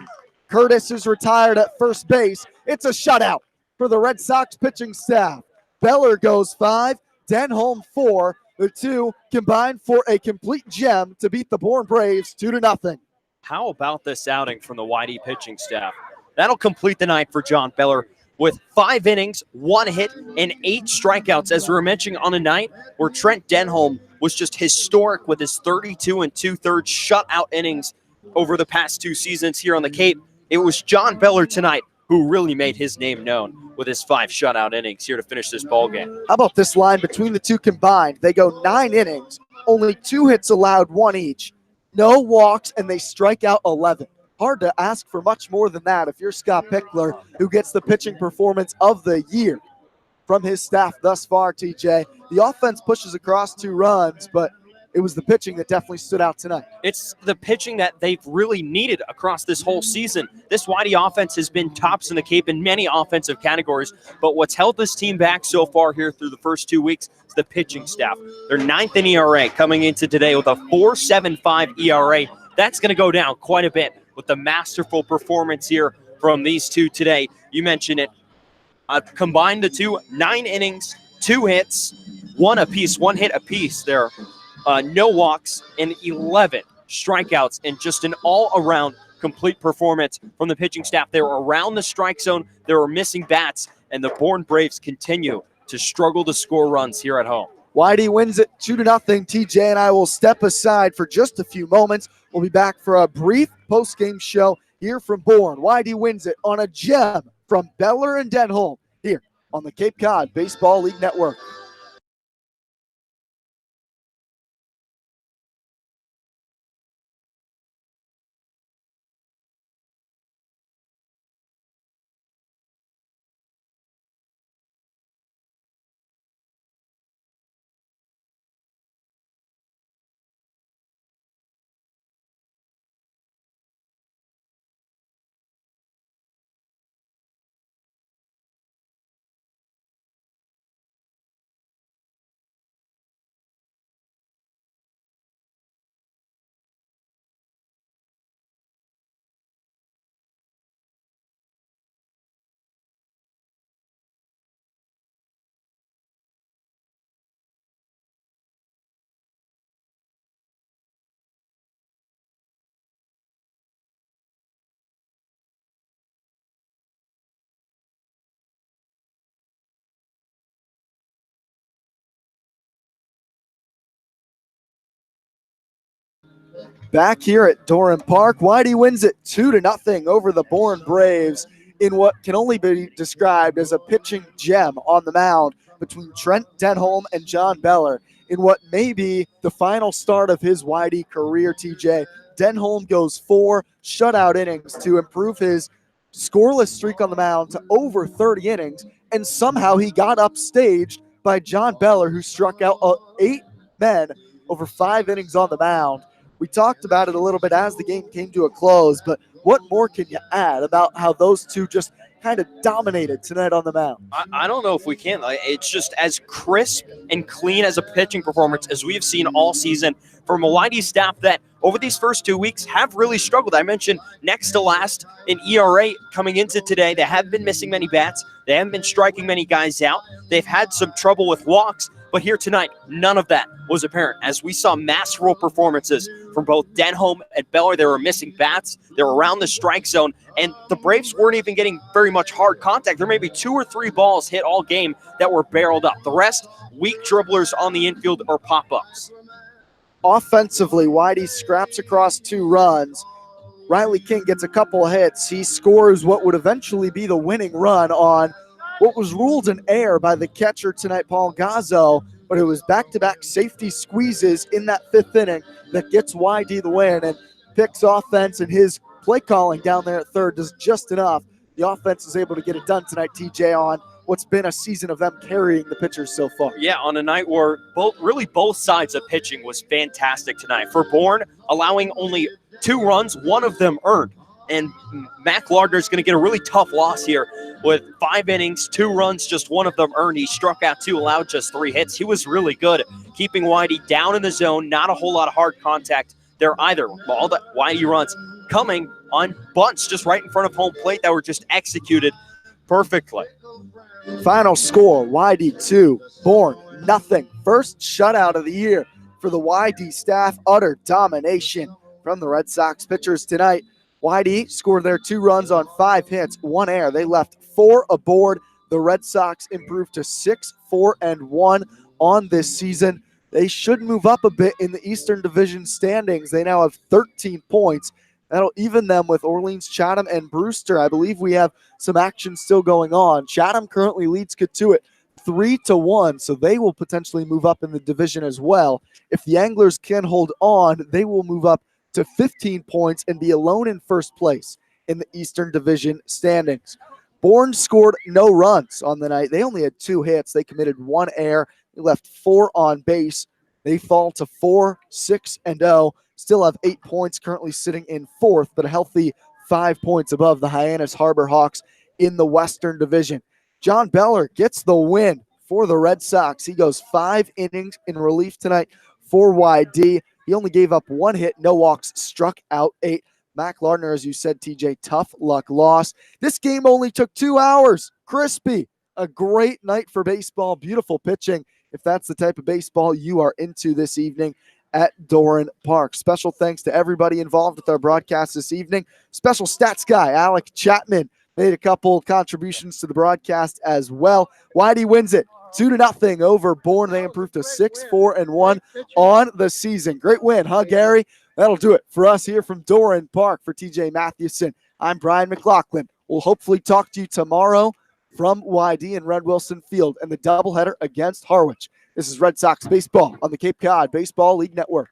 Curtis is retired at first base. It's a shutout for the Red Sox pitching staff. Beller goes 5, Denholm 4. The two combined for a complete gem to beat the Bourne Braves 2-0. How about this outing from the YD pitching staff? That'll complete the night for John Beller with 5 innings, 1 hit, and 8 strikeouts, as we were mentioning, on a night where Trent Denholm was just historic with his 32 2/3 shutout innings over the past 2 seasons here on the Cape. It was John Beller tonight who really made his name known with his 5 shutout innings here to finish this ballgame. How about this line between the two combined? They go 9 innings, only 2 hits allowed, 1 each. No walks, and they strike out 11. Hard to ask for much more than that if you're Scott Pickler, who gets the pitching performance of the year from his staff thus far, TJ. The offense pushes across 2 runs, but it was the pitching that definitely stood out tonight. It's the pitching that they've really needed across this whole season. This YD offense has been tops in the Cape in many offensive categories, but what's held this team back so far here through the first 2 weeks is the pitching staff. They're 9th in ERA coming into today with a 4.75 ERA. That's going to go down quite a bit with the masterful performance here from these two today. You mentioned it. Combine the two, 9 innings, 2 hits, 1 apiece, 1 hit apiece there. No walks, and 11 strikeouts, and just an all-around complete performance from the pitching staff. They were around the strike zone. They were missing bats, and the Bourne Braves continue to struggle to score runs here at home. YD wins it 2-0. TJ and I will step aside for just a few moments. We'll be back for a brief post-game show here from Bourne. YD wins it on a gem from Beller and Denholm here on the Cape Cod Baseball League Network. Back here at Doran Park, Whitey wins it 2-0 over the Bourne Braves in what can only be described as a pitching gem on the mound between Trent Denholm and John Beller in what may be the final start of his Whitey career, TJ. Denholm goes 4 shutout innings to improve his scoreless streak on the mound to over 30 innings, and somehow he got upstaged by John Beller, who struck out 8 men over 5 innings on the mound. We talked about it a little bit as the game came to a close, but what more can you add about how those two just kind of dominated tonight on the mound? I don't know if we can. It's just as crisp and clean as a pitching performance as we've seen all season from a Whitey staff that over these first 2 weeks have really struggled. I mentioned next to last in ERA coming into today. They have been missing many bats. They haven't been striking many guys out. They've had some trouble with walks. But here tonight, none of that was apparent as we saw masterful performances from both Denholm and Beller. They were missing bats. They were around the strike zone, and the Braves weren't even getting very much hard contact. There may be 2 or 3 balls hit all game that were barreled up. The rest, weak dribblers on the infield or pop-ups. Offensively, Whitey scraps across 2 runs. Riley King gets a couple of hits. He scores what would eventually be the winning run on what was ruled an error by the catcher tonight, Paul Gazzo, but it was back-to-back safety squeezes in that 5th inning that gets Whitey the win, and Pick's offense and his play calling down there at third does just enough. The offense is able to get it done tonight, TJ, on what's been a season of them carrying the pitchers so far. Yeah, on a night where both sides of pitching was fantastic tonight. For Bourne, allowing only 2 runs, 1 of them earned. And Mac Lardner is going to get a really tough loss here with 5 innings, 2 runs, just 1 of them earned. He struck out 2, allowed just 3 hits. He was really good keeping Whitey down in the zone, not a whole lot of hard contact there either. All the Whitey runs coming on bunts just right in front of home plate that were just executed perfectly. Final score, Whitey 2, Bourne nothing. First shutout of the year for the Whitey staff. Utter domination from the Red Sox pitchers tonight. Whitey scored their 2 runs on 5 hits, 1 error. They left 4 aboard. The Red Sox improved to 6-4-1 on this season. They should move up a bit in the Eastern Division standings. They now have 13 points. That'll even them with Orleans, Chatham, and Brewster. I believe we have some action still going on. Chatham currently leads Katuitt 3-1, so they will potentially move up in the division as well. If the Anglers can hold on, they will move up to 15 points and be alone in first place in the Eastern Division standings. Bourne scored no runs on the night. They only had 2 hits. They committed 1 error. They left 4 on base. They fall to 4-6-0. Still have 8 points, currently sitting in 4th, but a healthy 5 points above the Hyannis Harbor Hawks in the Western Division. John Beller gets the win for the Red Sox. He goes 5 innings in relief tonight for YD. He only gave up 1 hit, no walks, struck out 8. Mac Lardner, as you said, TJ, tough luck loss. This game only took 2 hours. Crispy. A great night for baseball. Beautiful pitching, if that's the type of baseball you are into this evening at Doran Park. Special thanks to everybody involved with our broadcast this evening. Special stats guy, Alec Chapman, made a couple contributions to the broadcast as well. Whitey wins it 2-0 over Bourne. They improved to 6-4-1 on the season. Great win, huh, Gary? That'll do it for us here from Doran Park. For TJ Mathewson, I'm Brian McLaughlin. We'll hopefully talk to you tomorrow from YD and Red Wilson Field and the doubleheader against Harwich. This is Red Sox Baseball on the Cape Cod Baseball League Network.